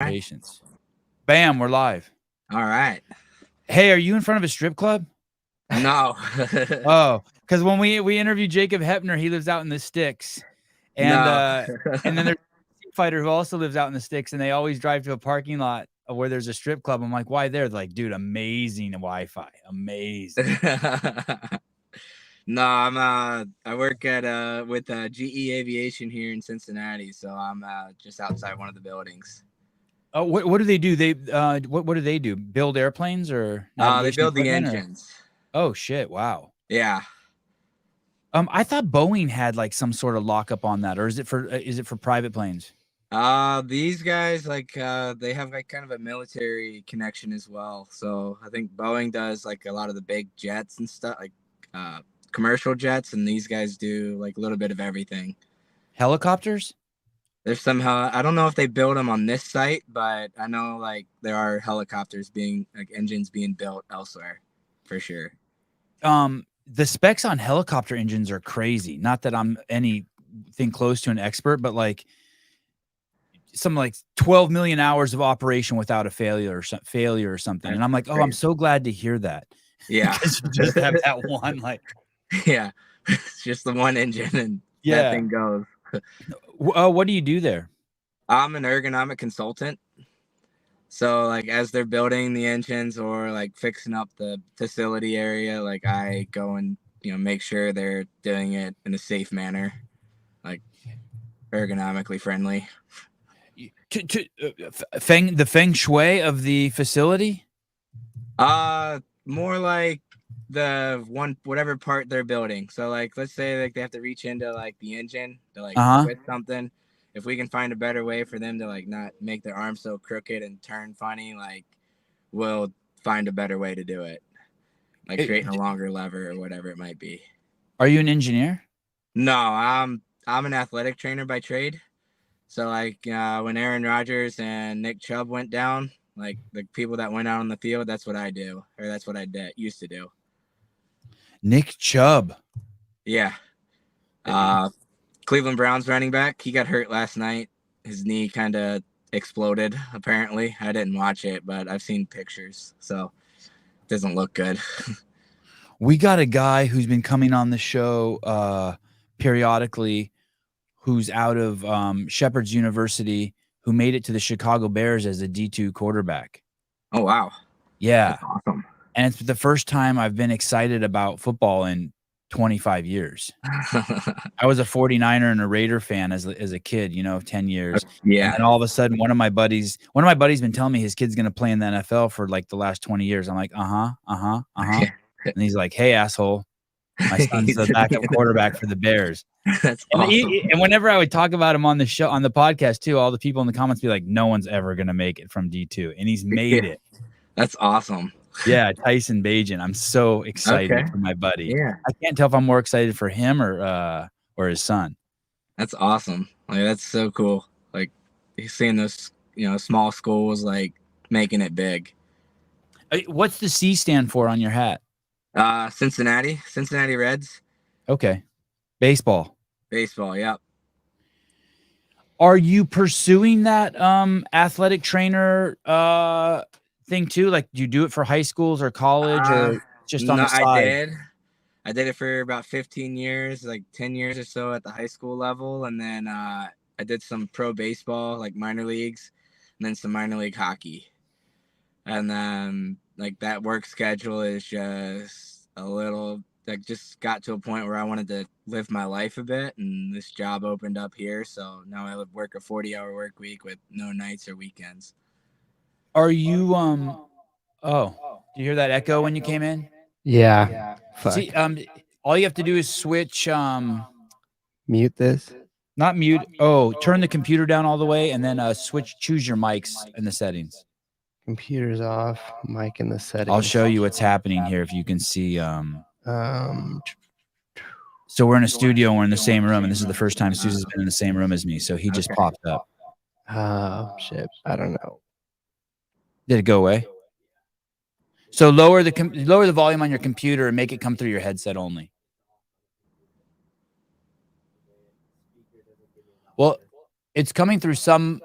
Patience. Bam, we're live. All right. Hey, are you in front of a strip club? No. Oh, because when we interviewed Jacob Hepner, he lives out in the sticks, and No. and then there's a fighter who also lives out in the sticks, and they always drive to a parking lot where there's a strip club. I'm like, why there? They're like, dude, amazing Wi-Fi, amazing. No, I work at with GE Aviation here in Cincinnati, so I'm just outside one of the buildings. Oh, what do they do? They what do they do? Build airplanes or navigation They build the equipment, engines. Oh shit! Wow. Yeah. I thought Boeing had like some sort of lockup on that, or is it for private planes? These guys they have like kind of a military connection as well. So I think Boeing does like a lot of the big jets and stuff, like commercial jets, and these guys do like a little bit of everything. Helicopters? There's somehow, I don't know if they build them on this site, but I know like there are helicopters being like engines being built elsewhere for sure. The specs on helicopter engines are crazy. Not that I'm anything close to an expert, but like some like 12 million hours of operation without a failure or something. And I'm like, oh, I'm so glad to hear that. Yeah. Because you just have that one, like, yeah, it's just the one engine and that thing goes. What do you do there? I'm an ergonomic consultant. So like as they're building the engines or like fixing up the facility area, like I go and make sure they're doing it in a safe manner, like ergonomically friendly. The feng shui of the facility? More like the whatever part they're building. So like let's say like they have to reach into like the engine to like twist something. If we can find a better way for them to like not make their arms so crooked and turn funny, like we'll find a better way to do it. Like creating a longer lever or whatever it might be. Are you an engineer? No, I'm an athletic trainer by trade. So like when Aaron Rodgers and Nick Chubb went down, like the people that went out on the field, that's what I do, or that's what I used to do. Nick Chubb. Yeah. Cleveland Browns running back. He got hurt last night. His knee kind of exploded, apparently. I didn't watch it, but I've seen pictures. So it doesn't look good. We got a guy who's been coming on the show periodically who's out of Shepherd's University, who made it to the Chicago Bears as a D2 quarterback. Oh, wow. Yeah. That's awesome. And it's the first time I've been excited about football in 25 years. I was a 49er and a Raider fan as a kid, 10 years. Yeah. And all of a sudden, one of my buddies been telling me his kid's going to play in the NFL for like the last 20 years. I'm like, And he's like, hey, asshole. My son's the backup quarterback for the Bears. That's awesome. And whenever I would talk about him on the show, on the podcast too, all the people in the comments be like, no one's ever going to make it from D2. And he's made it. That's awesome. Yeah, Tyson Bagent. I'm so excited for my buddy. Yeah. I can't tell if I'm more excited for him or his son. That's awesome. Like that's so cool. Like seeing those, small schools like making it big. What's the C stand for on your hat? Cincinnati Reds. Okay. Baseball, yep. Are you pursuing that athletic trainer thing too? Like, do you do it for high schools or college or just on the side? I did it for about 15 years, like 10 years or so at the high school level. And then I did some pro baseball, like minor leagues, and then some minor league hockey. And then like that work schedule is just a little, like just got to a point where I wanted to live my life a bit. And this job opened up here. So now I work a 40-hour work week with no nights or weekends. Are you, do you hear that echo when you came in? Yeah. See, all you have to do is switch, mute this. Not mute. Turn the computer down all the way and then choose your mics in the settings. Computer's off, mic in the settings. I'll show you what's happening here if you can see. So we're in a studio and we're in the same room, and this is the first time Susan's been in the same room as me, so he just popped up. Oh, shit. I don't know. Did it go away? So lower the volume on your computer and make it come through your headset only. Well, it's coming through some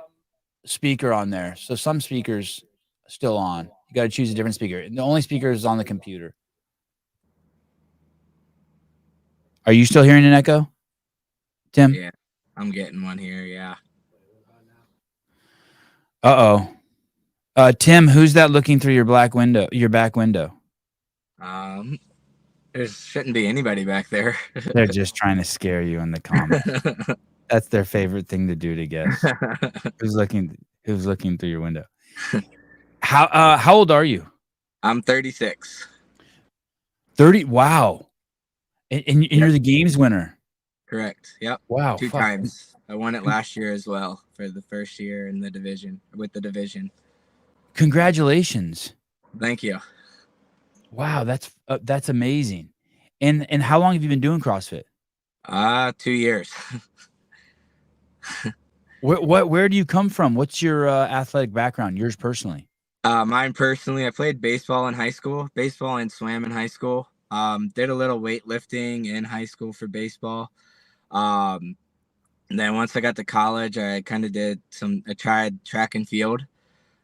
speaker on there. So some speakers still on. You got to choose a different speaker. The only speaker is on the computer. Are you still hearing an echo, Tim? Yeah, I'm getting one here. Yeah. Tim, who's that looking through your back window? There shouldn't be anybody back there. They're just trying to scare you in the comments. That's their favorite thing to do to guess. Who's looking through your window? How old are you? I'm 36. 30. Wow. And you're the games winner. Correct. Yep. Wow. 2 times. I won it last year as well for the first year in the division with the division. Congratulations. Thank you. Wow, that's amazing. And how long have you been doing CrossFit? 2 years. Where do you come from? What's your athletic background? Yours personally? Mine personally, I played baseball in high school, baseball and swam in high school. Did a little weightlifting in high school for baseball. And then once I got to college, I tried track and field.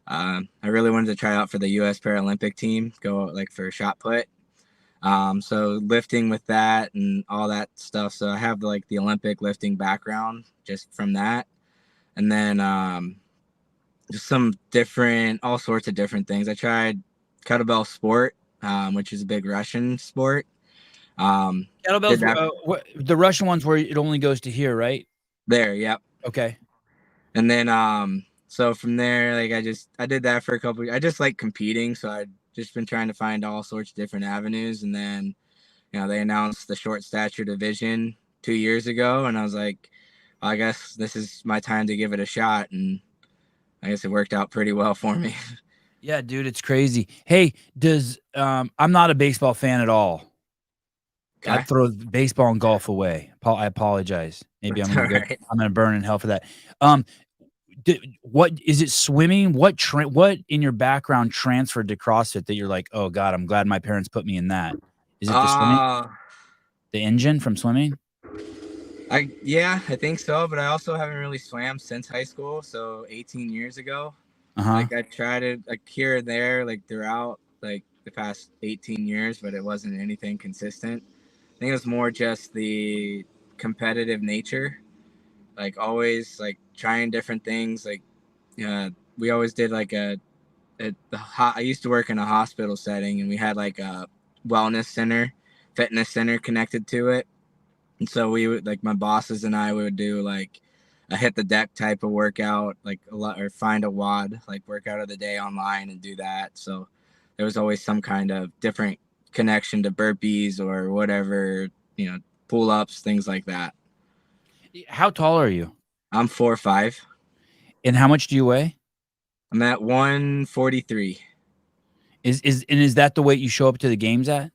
I really wanted to try out for the U.S. Paralympic team, go like for shot put. So lifting with that and all that stuff. So I have like the Olympic lifting background just from that. And then just all sorts of different things. I tried kettlebell sport, which is a big Russian sport. Kettlebells, the Russian ones where it only goes to here, right? There, yep. Okay. And then so from there, like I did that for a couple years. I just like competing, so I'd just been trying to find all sorts of different avenues. And then, they announced the short stature division 2 years ago, and I was like, I guess this is my time to give it a shot. And I guess it worked out pretty well for me. Yeah, dude, it's crazy. Hey, I'm not a baseball fan at all. Okay. I'd throw baseball and golf away. I apologize. Maybe I'm gonna burn in hell for that. What is it? Swimming? What in your background transferred to CrossFit that you're like, oh God, I'm glad my parents put me in that? Is it the swimming? The engine from swimming? I think so, but I also haven't really swam since high school, so 18 years ago. Like I tried it like here and there, like throughout like the past 18 years, but it wasn't anything consistent. I think it was more just the competitive nature, like always like trying different things. Like we always did like I used to work in a hospital setting, and we had like a wellness center, fitness center connected to it. And so we would, like my bosses and I would do like a hit the deck type of workout, like or find a WOD, like workout of the day online and do that. So there was always some kind of different connection to burpees or whatever, pull ups, things like that. How tall are you? I'm 4'5". And how much do you weigh? I'm at 143. Is that the weight you show up to the games at?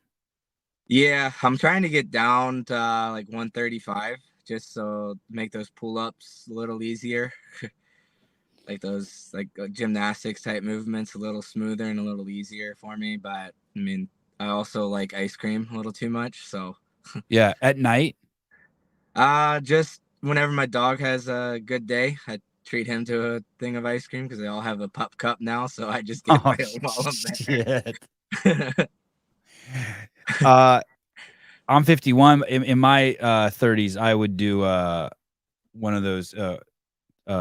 Yeah, I'm trying to get down to like 135, just so make those pull-ups a little easier. Like those gymnastics type movements a little smoother and a little easier for me. But I mean, I also like ice cream a little too much, so yeah. At night? Just whenever my dog has a good day, I treat him to a thing of ice cream because they all have a pup cup now, so I just get my own while I'm there. I'm 51. In my 30s, I would do one of those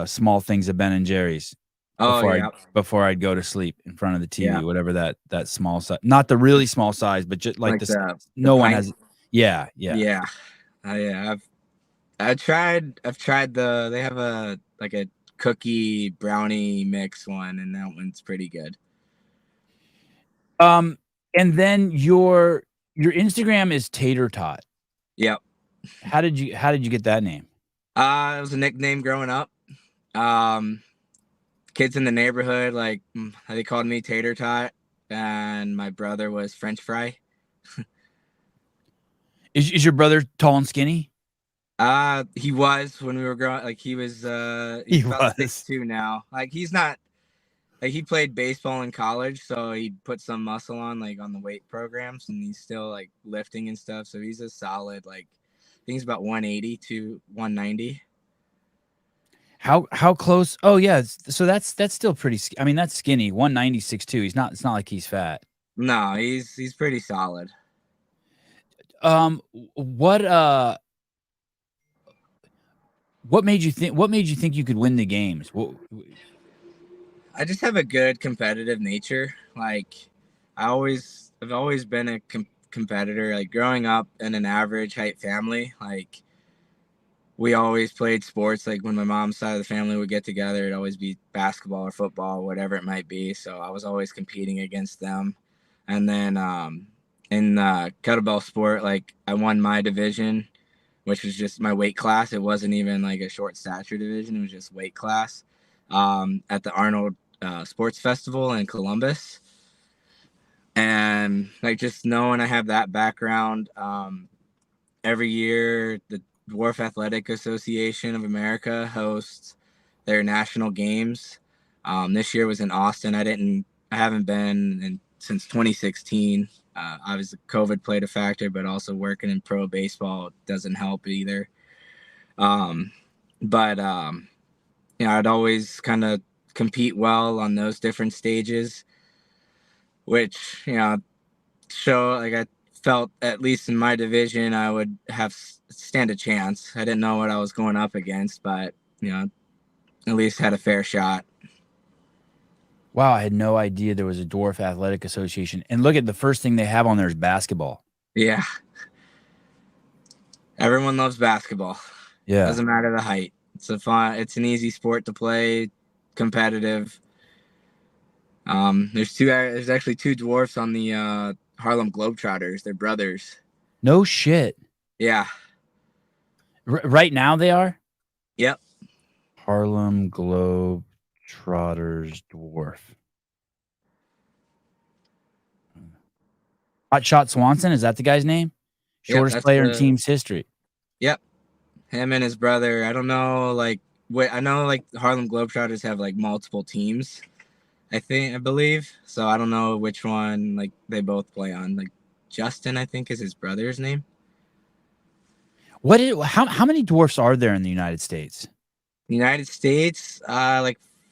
small things of Ben and Jerry's before I'd go to sleep in front of the TV, whatever that small size, not the really small size, but just like no one has. Yeah. I've tried they have a cookie brownie mix one, and that one's pretty good. And then your Instagram is Tater Tot. Yep. How did you get that name? It was a nickname growing up. Kids in the neighborhood, like they called me Tater Tot, and my brother was French Fry. Is your brother tall and skinny? He was when we were growing. Like he's about 6'2" now. Like he's not. Like he played baseball in college, so he put some muscle on like on the weight programs, and he's still like lifting and stuff. So he's a solid I think he's about 180 to 190. How close? Oh yeah, so that's still pretty. I mean, that's skinny. 196 too. He's not. It's not like he's fat. No, he's pretty solid. What what made you think you could win the games? I just have a good competitive nature. Like I've always been a competitor. Like growing up in an average height family, like we always played sports. Like when my mom's side of the family would get together, it'd always be basketball or football, whatever it might be. So I was always competing against them. And then in kettlebell sport, like I won my division, which was just my weight class. It wasn't even like a short stature division. It was just weight class at the Arnold Sports Festival in Columbus. And like just knowing I have that background, every year the Dwarf Athletic Association of America hosts their national games. This year was in Austin. I haven't been since 2016. Obviously COVID played a factor, but also working in pro baseball doesn't help either. But I'd always kind of compete well on those different stages, which, show like I felt at least in my division, I would have stand a chance. I didn't know what I was going up against, but, at least had a fair shot. Wow, I had no idea there was a Dwarf Athletic Association. And look at the first thing they have on there is basketball. Yeah. Everyone loves basketball. Yeah. Doesn't matter the height. It's an easy sport to play, competitive. There's actually two dwarfs on the Harlem Globetrotters. They're brothers. No shit. Yeah. Right now they are? Yep. Harlem Globetrotters dwarf. Hotshot Swanson, is that the guy's name? Shortest player in team's history. Yep. Him and his brother. I don't know, I know Harlem Globetrotters have multiple teams. I believe. So I don't know which one they both play on. Justin, I think, is his brother's name. How many dwarfs are there in the United States? The United States,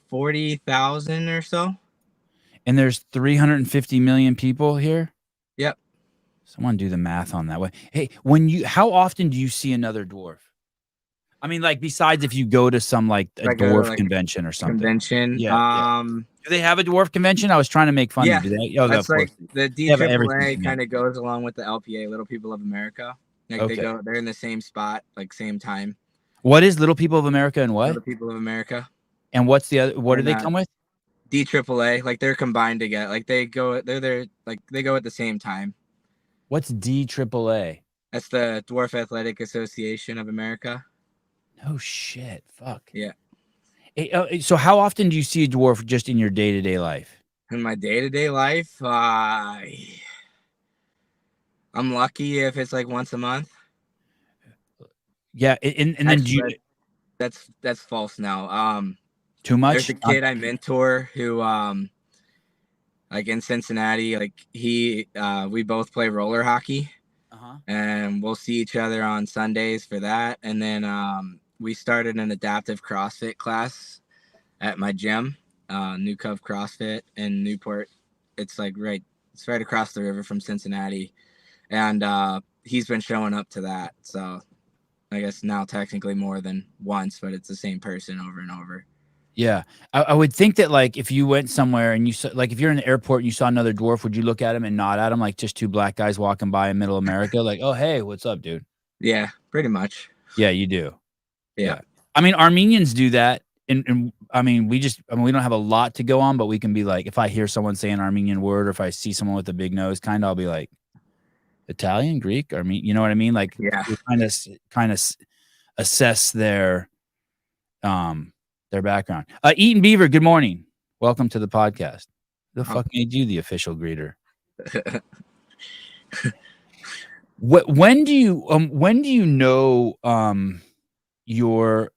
40,000 or so. And there's 350 million people here? Yep. Someone do the math on that way. Hey, how often do you see another dwarf? I mean, besides if you go to some a dwarf convention or something. Convention. Yeah. Do they have a dwarf convention? I was trying to make fun of. Do they? Oh, that's the DAAA kind of goes along with the LPA, Little People of America. They're in the same spot, same time. What is Little People of America and what? Little People of America. And what's the other? What do they come with? DAAA. They're combined together. They go at the same time. What's DAAA? That's the Dwarf Athletic Association of America. No shit. Fuck. Yeah. Hey, so how often do you see a dwarf just in your day-to-day life? In my day-to-day life, I'm lucky if it's once a month. Yeah, and then do you? That's false now. Too much. There's a kid I mentor who, in Cincinnati, we both play roller hockey, and we'll see each other on Sundays for that. And then we started an adaptive CrossFit class at my gym, New Cove CrossFit in Newport. It's right across the river from Cincinnati, and he's been showing up to that. So I guess now technically more than once, but it's the same person over and over. Yeah, I would think that if you went somewhere and you saw, if you're in the airport and you saw another dwarf, would you look at him and nod at him just two black guys walking by in middle America? Oh, hey, what's up, dude? Yeah, pretty much. Yeah, you do. Yeah. I mean, Armenians do that. And I mean, we don't have a lot to go on, but we can be if I hear someone say an Armenian word, or if I see someone with a big nose, I'll be Italian, Greek, Armenian, you know what I mean? Yeah. We kind of assess their background. Eaton Beaver, good morning. Welcome to the podcast. Who the fuck made you the official greeter? When do you know you're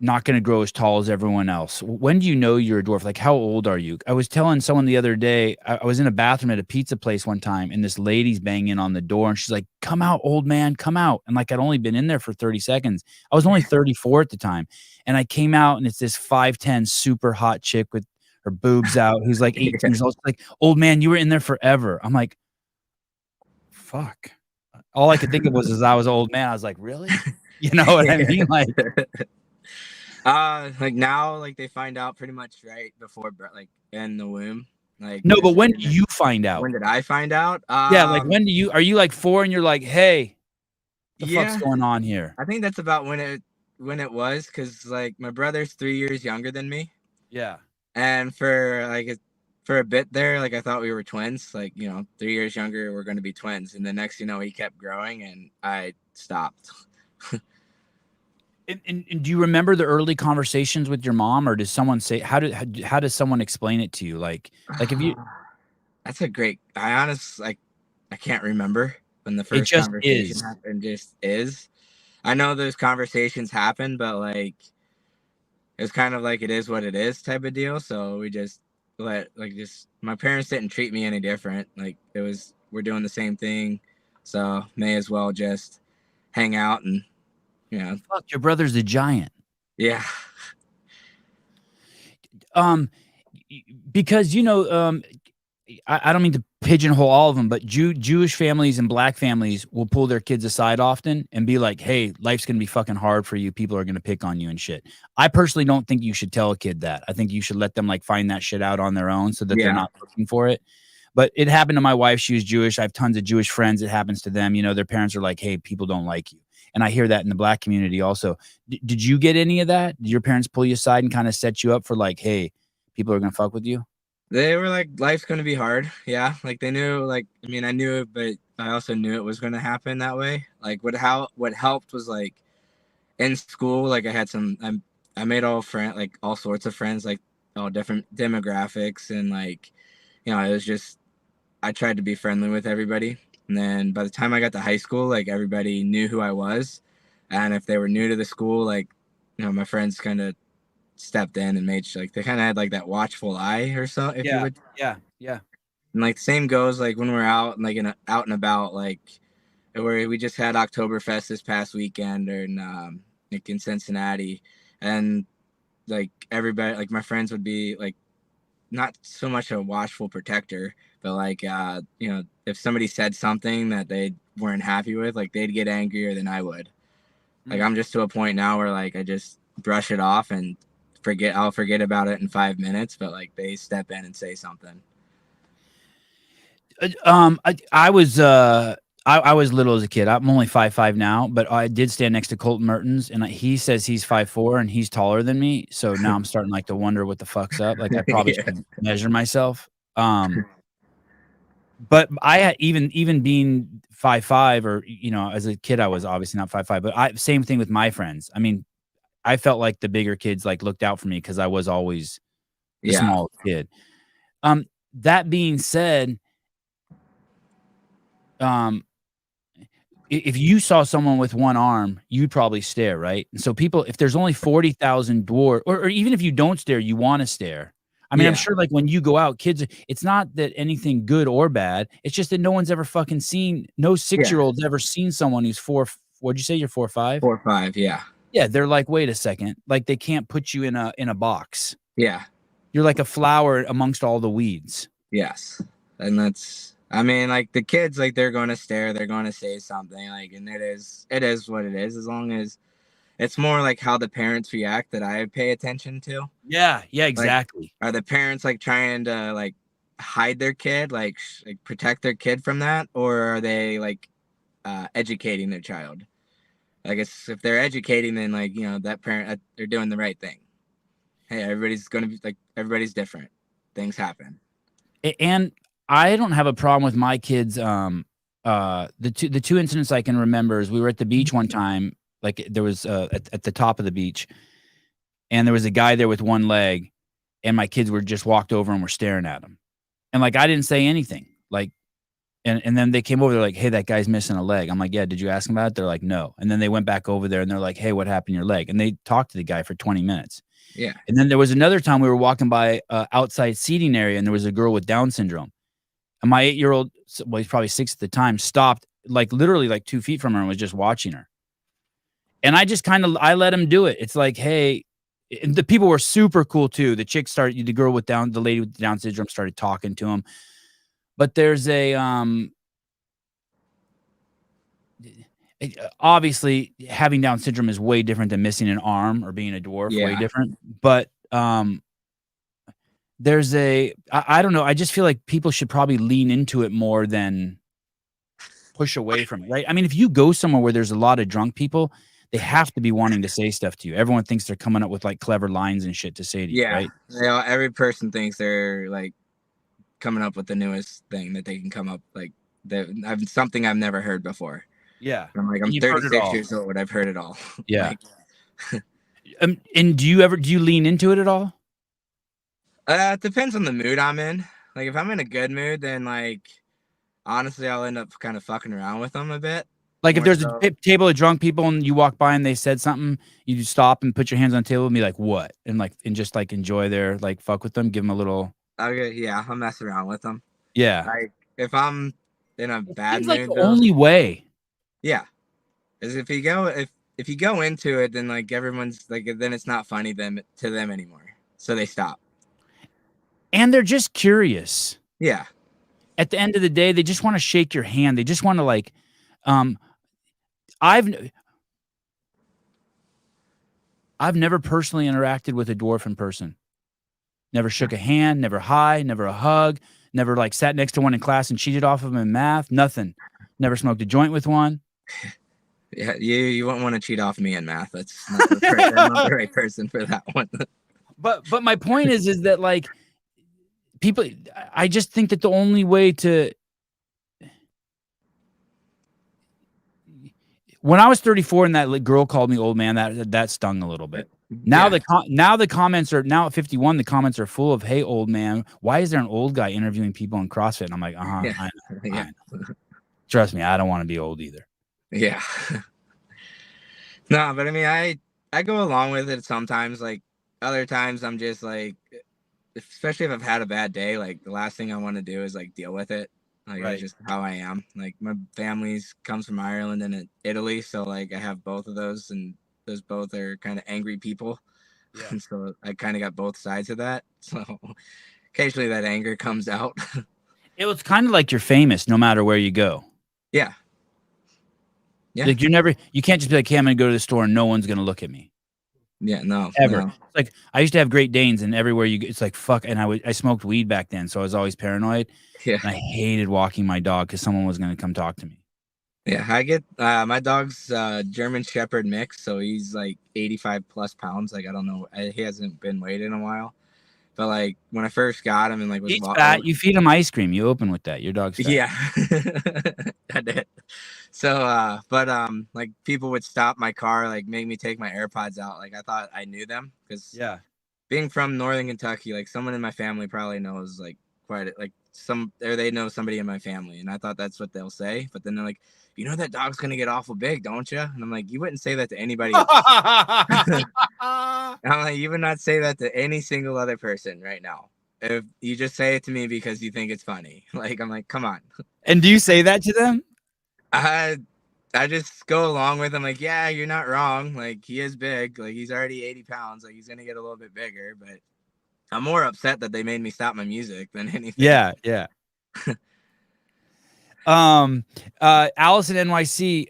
not going to grow as tall as everyone else. When do you know you're a dwarf? Like, how old are you? I was telling someone the other day, I was in a bathroom at a pizza place one time, and this lady's banging on the door, and she's like, come out, old man, come out. And like, I'd only been in there for 30 seconds. I was only 34 at the time. And I came out, and it's this 5'10", super hot chick with her boobs out, who's like 18 years old. She's like, old man, you were in there forever. I'm like, fuck. All I could think of was as I was an old man. I was like, really? You know what I mean? Like, like now, like they find out pretty much right before, like in the womb. Like no, but when do you find out? When did I find out? Yeah, like when do you? Are you like 4 and you're like, hey, the yeah, fuck's going on here? I think that's about when it was, because like my brother's 3 years younger than me. Yeah, and for a bit there, like I thought we were twins. Like 3 years younger, we're going to be twins. And the next, he kept growing, and I stopped. And do you remember the early conversations with your mom, or does someone say how does someone explain it to you? Like if you, that's a great. I can't remember when the first just conversation is. happened. Just is. I know those conversations happen, but like it's kind of like it is what it is type of deal. So we just my parents didn't treat me any different. Like we're doing the same thing, so may as well just hang out and. Fuck, your brother's a giant. Yeah. Because I don't mean to pigeonhole all of them, but Jewish families and black families will pull their kids aside often and be like, hey, life's going to be fucking hard for you. People are going to pick on you and shit. I personally don't think you should tell a kid that. I think you should let them like find that shit out on their own so that they're not looking for it. But it happened to my wife. She was Jewish. I have tons of Jewish friends. It happens to them. Their parents are like, hey, people don't like you. And I hear that in the black community also. Did you get any of that? Did your parents pull you aside and kind of set you up for like, hey, people are going to fuck with you? They were like, life's going to be hard. Yeah. Like they knew, like, I mean, I knew it, but I also knew it was going to happen that way. Like what helped was like in school, like I had I made all sorts of friends, like all different demographics. And like, it was just, I tried to be friendly with everybody. And then by the time I got to high school, like everybody knew who I was. And if they were new to the school, like, my friends kind of stepped in and made sure, like they kind of had like that watchful eye or so. If you would. Yeah. And like same goes like when we're out and like out and about, like where we just had Oktoberfest this past weekend or like in Cincinnati. And like everybody, like my friends would be like, not so much a watchful protector, but like, if somebody said something that they weren't happy with, like they'd get angrier than I would. Like I'm just to a point now where like I just brush it off and I'll forget about it in 5 minutes, but like they step in and say something. I was little as a kid. I'm only 5'5" now, but I did stand next to Colton Mertens, and he says he's 5'4" and he's taller than me. So now I'm starting like to wonder what the fuck's up. Like I probably should measure myself. But I had even being 5'5", or as a kid I was obviously not 5'5", but same thing with my friends. I mean, I felt like the bigger kids like looked out for me because I was always the small kid. That being said, if you saw someone with one arm, you'd probably stare, right? And so if there's only 40,000 dwarf, or even if you don't stare, you want to stare. I mean, I'm sure like when you go out, kids, it's not that anything good or bad. It's just that no one's ever fucking seen, no 6-year-old's ever seen someone who's 4. What'd you say? You're 4'5"? 4'5", yeah. Yeah, they're like, wait a second. Like they can't put you in a box. Yeah. You're like a flower amongst all the weeds. Yes. And I mean, like the kids, like they're going to stare, they're going to say something, like, and it is what it is, as long as it's more like how the parents react that I pay attention to. Yeah, exactly. Like, are the parents like trying to like hide their kid, like protect their kid from that, or are they like educating their child? Like if they're educating, then like that parent, they're doing the right thing. Hey, everybody's gonna be like, everybody's different. Things happen. And I don't have a problem with my kids. The two incidents I can remember is we were at the beach one time. Like there was at the top of the beach, and there was a guy there with one leg, and my kids were just walked over and were staring at him, and like I didn't say anything. Like And then they came over, they're like, hey, that guy's missing a leg. I'm like, yeah, did you ask him about it? They're like, no. And then they went back over there and they're like, hey, what happened to your leg? And they talked to the guy for 20 minutes. Yeah. And then there was another time we were walking by outside seating area and there was a girl with Down syndrome. And my 8-year-old, well, he's probably 6 at the time, stopped like literally like 2 feet from her and was just watching her. And I just I let him do it. It's like, hey, and the people were super cool too. The lady with Down syndrome started talking to him. But there's obviously having Down syndrome is way different than missing an arm or being a dwarf, way different. But there's I don't know. I just feel like people should probably lean into it more than push away from it, right? I mean, if you go somewhere where there's a lot of drunk people, they have to be wanting to say stuff to you. Everyone thinks they're coming up with like clever lines and shit to say to you, right? Yeah, every person thinks they're like coming up with the newest thing that they can come up like something I've never heard before. Yeah. I'm like, I'm 36 years old. I've heard it all. Yeah. And do you lean into it at all? It depends on the mood I'm in. Like if I'm in a good mood, then like honestly, I'll end up kind of fucking around with them a bit. Like if there's a table of drunk people and you walk by and they said something, you just stop and put your hands on the table and be like, what? And just like enjoy their like fuck with them, give them a little. Okay, yeah, I'll mess around with them. Yeah. Like if I'm in a bad mood, like the only way. Yeah, is if you go into it, then like everyone's like, then it's not funny to them anymore, so they stop. And they're just curious. Yeah. At the end of the day, they just want to shake your hand. They just want to like, I've never personally interacted with a dwarf in person. Never shook a hand, never never a hug, never like sat next to one in class and cheated off of them in math. Nothing. Never smoked a joint with one. Yeah, you won't want to cheat off me in math. That's not I'm not the right person for that one. But my point is that like people, I just think that the only way to. When I was 34 and that girl called me old man, that stung a little bit. Now the comments are now at 51. The comments are full of, "Hey, old man, why is there an old guy interviewing people in CrossFit?" And I'm like, I know. Trust me, I don't want to be old either. Yeah. No, but I mean, I go along with it sometimes. Like other times, I'm just like, especially if I've had a bad day, like the last thing I want to do is like deal with it. Like That's just how I am. Like my family's comes from Ireland and Italy, so like I have both of those, and those both are kind of angry people. Yeah. And so I kind of got both sides of that. So occasionally that anger comes out. It was kind of like you're famous no matter where you go. Yeah. Yeah. Like you can't just be like, hey, I'm gonna go to the store and no one's gonna look at me. Yeah, no. Ever. No. Like I used to have Great Danes and everywhere you go, it's like fuck. And I smoked weed back then, so I was always paranoid. Yeah. And I hated walking my dog because someone was gonna come talk to me. Yeah, I get my dog's German Shepherd mix, so he's like 85 plus pounds. Like I don't know, he hasn't been weighed in a while. But like when I first got him and like was fat, you feed him ice cream. You open with that. Your dog's fat. Yeah, I did. So, but like people would stop my car, like make me take my AirPods out. Like I thought I knew them because being from Northern Kentucky, like someone in my family probably knows like they know somebody in my family, and I thought that's what they'll say. But then they're like, you know that dog's gonna get awful big, don't you? And I'm like, you wouldn't say that to anybody else. I'm like, you would not say that to any single other person right now. If you just say it to me because you think it's funny. Like I'm like, come on. And do you say that to them? I just go along with them. Like, yeah, you're not wrong. Like he is big. Like he's already 80 pounds. Like he's gonna get a little bit bigger. But I'm more upset that they made me stop my music than anything. Yeah. Allison NYC,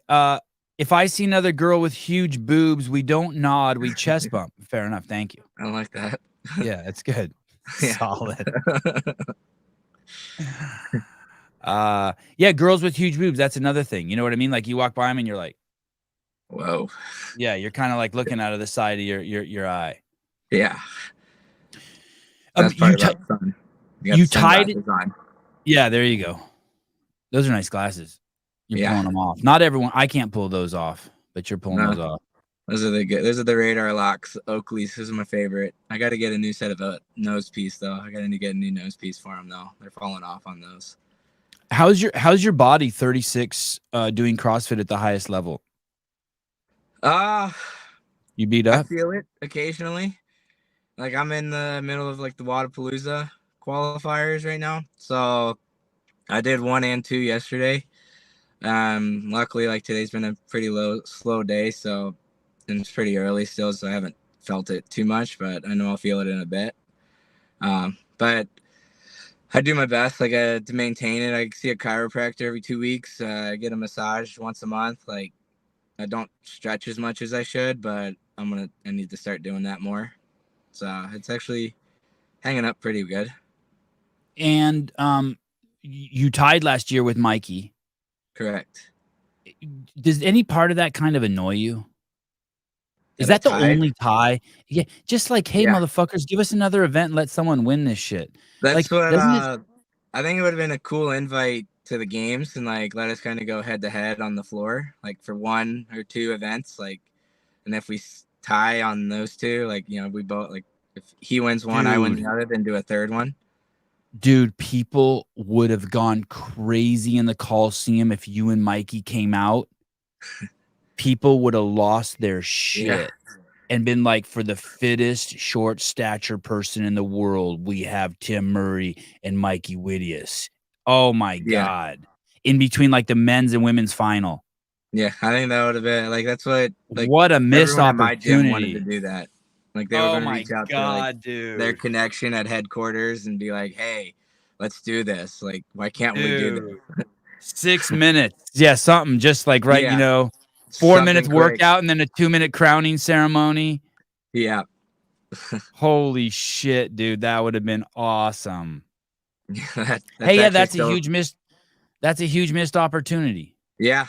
if I see another girl with huge boobs, we don't nod, we chest bump. Fair enough. Thank you. I like that. Yeah, that's good. Yeah. Solid. Yeah, girls with huge boobs. That's another thing. You know what I mean? Like you walk by them and you're like, whoa. Yeah, you're kind of like looking out of the side of your eye. Yeah. That's you tied it on. Yeah, there you go. Those are nice glasses. You're pulling them off. Not everyone. I can't pull those off, but you're pulling those off. Those are the good. Those are the Radar Locks Oakleys. Those are my favorite. I got to get a new set of a nose piece though. I got to get a new nose piece for them though. They're falling off on those. How's your body 36 doing CrossFit at the highest level? You beat I up? feel it occasionally. Like I'm in the middle of like the Wadapalooza qualifiers right now. So I did 1 and 2 yesterday. Luckily like today's been a pretty slow day, so and it's pretty early still, so I haven't felt it too much, but I know I'll feel it in a bit. But I do my best like to maintain it. I see a chiropractor every 2 weeks. I get a massage once a month. Like I don't stretch as much as I should, but I need to start doing that more. So it's actually hanging up pretty good. And you tied last year with Mikey. Correct. Does any part of that kind of annoy you? Is That I that the tied? only tie? Yeah, just like, hey, Yeah. motherfuckers, give us another event and let someone win this shit. That's Like, what doesn't it? I think it would have been a cool invite to the games and like let us kind of go head to head on the floor, like for 1 or 2 events, like, and if we tie on those 2, like, you know, we both like if he wins one, I win Dude. the other, then do a third one. Dude, people would have gone crazy in the Coliseum if you and Mikey came out. People would have lost their shit and been like, for the fittest short stature person in the world, we have Tim Murray and Mikey Whittius. Oh my God. In between like the men's and women's final. Yeah, I think that would have been like that's What a missed everyone at my gym wanted to opportunity. do that. Like they were Oh going to my reach out to like God, their dude. connection at headquarters and be like, "Hey, let's do this. Like, why can't we do this?" 6 minutes. Yeah, something just like, right, Yeah, 4 something minutes quick. workout and then a 2-minute crowning ceremony. Yeah. Holy shit, dude. That would have been awesome. That's Hey, yeah, actually still, that's a huge missed opportunity. yeah.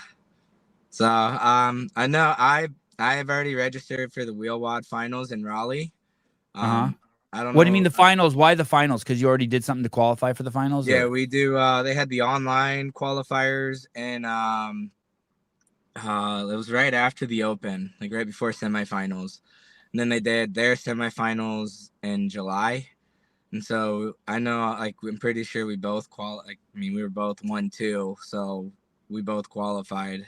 So I know I have already registered for the wheel wad finals in Raleigh. I don't What do you know. mean the finals? Why the finals? Because you already did something to qualify for the finals? Yeah, Or? we do. They had the online qualifiers, and it was right after the Open, like right before semifinals. And then they did their semifinals in July. And so I know, like, I'm pretty sure we both we were both 1-2, so we both qualified.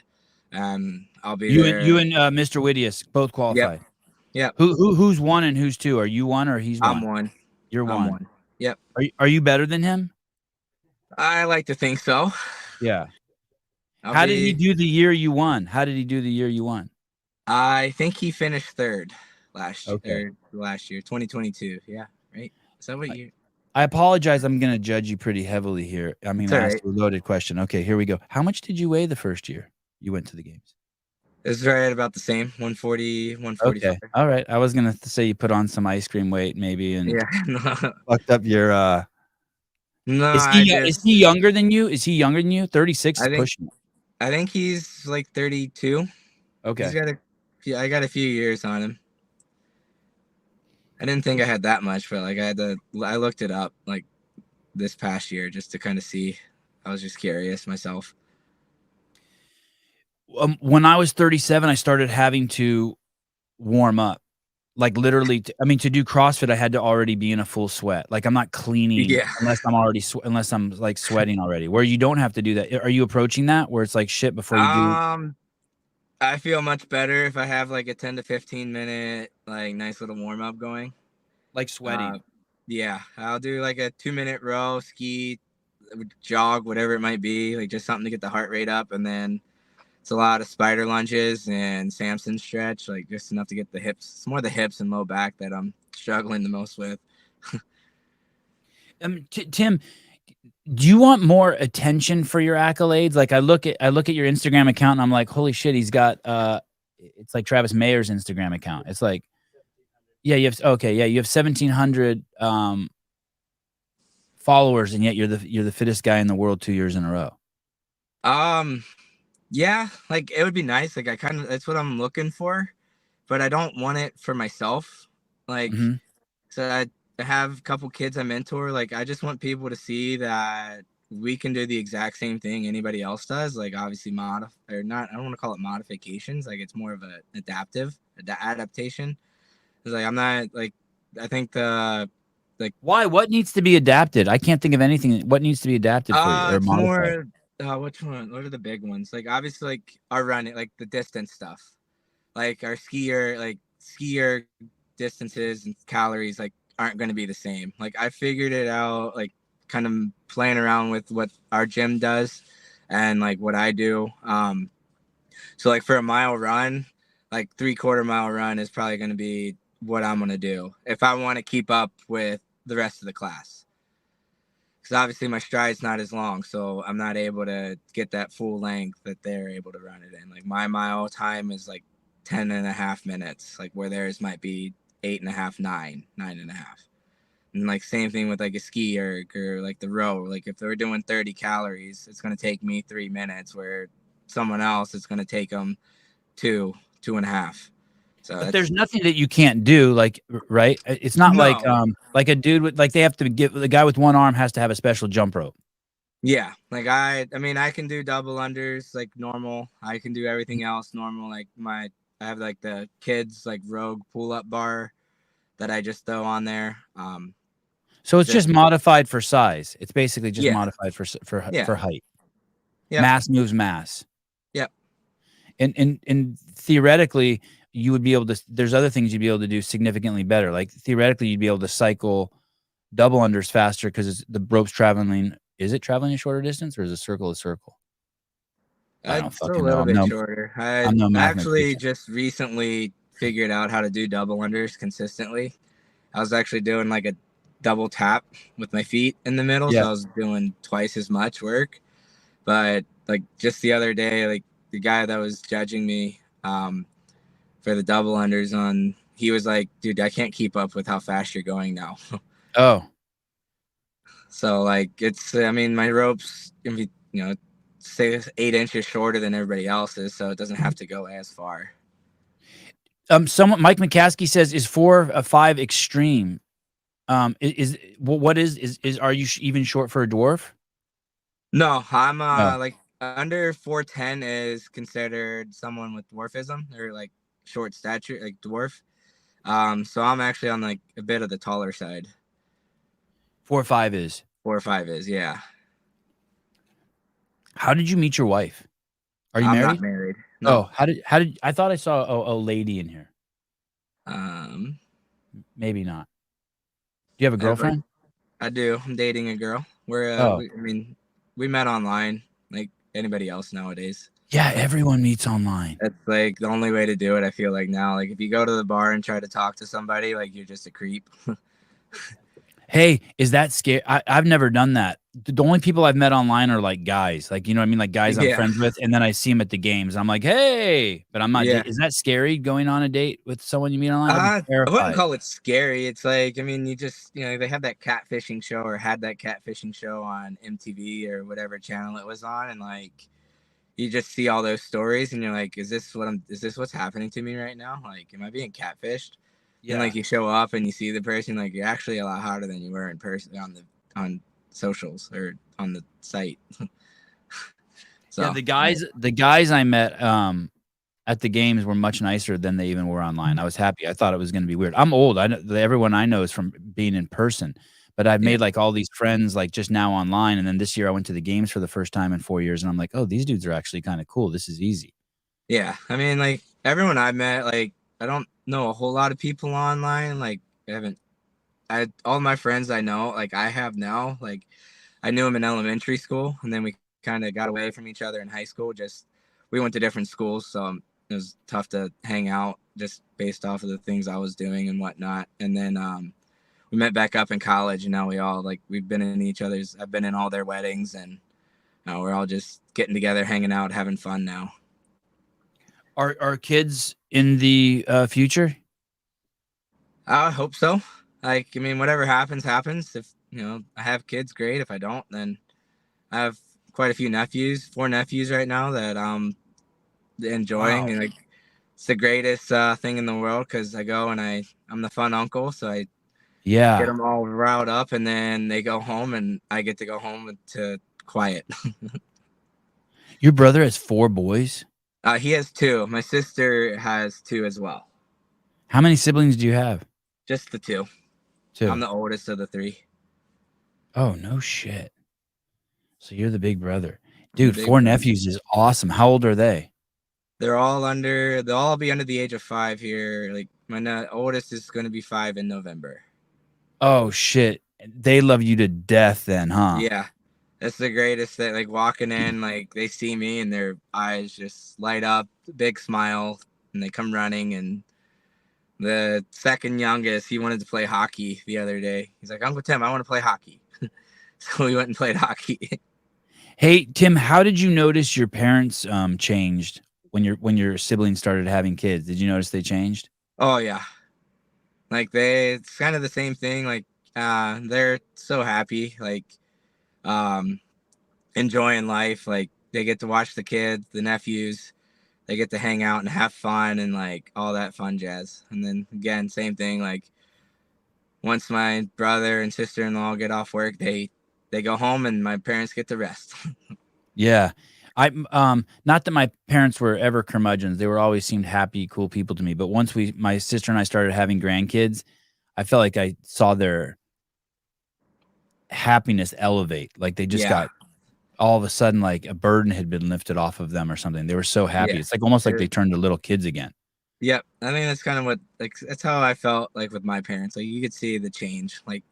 I'll be there. You and Mr. Whittius both Yep. qualified. Yep. Who's 1 and who's 2? Are you 1 or he's 1? I'm 1. You're I'm 1. 1. Yep. Are you better than him? I like to think so. Yeah. How did he do the year you won? How did he do the year you won? I think he finished 3rd last year, 2022. Yeah, right? Is that what you? I apologize. I'm going to judge you pretty heavily here. I mean, I asked right. you a loaded question. Okay, here we go. How much did you weigh the first year you went to the games? It's right about the same, 140, 145. Okay. All right. I was going to say you put on some ice cream weight maybe and Yeah. fucked up your No, is he younger than you? Is he younger than you? 36 is pushing. I think he's like 32. Okay. I got a few years on him. I didn't think I had that much, but like I looked it up like this past year just to kind of see. I was just curious myself. When I was 37, I started having to warm up. Like literally, to do CrossFit, I had to already be in a full sweat. Like I'm not cleaning unless I'm already unless I'm like sweating already. Where you don't have to do that. Are you approaching that where it's like shit before you do? I feel much better if I have like a 10 to 15 minute like nice little warm up going. Like sweating. Yeah, I'll do like a 2-minute row, ski, jog, whatever it might be, like just something to get the heart rate up, and then it's a lot of spider lunges and Samson stretch, like just enough to get the hips. It's more the hips and low back that I'm struggling the most with. Tim, do you want more attention for your accolades? Like I look at your Instagram account and I'm like, holy shit, he's got it's like Travis Mayer's Instagram account. It's like, yeah, you have 1,700 followers, and yet you're the fittest guy in the world 2 years in a row. Yeah, like it would be nice. Like that's what I'm looking for, but I don't want it for myself. Like, so I have a couple kids I mentor. Like, I just want people to see that we can do the exact same thing anybody else does. Like, obviously I don't want to call it modifications. Like, it's more of an adaptation. It's like, I'm not like, I think the Why? What needs to be adapted? I can't think of anything. What needs to be adapted for you or It's modified? more which one? What are the big ones? Like obviously like our running, like the distance stuff. Like our skier distances and calories like aren't going to be the same. Like I figured it out, like kind of playing around with what our gym does and like what I do. So like for a mile run, like 3/4 mile run is probably going to be what I'm going to do if I want to keep up with the rest of the class. Because obviously my stride's not as long, so I'm not able to get that full length that they're able to run it in. Like my mile time is like 10.5 minutes, like where theirs might be 8.5, 9.5. And like same thing with like a ski or like the row. Like if they're doing 30 calories, it's going to take me 3 minutes, where someone else it's going to take them 2.5. So But there's nothing that you can't do, like, right? It's not No. like a dude with, like, they have to give the guy with one arm has to have a special jump rope. Yeah, like I mean I can do double unders like normal. I can do everything else normal. Like I have like the kids like Rogue pull up bar that I just throw on there. So it's just modified for size. It's basically just Yeah. modified for height. Yep. Mass moves mass. Yep. And theoretically, you would be able to. There's other things you'd be able to do significantly better. Like theoretically, you'd be able to cycle double unders faster because the rope's traveling. Is it traveling a shorter distance, or is a circle a circle? I don't It's a fucking little know. bit shorter. I I'm no actually mathematician. just recently figured out how to do double unders consistently. I was actually doing like a double tap with my feet in the middle, Yeah. so I was doing twice as much work. But like just the other day, like the guy that was judging me for the double unders he was like, dude, I can't keep up with how fast you're going now. Oh. So like I mean, my rope's gonna be, say 8 inches shorter than everybody else's, so it doesn't have to go as far. Someone Mike McCaskey says, is 4 a 5 extreme? What is are you even short for a dwarf? No, I'm No. like under 4'10" is considered someone with dwarfism or like short stature, like dwarf. So I'm actually on like a bit of the taller side. 4 or 5 is. 4 or 5 is, yeah. How did you meet your wife? Are you I'm married? not married. No. Oh, how did I thought I saw a lady in here. Maybe not. Do you have a girlfriend? I do. I'm dating a girl. We met online like anybody else nowadays. Yeah, everyone meets online. That's like the only way to do it, I feel like now. Like if you go to the bar and try to talk to somebody, like you're just a creep. Hey, is that scary? I've never done that. The only people I've met online are like guys, like, you know what I mean? Like guys I'm Yeah. friends with, and then I see them at the games. I'm like, hey, but I'm not. Yeah. Is that scary going on a date with someone you meet online? I'd be I wouldn't terrified. call it scary. It's like, I mean, you just, they have that catfishing show or had that catfishing show on MTV or whatever channel it was on. And like, you just see all those stories and you're like, is this what's happening to me right now? Like, am I being catfished? Yeah. And like you show up and you see the person, like you're actually a lot hotter than you were in person on socials or on the site. So yeah, the guys I met at the games were much nicer than they even were online. I was happy. I thought it was going to be weird. I'm old. I know everyone I know is from being in person, but I've made like all these friends like just now online. And then this year I went to the games for the first time in 4 years, and I'm like, oh, these dudes are actually kind of cool. This is easy. Yeah, I mean, like everyone I've met, like I don't know a whole lot of people online. Like all my friends I know, like I have now, like I knew them in elementary school, and then we kind of got away from each other in high school. Just we went to different schools, so it was tough to hang out just based off of the things I was doing and whatnot. And then we met back up in college, and now we've been in I've been in all their weddings, and now we're all just getting together, hanging out, having fun now. Are kids in the future? I hope so. Like, I mean, whatever happens. If, I have kids, great. If I don't, then I have quite a few nephews, 4 nephews right now that I'm enjoying. Wow. And like, it's the greatest thing in the world because I go and I'm the fun uncle. So I get them all riled up, and then they go home and I get to go home to quiet. Your brother has 4 boys? He has 2. My sister has 2 as well. How many siblings do you have? Just the 2. Two. I'm the oldest of the 3. Oh, no shit. So you're the big brother. The Dude, big 4 brother. nephews is awesome. How old are they? They'll all be under the age of 5 here. Like my oldest is going to be 5 in November. Oh, shit. They love you to death then, huh? Yeah. That's the greatest thing. Like walking in, like they see me and their eyes just light up, big smile, and they come running. And the second youngest, he wanted to play hockey the other day. He's like, Uncle Tim, I want to play hockey. So we went and played hockey. Hey, Tim, how did you notice your parents changed when your siblings started having kids? Did you notice they changed? Oh yeah. Like it's kind of the same thing. Like they're so happy, like enjoying life. Like they get to watch the kids, the nephews, they get to hang out and have fun and like all that fun jazz. And then again, same thing. Like once my brother and sister-in-law get off work, they go home and my parents get to rest. Yeah. I not that my parents were ever curmudgeons. They were always seemed happy, cool people to me. But once my sister and I started having grandkids, I felt like I saw their happiness elevate. Like they just got all of a sudden like a burden had been lifted off of them or something. They were so happy. Yeah. It's like almost like they turned to little kids again. Yep. I think that's kind of what, like, that's how I felt like with my parents. Like you could see the change. Like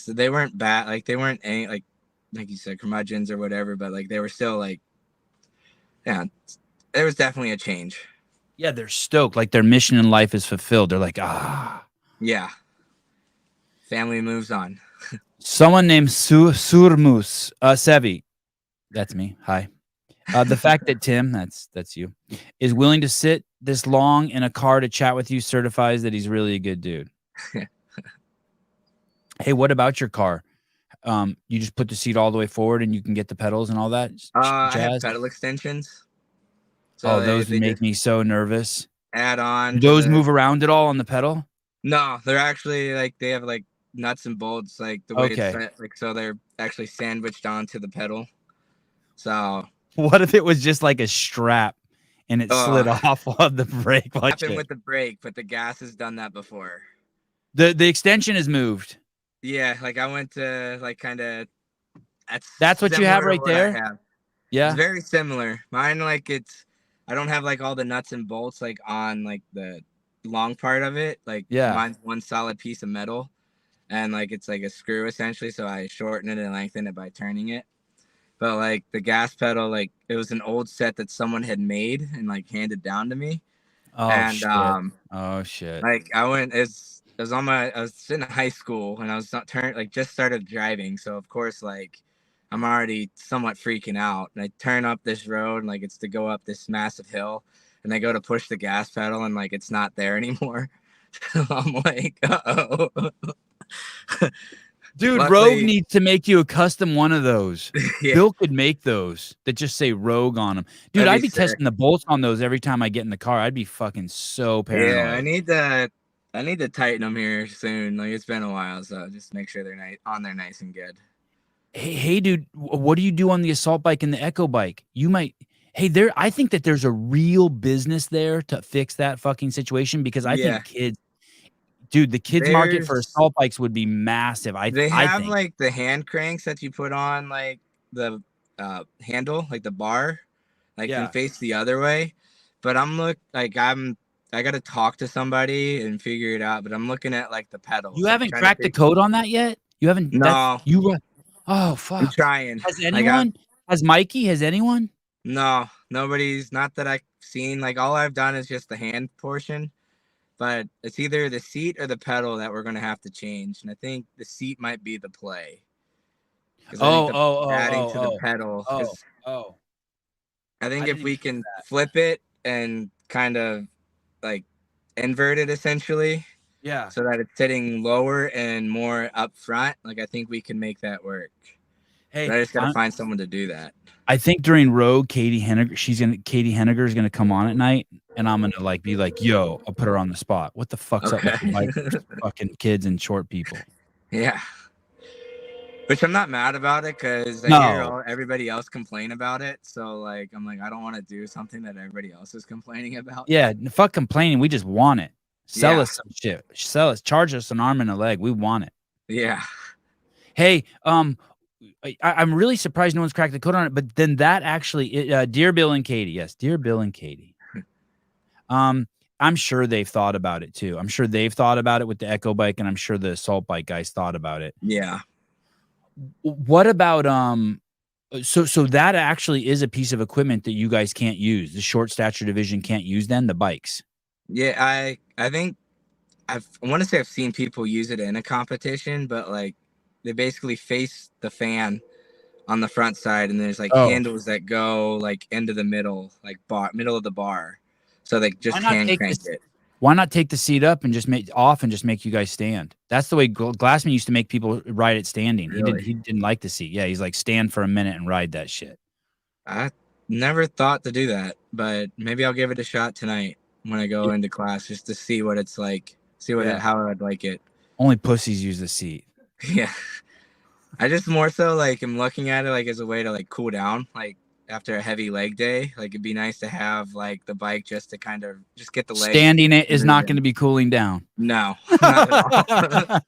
they weren't bad. Like they weren't any, like you said, curmudgeons or whatever, but like they were still like, yeah, there was definitely a change. Yeah, they're stoked. Like their mission in life is fulfilled. They're like, yeah, family moves on. Someone named Surmus Sevi, that's me. Hi. The fact that Tim, that's you, is willing to sit this long in a car to chat with you certifies that he's really a good dude. Hey, what about your car? You just put the seat all the way forward and you can get the pedals and all that I have jazz? pedal extensions. So those would make me so nervous. Add on. Do those move around at all on the pedal? No, they're actually like they have like nuts and bolts, like the way it's set, like so they're actually sandwiched onto the pedal. So what if it was just like a strap and it slid off of the brake? Happened with the brake, but the gas has done that before. The extension is moved. Yeah, like I went to like kind of. That's what you have right there. Yeah, it's very similar. Mine like I don't have like all the nuts and bolts like on like the long part of it. Like mine's one solid piece of metal, and like it's like a screw essentially. So I shorten it and lengthen it by turning it. But like the gas pedal, like it was an old set that someone had made and like handed down to me. Oh shit! Like I was in high school and I was not just started driving. So of course, like I'm already somewhat freaking out. And I turn up this road and like it's to go up this massive hill, and I go to push the gas pedal and like it's not there anymore. So I'm like, uh-oh. Dude, Rogue needs to make you a custom one of those. Bill could make those that just say Rogue on them. Dude, I'd be testing the bolts on those every time I get in the car. I'd be fucking so paranoid. Yeah, I need to tighten them here soon. Like it's been a while, so just make sure they're on there nice and good. Hey, dude, what do you do on the assault bike and the Echo bike? You might. Hey, I think that there's a real business there to fix that fucking situation because I think kids. Dude, the kids market for assault bikes would be massive. They have like the hand cranks that you put on like the handle, like the bar, like and face the other way. But I got to talk to somebody and figure it out. But I'm looking at like the pedals. You haven't cracked the code on that yet? You haven't? No. Oh fuck! I'm trying. Has anyone? Has Mikey? Has anyone? No, nobody's. Not that I've seen. Like all I've done is just the hand portion. But it's either the seat or the pedal that we're going to have to change. And I think the seat might be the play. Adding to the pedal. I think if we can flip it and kind of like invert it essentially. Yeah. So that it's sitting lower and more up front. Like I think we can make that work. Hey, but I just got to find someone to do that. I think during Rogue, Katie Henniger is gonna come on at night, and I'm gonna like be like, "Yo," I'll put her on the spot. What the fuck's up with like fucking kids and short people? Yeah, which I'm not mad about it because I hear everybody else complain about it. So like, I'm like, I don't want to do something that everybody else is complaining about. Yeah, fuck complaining. We just want it. Sell Yeah. us some shit. Sell us. Charge us an arm and a leg. We want it. Yeah. Hey, I'm really surprised no one's cracked the code on it. But then that actually, dear Bill and Katie, yes, dear Bill and Katie. I'm sure they've thought about it too. I'm sure they've thought about it with the Echo bike, and I'm sure the Assault bike guys thought about it. Yeah. What about so that actually is a piece of equipment that you guys can't use. The short stature division can't use then the bikes. Yeah, I think I want to say I've seen people use it in a competition, but like they basically face the fan on the front side, and there's like handles that go like into the middle, like middle of the bar, so they just hand crank it. Why not take the seat up and just make you guys stand? That's the way Glassman used to make people ride it standing. Really? He didn't like the seat. Yeah, he's like stand for a minute and ride that shit. I never thought to do that, but maybe I'll give it a shot tonight when I go into class just to see what it's like, how I'd like it. Only pussies use the seat. Yeah. I just more so like am looking at it like as a way to like cool down, like after a heavy leg day. Like it'd be nice to have like the bike just to kind of just get the legs. Standing it is not going to be cooling down. No, not at all.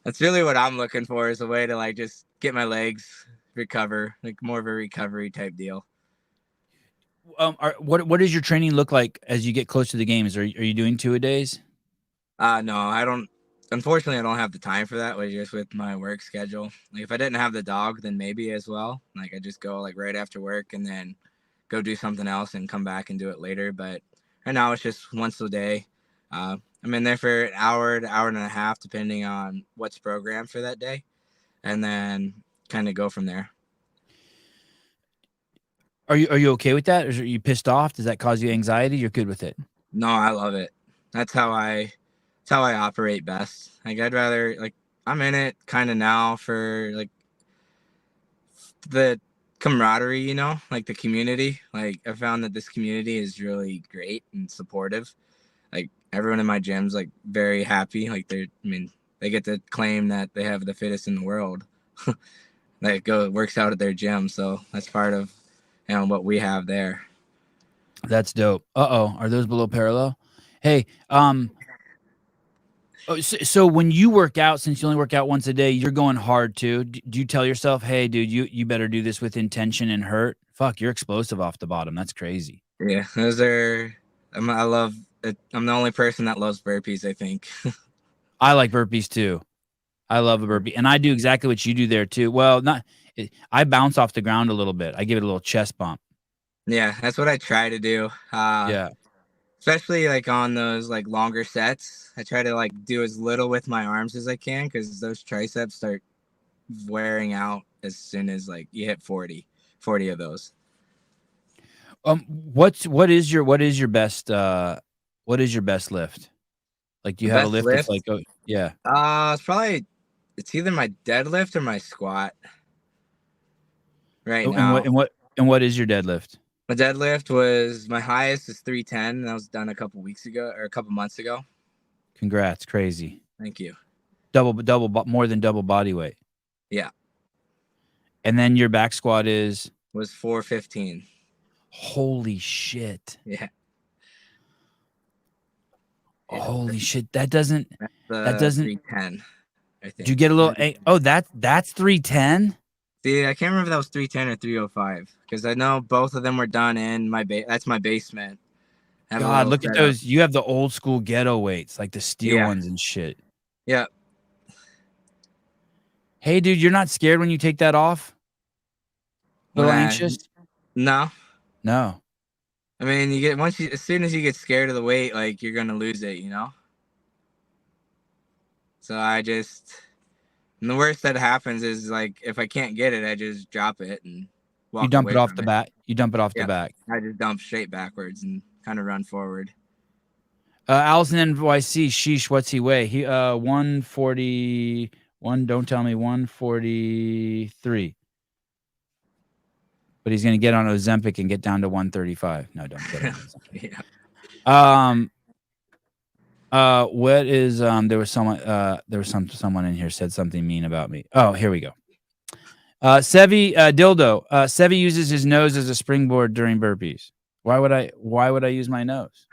That's really what I'm looking for, is a way to like just get my legs recover, like more of a recovery type deal. What does your training look like as you get close to the games? Are you doing 2-a-days? No, I don't. Unfortunately, I don't have the time for that. Just with my work schedule. Like if I didn't have the dog, then maybe as well. Like I just go like right after work and then go do something else and come back and do it later. But right now it's just once a day. I'm in there for an hour to hour and a half, depending on what's programmed for that day, and then kind of go from there. Are you okay with that? Or are you pissed off? Does that cause you anxiety? You're good with it? No, I love it. That's how I operate best. Like I'd rather, like, I'm in it kind of now for like the camaraderie, you know, like the community. Like I found that this community is really great and supportive. Like everyone in my gym's like very happy. Like they get to claim that they have the fittest in the world. That works out at their gym. So that's part of what we have there. That's dope. Are those below parallel? Hey, so when you work out, since you only work out once a day, you're going hard too. Do you tell yourself, hey, dude, you better do this with intention and hurt? Fuck, you're explosive off the bottom. That's crazy. Yeah, I love it. I'm the only person that loves burpees, I think. I like burpees too. I love a burpee, and I do exactly what you do there too. Well, I bounce off the ground a little bit. I give it a little chest bump. Yeah, that's what I try to do. Yeah. Especially like on those like longer sets, I try to like do as little with my arms as I can, because those triceps start wearing out as soon as like you hit 40 of those. What is your best lift? Like, do you have a lift that's like, yeah. It's either my deadlift or my squat right now. And what is your deadlift? My deadlift was, my highest is 310. And that was done a couple months ago. Congrats. Crazy. Thank you. More than double body weight. Yeah. And then your back squat was 415. Holy shit. Yeah. Holy shit. That doesn't 310. I think. Did you get a little, that's 310? See, I can't remember if that was 310 or 305, because I know both of them were done in that's my basement. God, look at those. You have the old school ghetto weights, like the steel ones and shit. Yeah. Hey, dude, you're not scared when you take that off? A little anxious? No. I mean, as soon as you get scared of the weight, like you're gonna lose it, you know. So and the worst that happens is like if I can't get it, I just drop it and walk. You dump it off the back. You dump it off the back. I just dump straight backwards and kind of run forward. Allison NYC, sheesh, what's he weigh? He 141. Don't tell me 143. But he's gonna get on Ozempic and get down to 135. No, don't get on Ozempic. Yeah. What is there was someone in here said something mean about me. Oh, here we go. Sevi dildo. Sevi uses his nose as a springboard during burpees. Why would I use my nose?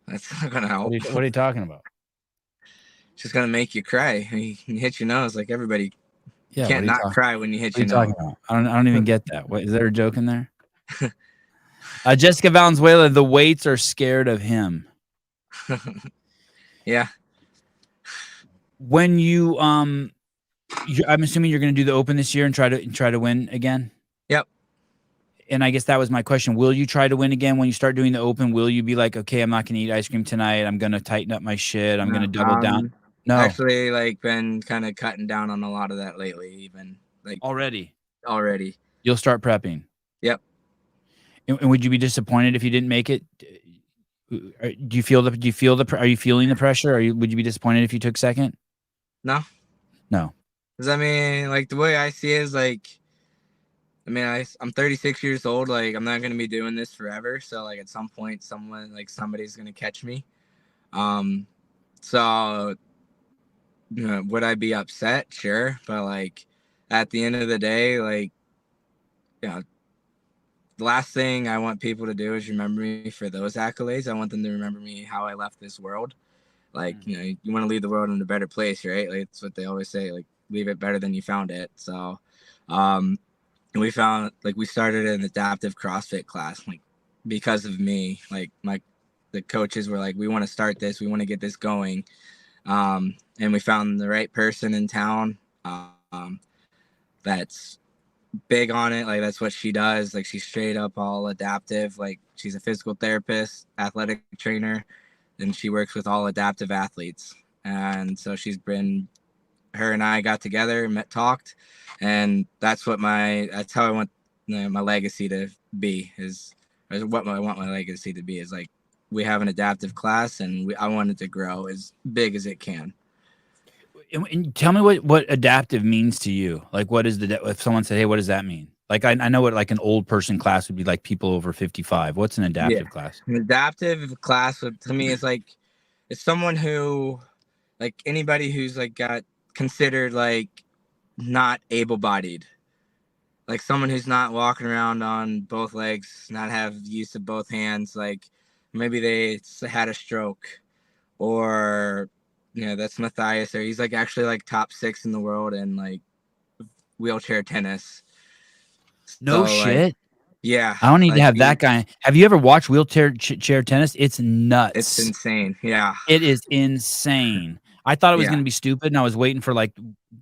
That's not gonna help. What are you talking about? It's just gonna make you cry. He hit your nose like everybody. Yeah, You can't not cry when you hit your nose. About? I don't even get that. What is there a joke in there? Jessica Valenzuela, the weights are scared of him. Yeah. When I'm assuming you're going to do the Open this year and try to win again. Yep. And I guess that was my question. Will you try to win again when you start doing the Open? Will you be like, okay, I'm not going to eat ice cream tonight. I'm going to tighten up my shit. I'm going to double down. No, actually, like been kind of cutting down on a lot of that lately. Even like already. You'll start prepping. Yep. And would you be disappointed if you didn't make it? Do you feel are you feeling the pressure? Would you be disappointed if you took second? No. Because I mean, like the way I see it is like, I mean, I'm 36 years old. Like I'm not gonna be doing this forever. So like at some point, somebody's gonna catch me. So would I be upset? Sure, but like at the end of the day, like, the last thing I want people to do is remember me for those accolades. I want them to remember me how I left this world. Like, you want to leave the world in a better place, right? Like, that's what they always say, like, leave it better than you found it. So, we started an adaptive CrossFit class, like, because of me. Like, the coaches were like, we want to start this. We want to get this going. And we found the right person in town that's big on it. Like that's what she does. Like she's straight up all adaptive. Like she's a physical therapist, athletic trainer, and she works with all adaptive athletes. And so her and I got together, talked, and that's how I want my legacy to be. Is what I want my legacy to be. Is like we have an adaptive class, and I want it to grow as big as it can. And tell me what adaptive means to you. Like, what is if someone said, hey, what does that mean? Like, I know what like an old person class would be, like people over 55. What's an adaptive class? An adaptive class to me is like, it's someone who, like anybody who's like got considered like not able-bodied, like someone who's not walking around on both legs, not have use of both hands, like maybe they had a stroke, or that's Matthias there. He's like actually like top 6 in the world in like wheelchair tennis. No shit. Like, yeah. I don't need to have that guy. Have you ever watched wheelchair chair tennis? It's nuts. It's insane. Yeah. It is insane. I thought it was going to be stupid, and I was waiting for like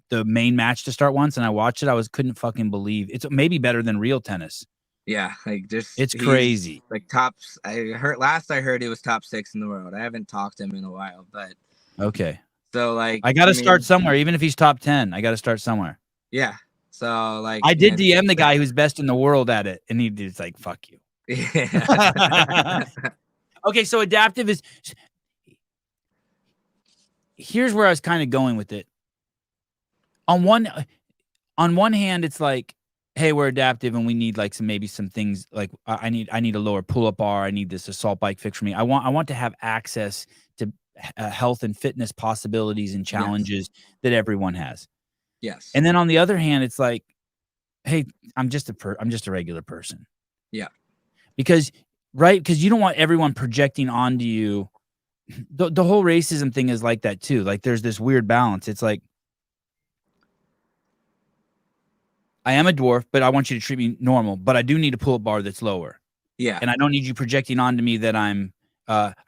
the main match to start once, and I watched it. Couldn't fucking believe it's maybe better than real tennis. Yeah, like it's crazy. Like tops. I heard he was top 6 in the world. I haven't talked to him in a while, but okay. So like I got to start somewhere, even if he's top 10. I got to start somewhere. Yeah. So like I did DM the guy who's best in the world at it, and he's like, "Fuck you." Yeah. Okay, so adaptive is. Here's where I was kind of going with it. On one hand, it's like, hey, we're adaptive and we need like some things like I need a lower pull-up bar. I need this assault bike fix for me. I want to have access to health and fitness possibilities and challenges that everyone has. Yes. And then on the other hand, it's like, hey, I'm just a regular person. Yeah. Because you don't want everyone projecting onto you. The whole racism thing is like that too. Like there's this weird balance. It's like, I am a dwarf, but I want you to treat me normal, but I do need a pull-up bar that's lower. Yeah. And I don't need you projecting onto me that I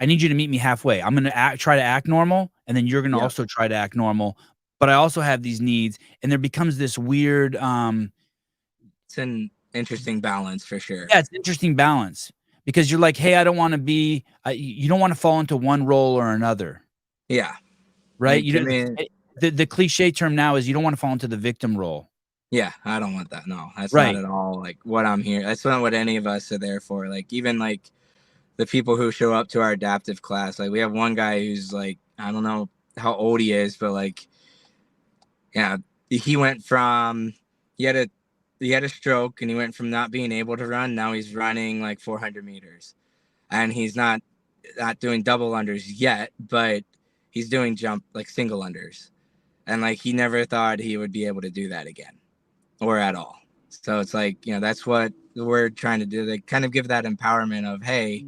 need you to meet me halfway. I'm going to try to act normal, and then you're going to also try to act normal. But I also have these needs, and there becomes this weird it's an interesting balance for sure. Yeah, it's an interesting balance. Because you're like, hey, I don't want to be you don't want to fall into one role or another. Yeah. Right? The cliche term now is you don't want to fall into the victim role. Yeah, I don't want that. No, that's not at all like what I'm here. That's not what any of us are there for. Like even like the people who show up to our adaptive class, like we have one guy who's like, I don't know how old he is, but like, yeah, he went from, he had a stroke, and he went from not being able to run. Now he's running like 400 meters, and he's not doing double unders yet, but he's doing like single unders. And like, he never thought he would be able to do that again or at all. So it's like, that's what we're trying to do. They kind of give that empowerment of, hey,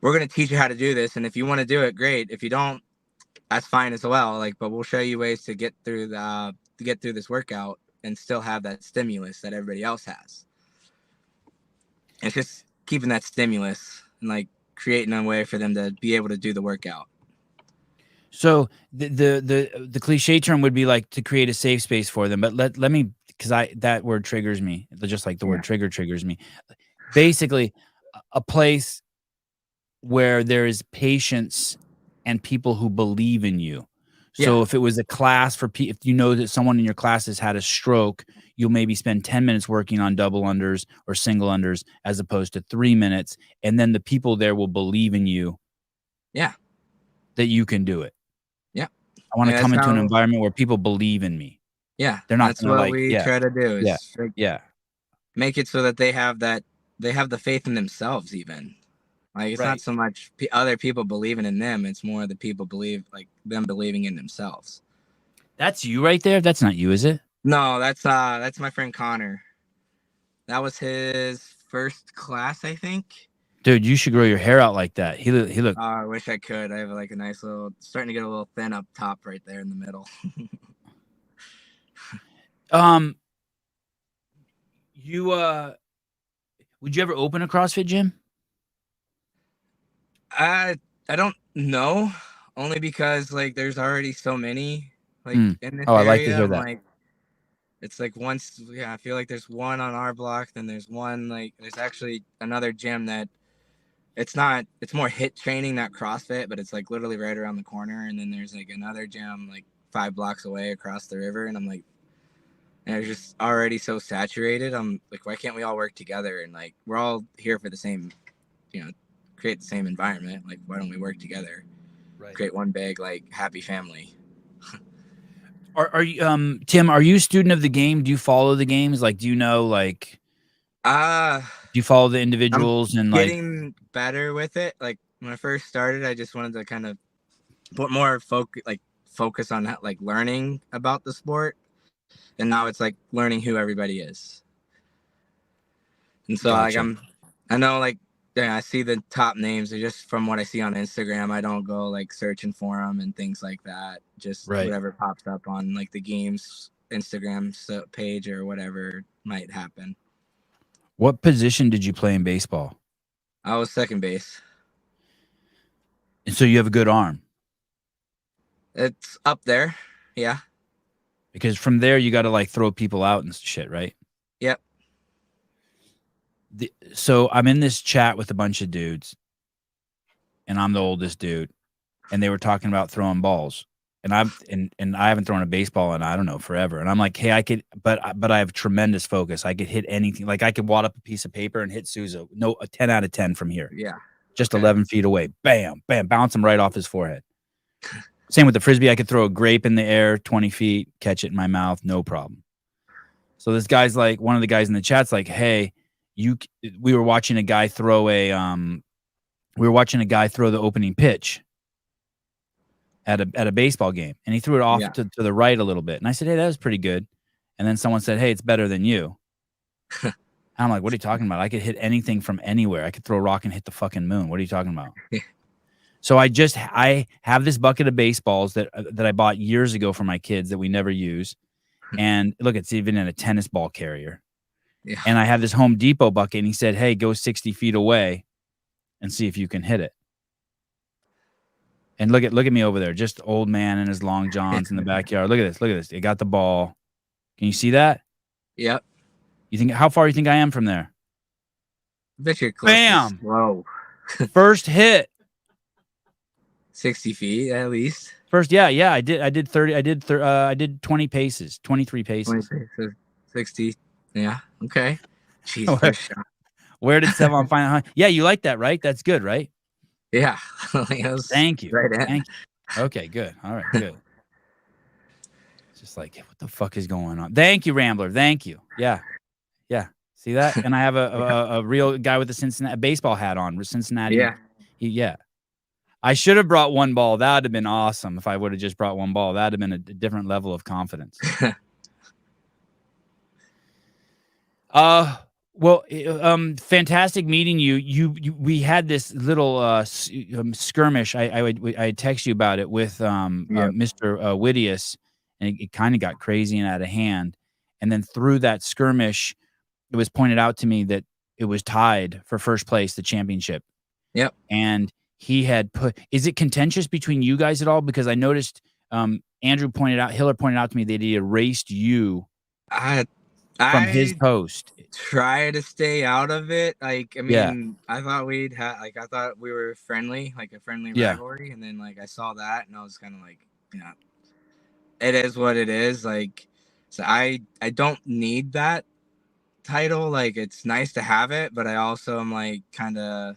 we're going to teach you how to do this. And if you want to do it, great. If you don't, that's fine as well. Like, but we'll show you ways to get through this workout and still have that stimulus that everybody else has. It's just keeping that stimulus and like creating a way for them to be able to do the workout. So the cliche term would be like to create a safe space for them. But let me, because that word triggers me, just like the word trigger triggers me. Basically, a place where there is patience and people who believe in you. So if it was a class for if you know that someone in your class has had a stroke, you'll maybe spend 10 minutes working on double unders or single unders as opposed to 3 minutes. And then the people there will believe in you. Yeah. That you can do it. Yeah. I want to come into an environment where people believe in me. Yeah. They're not that's what we try to do is make it so that they have the faith in themselves even. Like, it's not so much other people believing in them. It's more the people them believing in themselves. That's you right there? That's not you, is it? No, that's my friend Connor. That was his first class, I think. Dude, you should grow your hair out like that. He looked. I wish I could. I have like a nice starting to get a little thin up top right there in the middle. Would you ever open a CrossFit gym? I don't know, only because like there's already so many in this area. I like to hear that. Like, it's like once, I feel like there's one on our block, then there's one there's actually another gym that it's more HIIT training, not CrossFit, but it's like literally right around the corner, and then there's like another gym like 5 blocks away across the river, and I'm like, and it's just already so saturated. I'm like, why can't we all work together? And like, we're all here for the same, create the same environment. Like, why don't we work together? Create one big like happy family. Are you Tim, are you a student of the game? Do you follow the games? Like, do you know, like, do you follow the individuals? I'm getting better with it. Like, when I first started, I just wanted to kind of put more focus on like learning about the sport, and now it's like learning who everybody is. And so like I know like I see the top names just from what I see on Instagram. I don't go like searching for them and things like that. Just whatever pops up on like the game's Instagram page or whatever might happen. What position did you play in baseball? I was second base. And so you have a good arm. It's up there. Yeah. Because from there you got to like throw people out and shit, right? Yep. So I'm in this chat with a bunch of dudes, and I'm the oldest dude, and they were talking about throwing balls, and I haven't thrown a baseball in, I don't know, forever. And I'm like, hey, I could, but I have tremendous focus. I could hit anything. Like, I could wad up a piece of paper and hit Souza. No, a 10 out of 10 from here. Yeah. Just 11 feet away. Bam, bam, bounce him right off his forehead. Same with the Frisbee. I could throw a grape in the air 20 feet, catch it in my mouth, no problem. So this guy's like, one of the guys in the chat's like, hey, we were watching a guy throw the opening pitch at a baseball game, and he threw it off to the right a little bit. And I said, hey, that was pretty good. And then someone said, hey, it's better than you. And I'm like, what are you talking about? I could hit anything from anywhere. I could throw a rock and hit the fucking moon. What are you talking about? So I have this bucket of baseballs that I bought years ago for my kids that we never use. And look, it's even in a tennis ball carrier. Yeah. And I have this Home Depot bucket, and he said, hey, go 60 feet away and see if you can hit it. And look at me over there, just old man in his long johns in the backyard. Look at this. It got the ball. Can you see that? Yep. How far you think I am from there? I bet you're close. Bam! Whoa. First hit. 60 feet at least. First, yeah. I did 30. I did 20 paces, 23 paces. 20 paces, 60. Yeah. Okay. Jeez, first shot. Where did Sevan find? Yeah, you like that, right? That's good, right? Yeah. Thank you. Right. Thank you. Okay, good. All right, good. It's just like, what the fuck is going on? Thank you, Rambler. Thank you. Yeah. See that? And I have a real guy with a baseball hat on, Cincinnati. Yeah. I should have brought one ball. That would have been awesome if I would have just brought one ball. That would have been a different level of confidence. Well, fantastic meeting you. We had this little skirmish. I text you about it with Mr. Whittius, and it kind of got crazy and out of hand. And then through that skirmish, it was pointed out to me that it was tied for first place, the championship. Yep. And he had put. Is it contentious between you guys at all? Because I noticed Hiller pointed out to me that he erased you from his post. Try to stay out of it. Like, I mean, Yeah. I thought I thought we were friendly, like a friendly rivalry. And then like I saw that and I was kind of like, yeah, it is what it is. Like, so I don't need that title. Like, it's nice to have it, but I also am like kind of.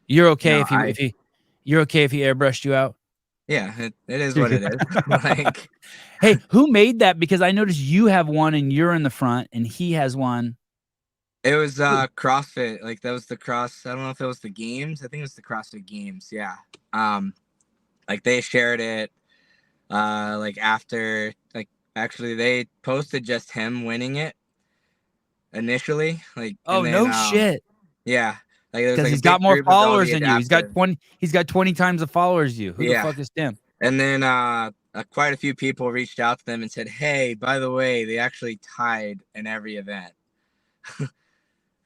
You're okay you're okay if he airbrushed you out? Yeah, it is what it is. Like, hey, who made that? Because I noticed you have one and you're in the front and he has one. It was CrossFit. Like, that was the I don't know if it was the games. I think it was the CrossFit games. Yeah. Like they shared it. Like after, like actually they posted just him winning it initially. Like, oh then, no shit. Yeah. Like, because like he's got more followers than you. He's got 20 times the followers as you. Who the fuck is Tim? And then quite a few people reached out to them and said, "Hey, by the way, they actually tied in every event."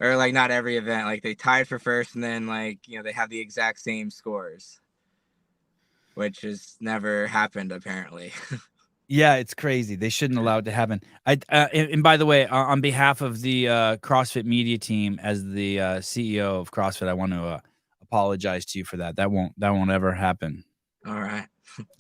Or like not every event, like they tied for first, and then like, you know, they have the exact same scores, which has never happened apparently. Yeah, it's crazy. They shouldn't allow it to happen. And by the way, on behalf of the CrossFit media team, as the CEO of CrossFit, I want to apologize to you for that. That won't ever happen. All right.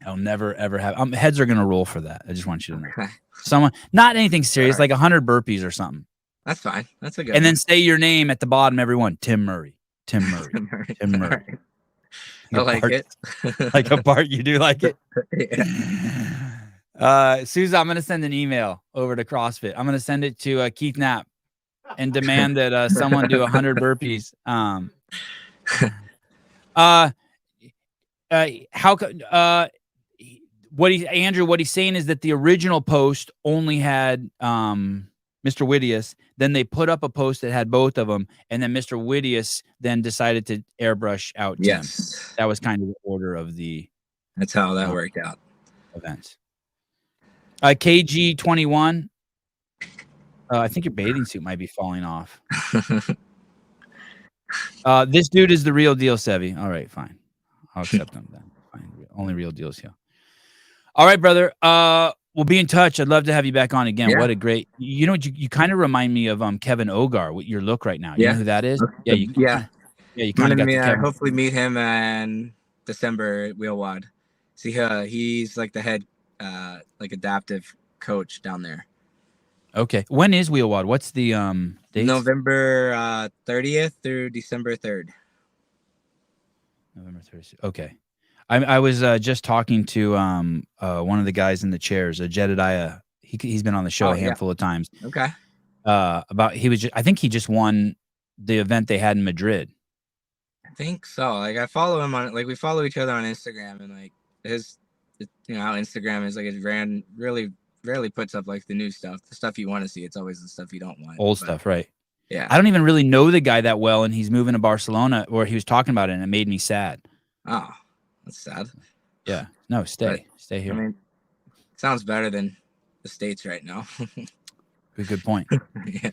I'll never ever have. Heads are gonna roll for that. I just want you to know. Someone, not anything serious, like 100 burpees or something. That's fine. That's a good. And then say your name at the bottom, everyone. Tim Murray. Tim Murray. Tim Murray. Right. I like it. Like a part, you do like it? Yeah. Susan, I'm going to send an email over to CrossFit. I'm going to send it to Keith Knapp and demand that someone do 100 burpees. What he's saying is that the original post only had Mr. Whittius. Then they put up a post that had both of them, and then Mr. Whittius then decided to airbrush out Tim. Yes. That was kind of the order of the. That's how that worked out. Events. KG21. I think your bathing suit might be falling off. This dude is the real deal, Sevi. All right, fine. I'll accept them then. Fine. Only real deals here. All right, brother. We'll be in touch. I'd love to have you back on again. Yeah. What a great, you kind of remind me of Kevin Ogar with your look right now. You know who that is? Yeah. You kind of got hopefully meet him in December at Wheelwad. See, he's like the head, like adaptive coach down there. Okay. When is Wheelwad? What's the dates? November 30th through December 3rd. November 30th. Okay. I was just talking to one of the guys in the chairs, Jedediah. He's been on the show a handful of times. Okay. I think he just won the event they had in Madrid. I think so. Like, I follow him on, like, we follow each other on Instagram, and like how Instagram is, like, it really rarely puts up like the new stuff, the stuff you want to see. It's always the stuff you don't want. Old stuff, right? Yeah. I don't even really know the guy that well, and he's moving to Barcelona, or he was talking about it, and it made me sad. Oh, that's sad. Yeah. No, stay here. I mean, it sounds better than the States right now. Good point. Yeah.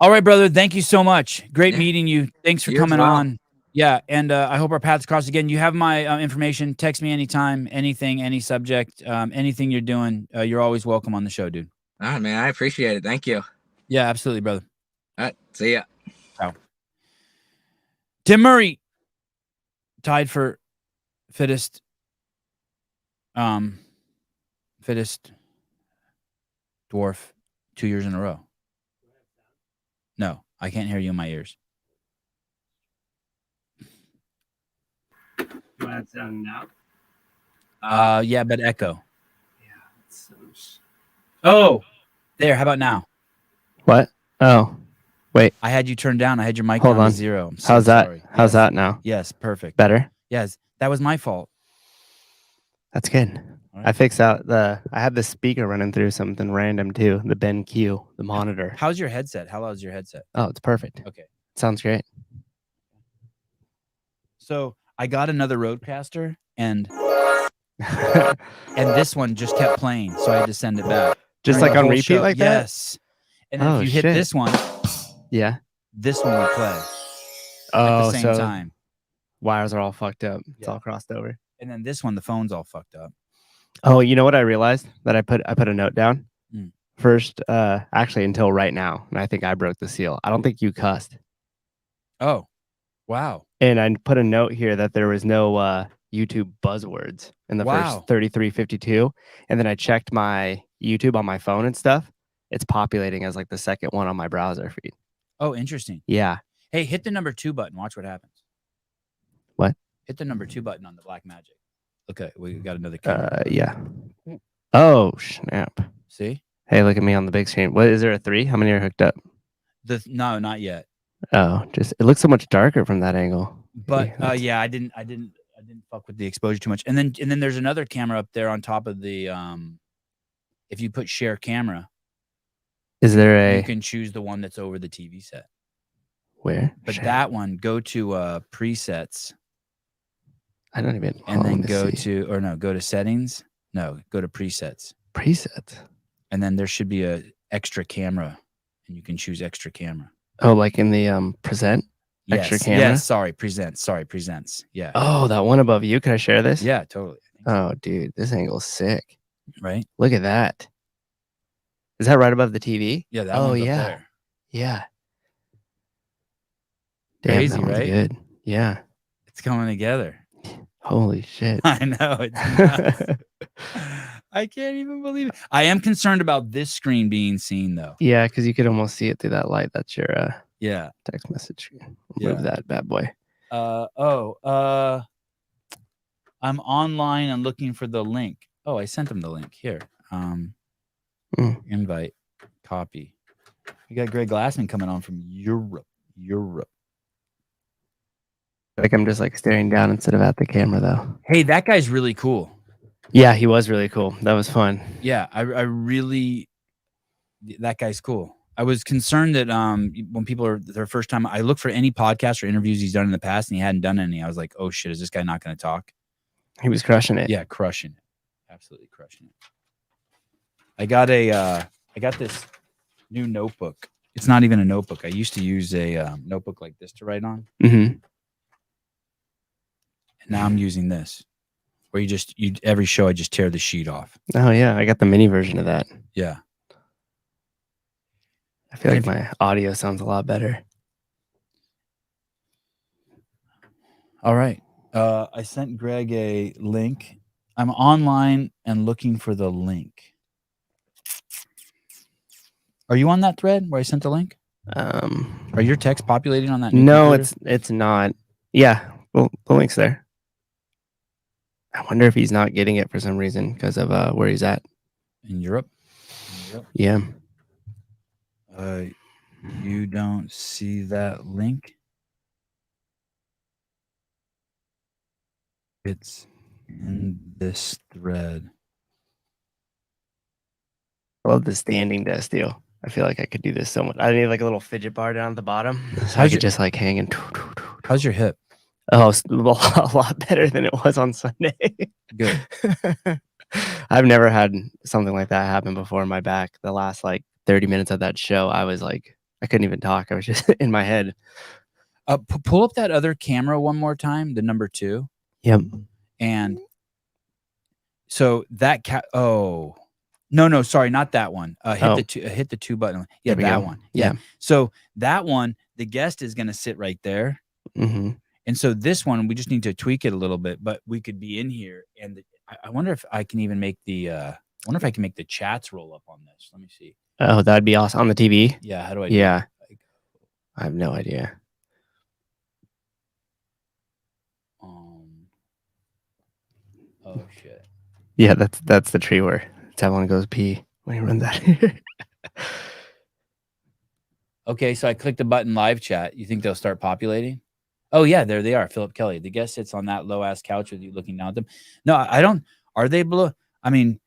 All right, brother. Thank you so much. Great meeting you. Thanks for coming on. Yeah, and I hope our paths cross again. You have my information. Text me anytime, anything, any subject, anything you're doing. You're always welcome on the show, dude. All right, man. I appreciate it. Thank you. Yeah, absolutely, brother. All right. See ya. Ciao. Tim Murray tied for fittest dwarf 2 years in a row. No, I can't hear you in my ears. You want it sound now? Yeah, but echo. Yeah. Oh, there. How about now? What? Oh, wait. I had you turned down. I had your mic Hold down on. to 0. I'm so How's that? sorry. How's Yes. that now? Yes, perfect. Better? Yes, that was my fault. That's good. All I right. fixed out I had the speaker running through something random too. The BenQ, the monitor. How's your headset? How loud is your headset? Oh, it's perfect. Okay. Sounds great. So I got another Roadcaster and this one just kept playing, so I had to send it back. Just During like the on whole repeat show. like that? Yes. And then Oh, if you hit shit. this one Yeah. would play at Oh, the same so time. wires are all fucked up. It's Yeah. all crossed over. And then this one, the phone's all fucked up. Oh, you know what I realized? That I put a note down. Mm. First, actually until right now, and I think I broke the seal. I don't think you cussed. Oh, wow. And I put a note here that there was no YouTube buzzwords in the Wow. first 3352. And then I checked my YouTube on my phone and stuff. It's populating as like the second one on my browser feed. Oh, interesting. Yeah. Hey, hit the number 2 button. Watch what happens. What? Hit the number 2 button on the Black Magic. Okay, we got another camera. Yeah. Oh, snap. See? Hey, look at me on the big screen. What is there a 3? How many are hooked up? No, not yet. Oh, just it looks so much darker from that angle. But that's- yeah, I didn't fuck with the exposure too much. And then there's another camera up there on top of the if you put share camera, Is there you a can choose the one that's over the TV set. where? But Shit. that one, go to presets I don't even. and then go go to settings. No, go to presets. presets. And then there should be a extra camera and you can choose extra camera. Oh, like in the present extra Yes, camera. yes, sorry, presents. Yeah. Oh, that one above you. Can I share this? Yeah, totally. Oh, dude, this angle's sick. Right? Look at that. Is that right above the TV? Yeah, that Oh, one's yeah. up there. Yeah. Damn, Crazy, that one's right? good. Yeah. It's coming together. Holy shit. I know. It's nuts. I can't even believe it. I am concerned about this screen being seen, though. Yeah, because you could almost see it through that light. That's your Yeah. text message. Yeah. Move that bad boy. I'm online and looking for the link. Oh, I sent him the link here. Invite, copy. We got Greg Glassman coming on from Europe. Like I'm just like staring down instead of at the camera though. Hey, that guy's really cool. Yeah, he was really cool. That was fun. Yeah, I really, that guy's cool. I was concerned that when people are their first time, I look for any podcast or interviews he's done in the past and he hadn't done any. I was like, oh shit, is this guy not going to talk? He was crushing it. Yeah, crushing it. Absolutely crushing it. I got this new notebook. It's not even a notebook. I used to use a notebook like this to write on. Mm-hmm. And now I'm using this where every show I just tear the sheet off. Oh yeah, I got the mini version of that. Yeah. I feel like my audio sounds a lot better. All right. I sent Greg a link. I'm online and looking for the link. Are you on that thread where I sent the link? Are your texts populating on that? No, computer? it's not. Yeah, well, the link's there. I wonder if he's not getting it for some reason because of where he's at. In Europe. Yeah. You don't see that link? It's in this thread. I love the standing desk deal. I feel like I could do this so much. I need like a little fidget bar down at the bottom. So I could just like hang and. How's your hip? Oh, it's a lot better than it was on Sunday. Good. I've never had something like that happen before in my back. The last like 30 minutes of that show, I was like, I couldn't even talk. I was just in my head. Pull up that other camera one more time, the number 2. Yep. And so that no, sorry, not that one. Hit the 2 button. Yeah, that one. Yeah. So that one, the guest is going to sit right there. Mm-hmm. And so this one, we just need to tweak it a little bit, but we could be in here. And I wonder if I can even make the chats roll up on this. Let me see. Oh, that'd be awesome. On the TV? Yeah. How do I do Yeah. that? I have no idea. Oh shit. Yeah, that's the tree where Sevan goes pee when he runs out here. Okay, so I click the button live chat. You think they'll start populating? Oh yeah, there they are. Philip Kelly. The guest sits on that low ass couch with you looking down at them. No, I don't. Are they below? I mean,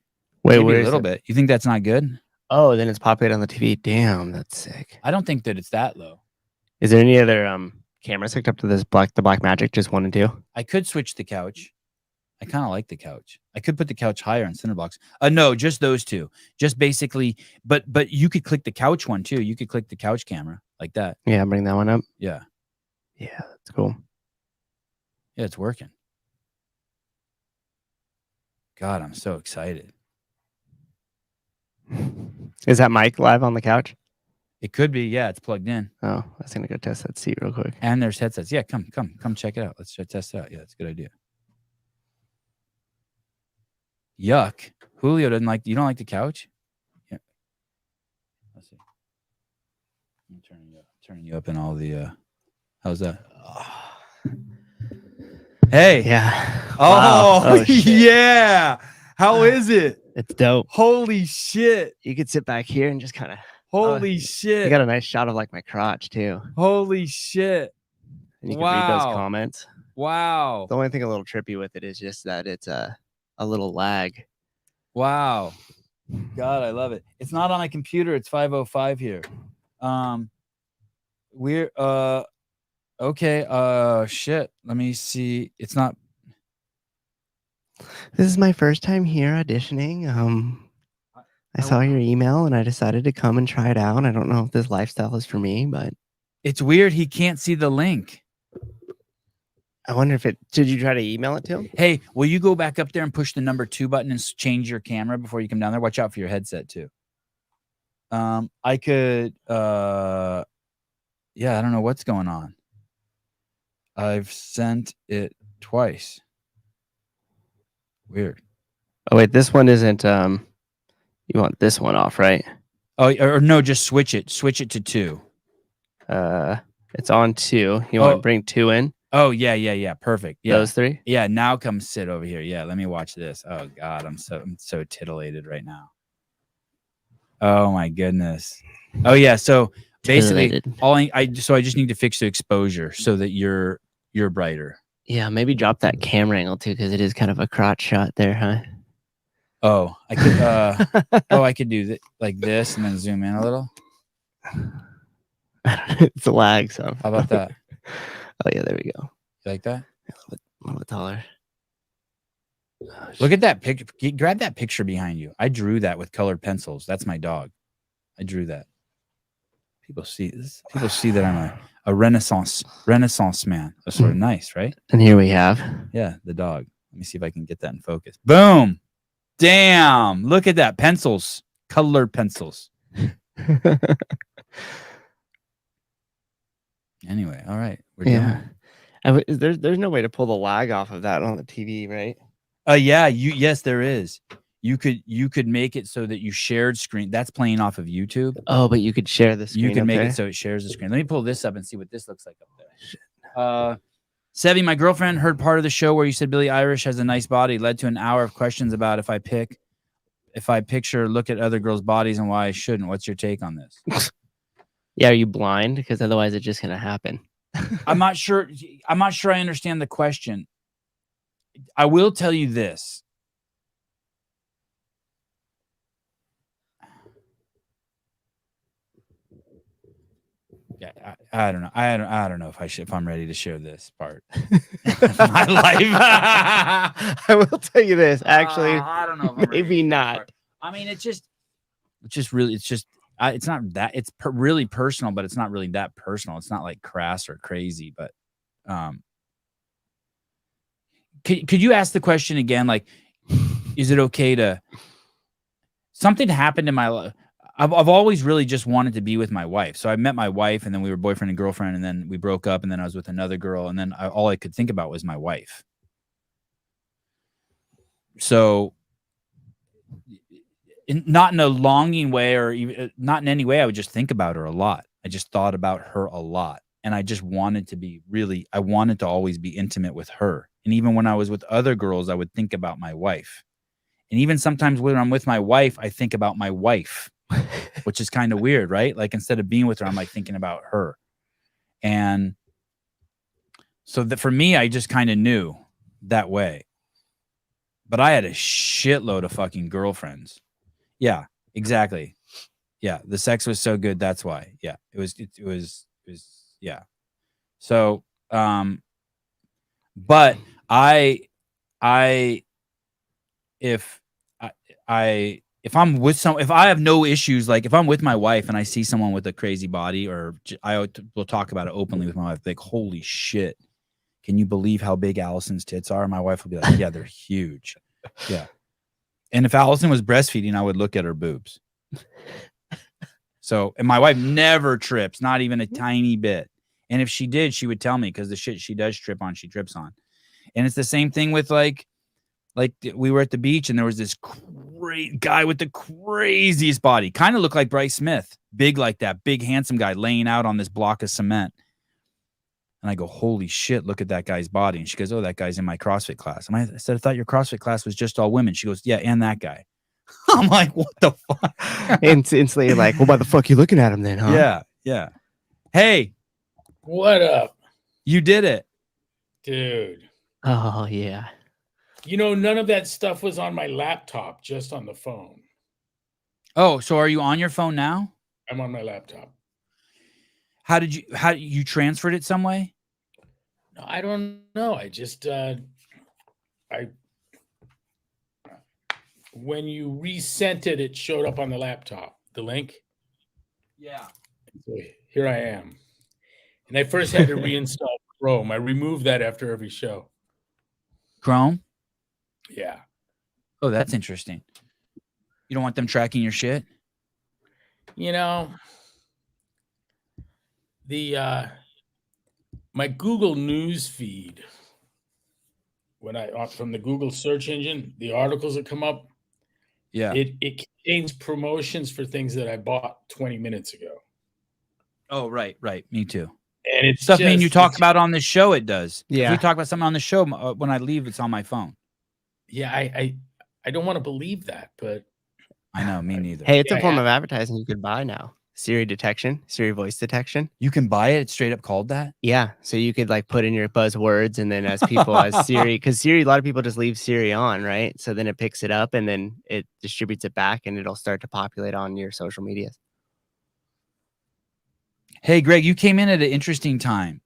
Wait, maybe where a is little it? bit. You think that's not good? Oh, then it's populated on the TV. Damn, that's sick. I don't think that it's that low. Is there any other cameras hooked up to this the Black Magic, just 1 and 2? I could switch the couch. I kind of like the couch. I could put the couch higher in center blocks. No, just those two. Just basically, but you could click the couch one too. You could click the couch camera like that. Yeah, bring that one up. Yeah. Yeah, that's cool. Yeah, it's working. God, I'm so excited. Is that mic live on the couch? It could be. Yeah, it's plugged in. Oh, I was gonna go test that seat real quick. And there's headsets. Yeah, come check it out. Let's test it out. Yeah, that's a good idea. Yuck. Julio doesn't like. You don't like the couch? Yeah. Let's see. I'm turning you up in all the. How's that? Hey. Yeah. Oh, Wow. Shit. yeah. How is it? It's dope. Holy shit. You could sit back here and just kind of. Holy You shit. got a nice shot of like my crotch too. Holy shit. And you can read those Wow. comments. Wow. The only thing a little trippy with it is just that it's a little lag. Wow. God, I love it. It's not on my computer. It's 5:05 here. We're okay. Shit. Let me see. It's not. This is my first time here auditioning. I saw your email and I decided to come and try it out. I don't know if this lifestyle is for me, but It's weird. He can't see the link. I wonder if it. Did you try to email it to him? Hey, will you go back up there and push the number 2 button and change your camera before you come down there? Watch out for your headset too. I could. Yeah, I don't know what's going on. I've sent it twice. Weird. Oh wait, this one isn't. You want this one off, right? Oh, or no, just switch it. Switch it to 2. It's on 2. You want to bring 2 in? Oh, yeah. Perfect. Yeah. Those 3? Yeah, now come sit over here. Yeah, let me watch this. Oh God, I'm so titillated right now. Oh my goodness. Oh yeah, so basically I just need to fix the exposure so that you're brighter. Yeah, maybe drop that camera angle too, because it is kind of a crotch shot there, huh? Oh, I could I could do like this and then zoom in a little. It's a lag, so How about that? Oh yeah, there we go. You like that? A little bit taller. Look at that picture. Grab that picture behind you. I drew that with colored pencils. That's my dog. I drew that. People see this. People see that I'm a Renaissance man. That's sort of nice, right? And here we have. Yeah, the dog. Let me see if I can get that in focus. Boom. Damn. Look at that. Pencils. Colored pencils. Anyway, all right. We're done. There's no way to pull the lag off of that on the TV, right? Yeah, yes, there is. You could make it so that you shared screen. That's playing off of YouTube. Oh, but you could share the screen. You can make there? it so it shares the screen. Let me pull this up and see what this looks like up there. Sevi, my girlfriend heard part of the show where you said Billie Eilish has a nice body. Led to an hour of questions about if I picture, look at other girls' bodies and why I shouldn't. What's your take on this? Yeah, are you blind? Because otherwise it's just gonna happen. I'm not sure I understand the question. I will tell you this. Yeah, I don't know. I don't know if I'm ready to share this part of my life. I will tell you this. Actually, I don't know. If I'm ready maybe to share not. this part. I mean, it's not that. It's really personal, but it's not really that personal. It's not like crass or crazy. But could you ask the question again? Like, is it okay to? Something happened in my life. I've always really just wanted to be with my wife. So I met my wife, and then we were boyfriend and girlfriend, and then we broke up, and then I was with another girl, and then all I could think about was my wife. So, not in a longing way, or even not in any way, I would just think about her a lot. I just thought about her a lot, and I just wanted to I wanted to always be intimate with her. And even when I was with other girls, I would think about my wife. And even sometimes when I'm with my wife, I think about my wife. Which is kind of weird, right? Like instead of being with her, I'm like thinking about her. And so for me, I just kind of knew that way. but I had a shitload of fucking girlfriends. Yeah, exactly. Yeah, the sex was so good. That's why. Yeah, it was. Yeah. So, but if if I'm with if I have no issues, like if I'm with my wife and I see someone with a crazy body, or I will talk about it openly with my wife, like, holy shit, can you believe how big Allison's tits are? My wife will be like, yeah, they're huge. Yeah. And if Allison was breastfeeding, I would look at her boobs. So, and my wife never trips, not even a tiny bit. And if she did, she would tell me, because the shit she does trip on, she trips on. And it's the same thing with like we were at the beach and there was this great guy with the craziest body, kind of looked like Bryce Smith, big like that, big handsome guy laying out on this block of cement. And I go, holy shit, look at that guy's body. And she goes, oh, that guy's in my CrossFit class. And I said, I thought your CrossFit class was just all women. She goes, yeah, and that guy. I'm like, what the fuck? Instantly like, well, why the fuck you looking at him then, huh? Yeah, yeah. Hey, What up, you did it. dude? Oh, yeah. You know, none of that stuff was on my laptop, just on the phone. Oh, so are you on your phone now? I'm on my laptop. How you transferred it some way? No, I don't know. I just when you resent it, it showed up on the laptop, the link. Yeah. So here I am. And I first had to reinstall Chrome. I removed that after every show. Chrome? Yeah. Oh, that's interesting. You don't want them tracking your shit? You know, the my Google News feed, when I from the Google search engine, the articles that come up, Yeah. it contains promotions for things that I bought 20 minutes ago. Oh, right. Me too. And it's Stuff just, you talk about on this show, it does. Yeah. If we talk about something on the show, when I leave, it's on my phone. Yeah, I don't want to believe that, but I know, me neither. Hey, it's Yeah, a form yeah. of advertising you could buy now. Siri detection, Siri voice detection. You can buy it. It's straight up called that. Yeah. So you could like put in your buzzwords, and then as people as Siri, because Siri, a lot of people just leave Siri on, right? So then it picks it up and then it distributes it back, and it'll start to populate on your social media. Hey, Greg, you came in at an interesting time.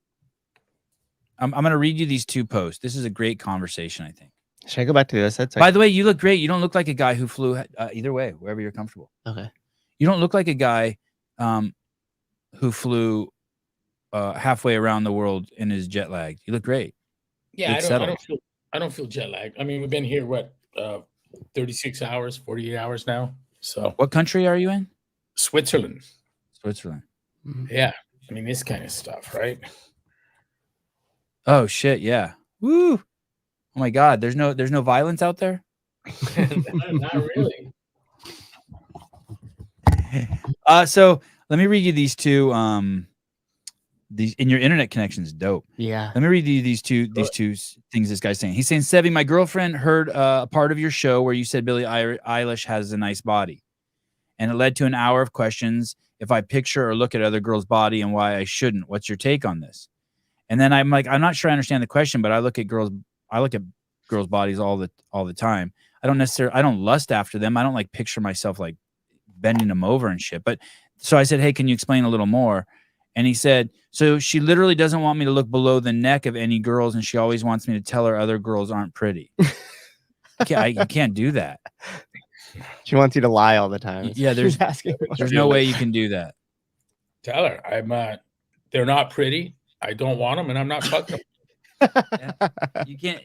I'm going to read you these two posts. This is a great conversation, I think. Should I go back to this? That's By the way, you look great. You don't look like a guy who flew either way, wherever you're comfortable. okay. You don't look like a guy who flew halfway around the world and is jet lagged. You look great. yeah, It's I don't feel jet lagged. I mean, we've been here 36 hours, 48 hours now. So What country are you in? Switzerland. Switzerland. Yeah. I mean, this kind of stuff, right? Oh shit, yeah. Woo. Oh my God, there's no violence out there? Not really. So let me read you these two. These in your internet connection is dope. Yeah. Let me read you these two things this guy's saying. He's saying, Sevi, my girlfriend heard a part of your show where you said Billie Eilish has a nice body, and it led to an hour of questions if I picture or look at other girls' body and why I shouldn't. What's your take on this? And then I'm like, I'm not sure I understand the question, but I look at girls' bodies all the time. I don't lust after them. I don't like picture myself like bending them over and shit. But so I said, hey, can you explain a little more? And he said, so she literally doesn't want me to look below the neck of any girls, and she always wants me to tell her other girls aren't pretty. You can't do that. She wants you to lie all the time. Yeah, there's no way you can do that. Tell her they're not pretty. I don't want them, and I'm not fucking them. Yeah. You can't.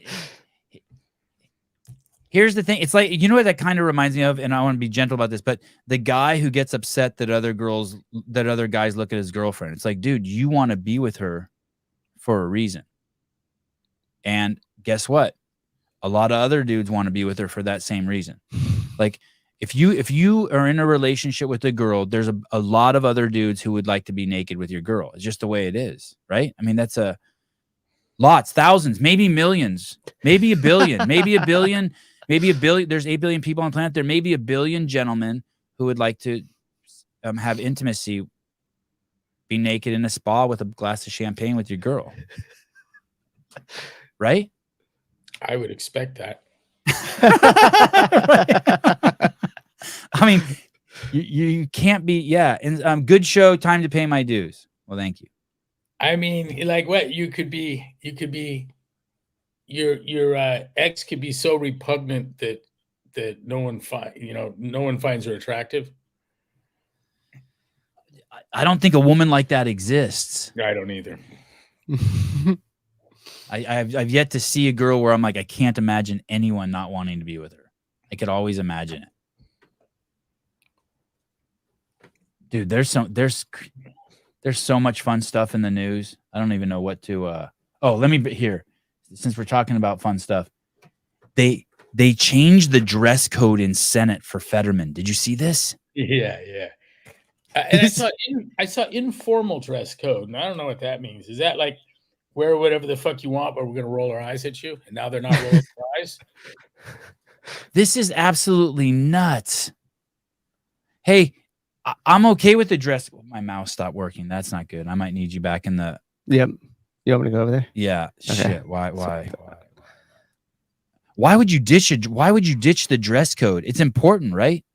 Here's the thing. It's like, you know what that kind of reminds me of, and I want to be gentle about this, but the guy who gets upset that other guys look at his girlfriend. It's like, dude, you want to be with her for a reason. And guess what? A lot of other dudes want to be with her for that same reason. Like, if you are in a relationship with a girl, there's a lot of other dudes who would like to be naked with your girl. It's just the way it is, right? I mean, that's lots, thousands, maybe millions, maybe a billion, maybe a billion. Maybe a billion. There's 8 billion people on the planet. There may be a billion gentlemen who would like to have intimacy, be naked in a spa with a glass of champagne with your girl. Right? I would expect that. I mean, you can't be, yeah. And good show, time to pay my dues. Well, thank you. I mean, like what you could be your ex could be so repugnant that no one finds her attractive. I don't think a woman like that exists. I don't either. I've yet to see a girl where I'm like, I can't imagine anyone not wanting to be with her. I could always imagine it. Dude, there's so much fun stuff in the news. I don't even know what to let me here. Since we're talking about fun stuff. They changed the dress code in Senate for Fetterman. Did you see this? Yeah. And I saw informal dress code, and I don't know what that means. Is that like wear whatever the fuck you want, but we're gonna roll our eyes at you? And now they're not rolling their eyes. This is absolutely nuts. Hey, I'm okay with the dress. My mouse stopped working. That's not good. I might need you back in the. Yep. You want me to go over there? Yeah. Okay. Shit. Why would you ditch it? Why would you ditch the dress code? It's important, right?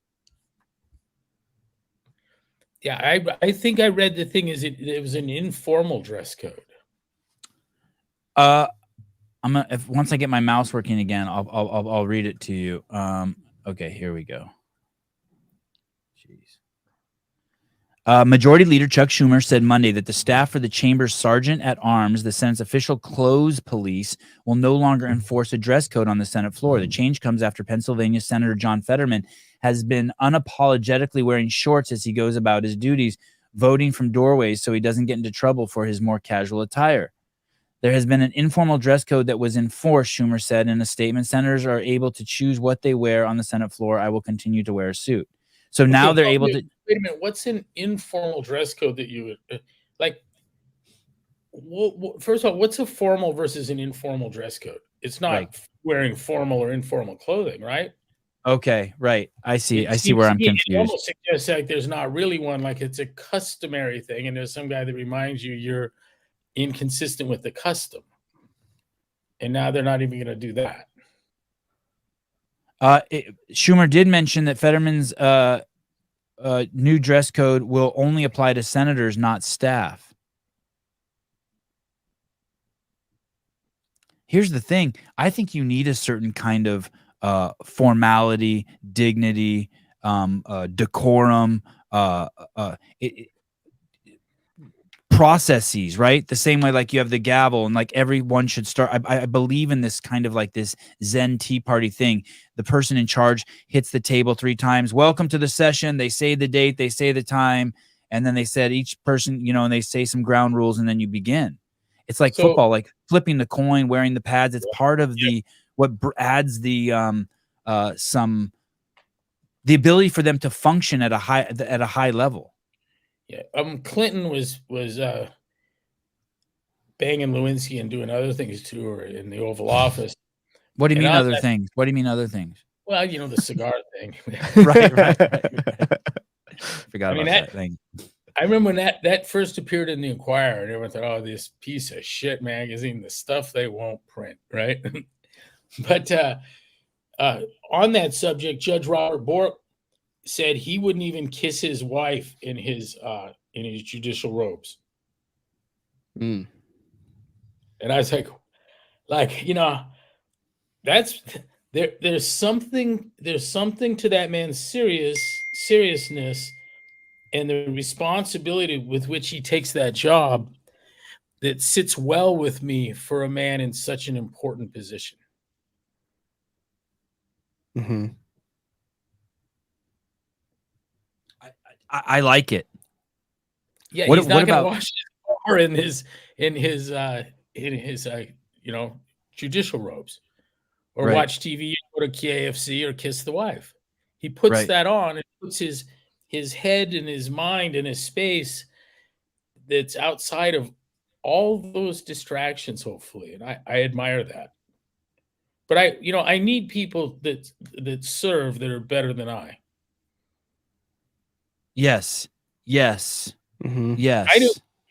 Yeah, I think I read the thing is it was an informal dress code. Once I get my mouse working again, I'll read it to you. Okay, here we go. Majority Leader Chuck Schumer said Monday that the staff for the chamber's sergeant at arms, the Senate's official clothes police, will no longer enforce a dress code on the Senate floor. The change comes after Pennsylvania Senator John Fetterman has been unapologetically wearing shorts as he goes about his duties, voting from doorways so he doesn't get into trouble for his more casual attire. There has been an informal dress code that was enforced, Schumer said in a statement. Senators are able to choose what they wear on the Senate floor. I will continue to wear a suit. So now they're able to. Wait a minute. What's an informal dress code that you would like? First of all, what's a formal versus an informal dress code? It's not wearing formal or informal clothing, right? Okay, right. I see where I'm confused. It almost suggests like there's not really one, like it's a customary thing, and there's some guy that reminds you you're inconsistent with the custom. And now they're not even going to do that. Schumer did mention that Fetterman's new dress code will only apply to senators, not staff. Here's the thing. I think you need a certain kind of formality, dignity, decorum, processes, right? The same way like you have the gavel and like everyone should start. I believe in this kind of like this Zen Tea Party thing. The person in charge hits the table 3 times. Welcome to the session. They say the date, they say the time, and then they said each person, and they say some ground rules and then you begin. It's like football, like flipping the coin, wearing the pads. It's part of what adds the ability for them to function at a high level. Yeah, Clinton was banging Lewinsky and doing other things to her in the Oval Office. What do you mean other things? What do you mean other things? Well, the cigar thing. Right. Forgot about that thing. I remember when that first appeared in the Inquirer, and everyone thought, "Oh, this piece of shit magazine, the stuff they won't print," right? But on that subject, Judge Robert Bork said he wouldn't even kiss his wife in his judicial robes. Mm. And I was like, that's there's something to that man's seriousness and the responsibility with which he takes that job that sits well with me for a man in such an important position. Mm-hmm. I like it. Yeah, he's not going to wash his car in his judicial robes, or watch TV, or go to KFC, or kiss the wife. He puts that on and puts his head and his mind in a space that's outside of all those distractions, hopefully, and I admire that. But I need people that serve that are better than I. Yes. Mm-hmm. Yes.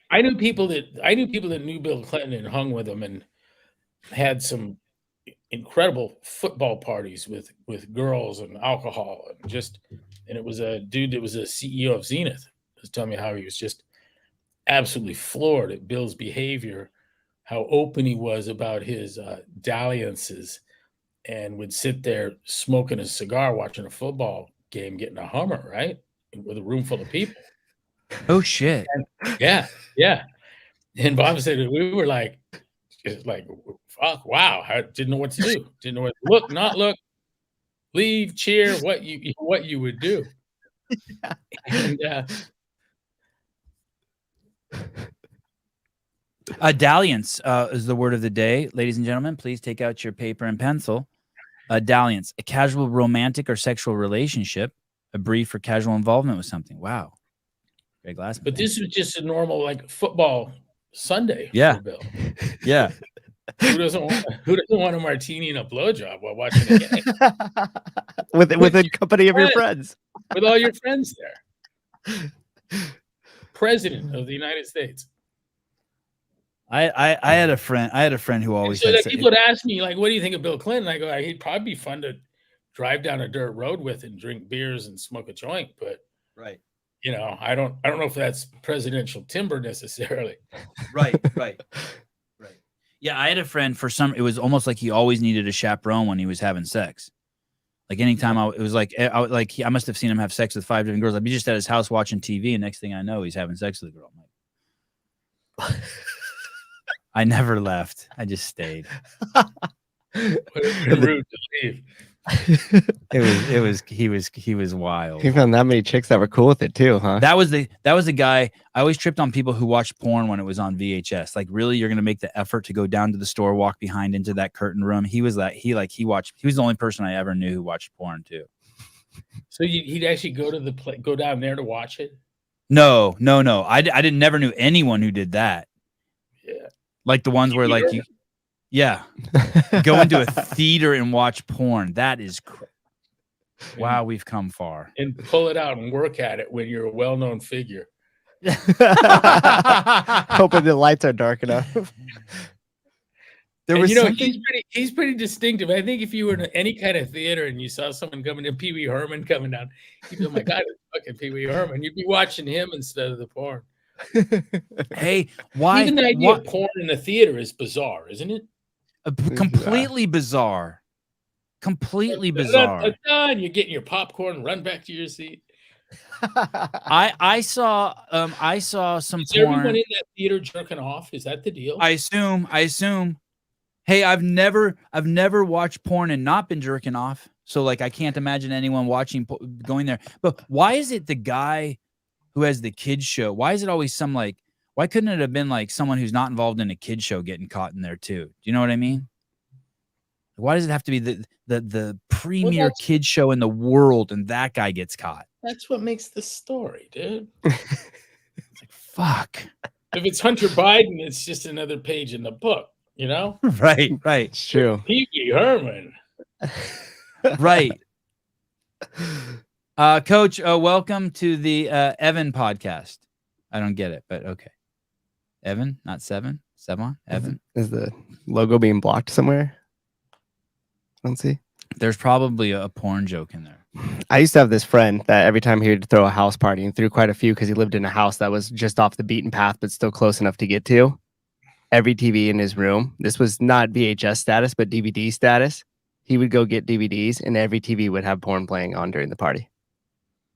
I knew people that knew Bill Clinton and hung with him and had some incredible football parties with girls and alcohol and it was a dude that was a CEO of Zenith was telling me how he was just absolutely floored at Bill's behavior, how open he was about his dalliances, and would sit there smoking a cigar watching a football game, getting a Hummer, right, with a room full of people. Oh shit. Yeah. And Bob said we were like, fuck, wow, I didn't know what to do. Didn't know what to look, not look, leave, cheer, what you would do. And dalliance is the word of the day, ladies and gentlemen. Please take out your paper and pencil. Dalliance, a casual romantic or sexual relationship, a brief or casual involvement with something. Wow. Greg Glassman. But this was just a normal like football Sunday. Yeah. For Bill. Yeah. Who doesn't want a martini and a blowjob while watching a game? with the company of your friends. With all your friends there. President of the United States. I had a friend who always so said, people would ask me, like, what do you think of Bill Clinton? I go, he'd probably be fun to drive down a dirt road with and drink beers and smoke a joint, but right. You know, I don't know if that's presidential timber necessarily. Right. Yeah, I had a friend it was almost like he always needed a chaperone when he was having sex. Like anytime it was like I must have seen him have sex with 5 different girls. I'd be just at his house watching TV, and next thing I know, he's having sex with a girl. I never left. I just stayed. Rude to leave. He was wild. He found that many chicks that were cool with it too, huh? That was the guy. I always tripped on people who watched porn when it was on VHS. Like, really, you're gonna make the effort to go down to the store, walk behind into that curtain room. He was like, he was the only person I ever knew who watched porn too. So he'd actually go down there to watch it? No. I didn't never knew anyone who did that. Yeah. Like the ones where like you. Yeah. Go into a theater and watch porn. That is wow, we've come far. And pull it out and work at it when you're a well-known figure. Hoping the lights are dark enough. He's pretty distinctive. I think if you were in any kind of theater and you saw someone coming in, Pee Wee Herman coming down, you'd be, oh my God, it's fucking Pee Wee Herman. You'd be watching him instead of the porn. Hey, why? Even the idea of porn in the theater is bizarre, isn't it? Completely bizarre. Completely bizarre. And you're getting your popcorn, run back to your seat. I saw some is porn. Everyone in that theater jerking off? Is that the deal? I assume. Hey, I've never watched porn and not been jerking off. So like, I can't imagine anyone going there. But why is it the guy who has the kids show? Why is it always why couldn't it have been like someone who's not involved in a kid show getting caught in there too? Do you know what I mean? Why does it have to be the premier kid show in the world and that guy gets caught? That's what makes the story, dude. It's like, fuck. If it's Hunter Biden, it's just another page in the book, you know? Right. It's true. Pee Wee Herman. Right. Coach, welcome to the Evan podcast. I don't get it, but okay. Evan, not Sevan. Sevan, Evan. Is the logo being blocked somewhere? I don't see. There's probably a porn joke in there. I used to have this friend that every time he would throw a house party, and threw quite a few because he lived in a house that was just off the beaten path, but still close enough to get to. Every TV in his room, this was not VHS status, but DVD status. He would go get DVDs, and every TV would have porn playing on during the party.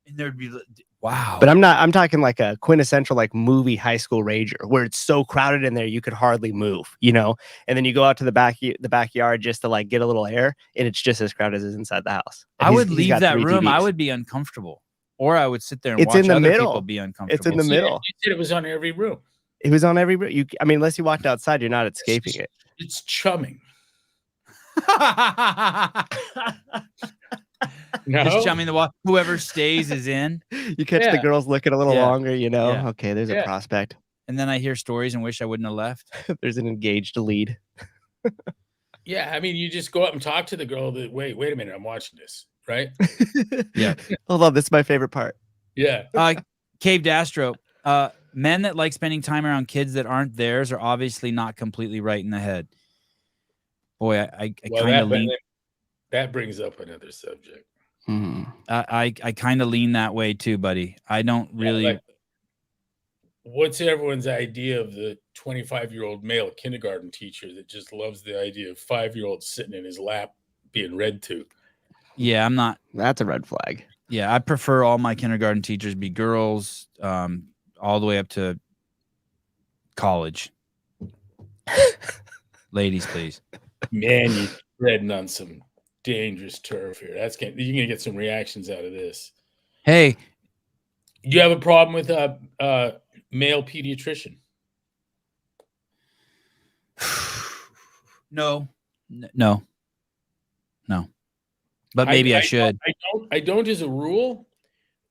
And there'd be wow. But I'm talking like a quintessential like movie high school rager where it's so crowded in there you could hardly move, you know? And then you go out to the backyard just to like get a little air, and it's just as crowded as inside the house. And I would leave that room. TVs. I would be uncomfortable. Or I would sit there and It's watch in the other middle. people be uncomfortable. It's in the middle. You said it was on every room. It was on every room. Unless you walked outside, you're not escaping it. It's chumming. No? Just chumming the wall. Whoever stays is in. You catch the girls looking a little longer, you know? Yeah. Okay, there's a prospect. And then I hear stories and wish I wouldn't have left. There's an engaged lead. Yeah, I mean, you just go up and talk to the girl that, wait a minute, I'm watching this, right? Yeah. Hold on, this is my favorite part. Yeah. Cave Dastro, men that like spending time around kids that aren't theirs are obviously not completely right in the head. boy, I Well, kind of lean. that brings up another subject. I kind of lean that way too, buddy. I don't really. Like, what's everyone's idea of the 25-year-old male kindergarten teacher that just loves the idea of 5-year-olds sitting in his lap being read to? Yeah, I'm not. That's a red flag. Yeah, I prefer all my kindergarten teachers be girls, all the way up to college. Ladies, please. Man, you're treading on some dangerous turf here. You're gonna get some reactions out of this. Hey, do you have a problem with a male pediatrician? No. But maybe I should. I don't as a rule,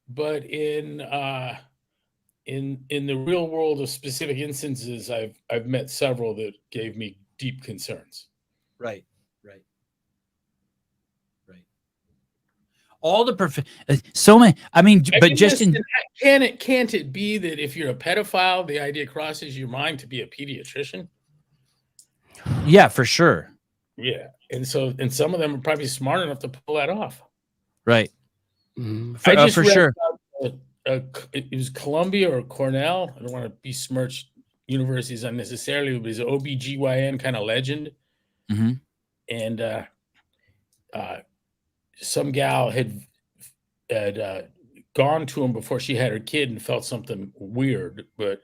but in the real world of specific instances, I've met several that gave me deep concerns. Right. All the so many. I mean, but just can't it be that if you're a pedophile, the idea crosses your mind to be a pediatrician? Yeah, for sure. Yeah, and some of them are probably smart enough to pull that off. Right. I just for sure. It was Columbia or Cornell. I don't want to besmirch universities unnecessarily. It was an OBGYN kind of legend. Mm-hmm. And some gal had gone to him before she had her kid and felt something weird, but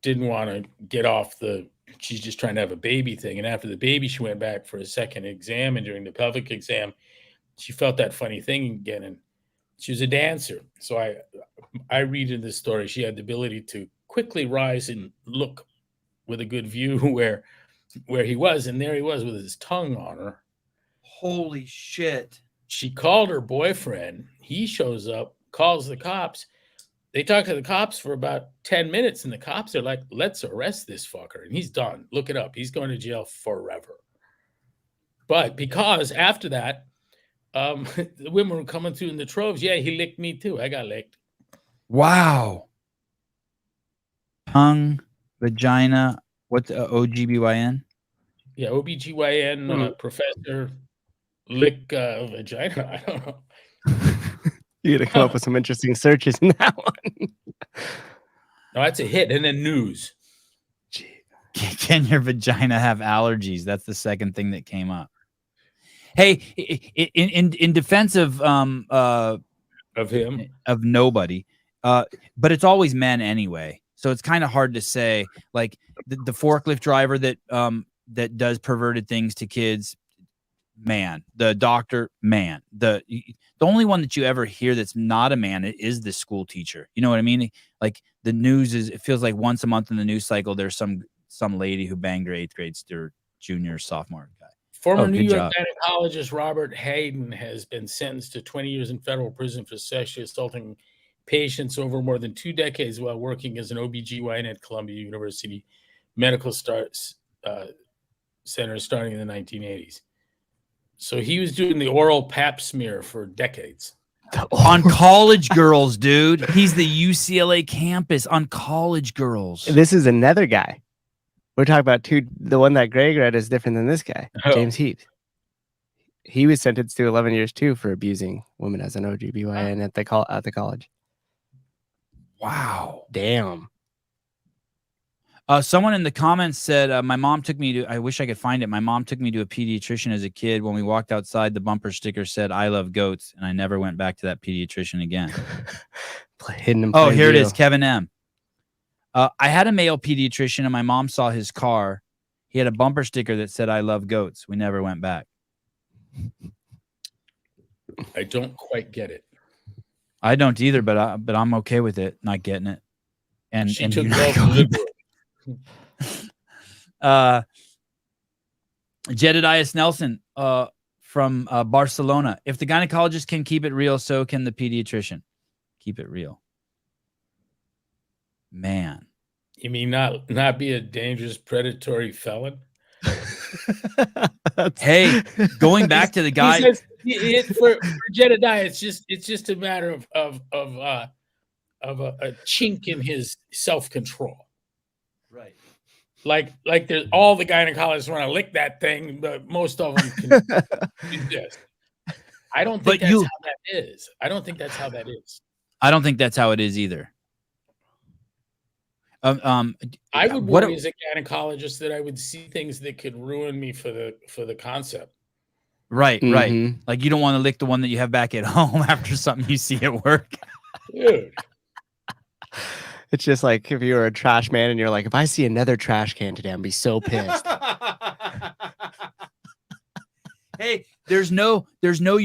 didn't want to get off she's just trying to have a baby thing. And after the baby, she went back for a second exam. And during the pelvic exam, she felt that funny thing again. And she was a dancer. So I read in this story, she had the ability to quickly rise and look with a good view where he was. And there he was with his tongue on her. Holy shit. She called her boyfriend. He shows up, calls the cops. They talk to the cops for about 10 minutes, and the cops are like, let's arrest this fucker. And he's done. Look it up. He's going to jail forever. But because after that, the women were coming through in the troves. Yeah, he licked me too. I got licked. Wow. Tongue, vagina, what's OGBYN? Yeah, OBGYN professor, lick vagina. I don't know. You're going to come up with some interesting searches in that one. No, that's a hit. And then news. Can your vagina have allergies? That's the second thing that came up. Hey, in defense of him, of nobody, but it's always men anyway. So it's kind of hard to say. Like the forklift driver that does perverted things to kids, man. The doctor, man. The only one that you ever hear that's not a man is the school teacher. You know what I mean? Like the news it feels like once a month in the news cycle, there's some lady who banged her 8th grade or junior, sophomore guy. Former New York gynecologist Robert Hayden has been sentenced to 20 years in federal prison for sexually assaulting patients over more than 2 decades while working as an OBGYN at Columbia University Medical Center starting in the 1980s. So he was doing the oral pap smear for decades. On college girls, dude. He's the UCLA campus on college girls. This is another guy. We're talking about the one that Greg read is different than this guy, James Heath. He was sentenced to 11 years too for abusing women as an OGBYN at the college. Wow. Damn. Someone in the comments said, my mom took me to, I wish I could find it. My mom took me to a pediatrician as a kid. When we walked outside, the bumper sticker said, I love goats. And I never went back to that pediatrician again. Oh, here it is. Kevin M. I had a male pediatrician and my mom saw his car. He had a bumper sticker that said, I love goats. We never went back. I don't quite get it. I don't either, but I'm okay with it, not getting it. And she took liberal. Jedediah Nelson from Barcelona. If the gynecologist can keep it real, so can the pediatrician. Keep it real. Man. You mean not be a dangerous predatory felon? Hey, going back to the guy for Jedediah, it's just a matter of a chink in his self-control. Right. Like there's all the gynecologists want to lick that thing, but most of them can do this. I don't think that's how that is. I don't think that's how that is. I don't think that's how it is either. I would worry as a gynecologist that I would see things that could ruin me for the concept. Right, right. Like you don't want to lick the one that you have back at home after something you see at work. Dude. It's just like if you were a trash man and you're like, if I see another trash can today, I'm be so pissed. Hey, there's no female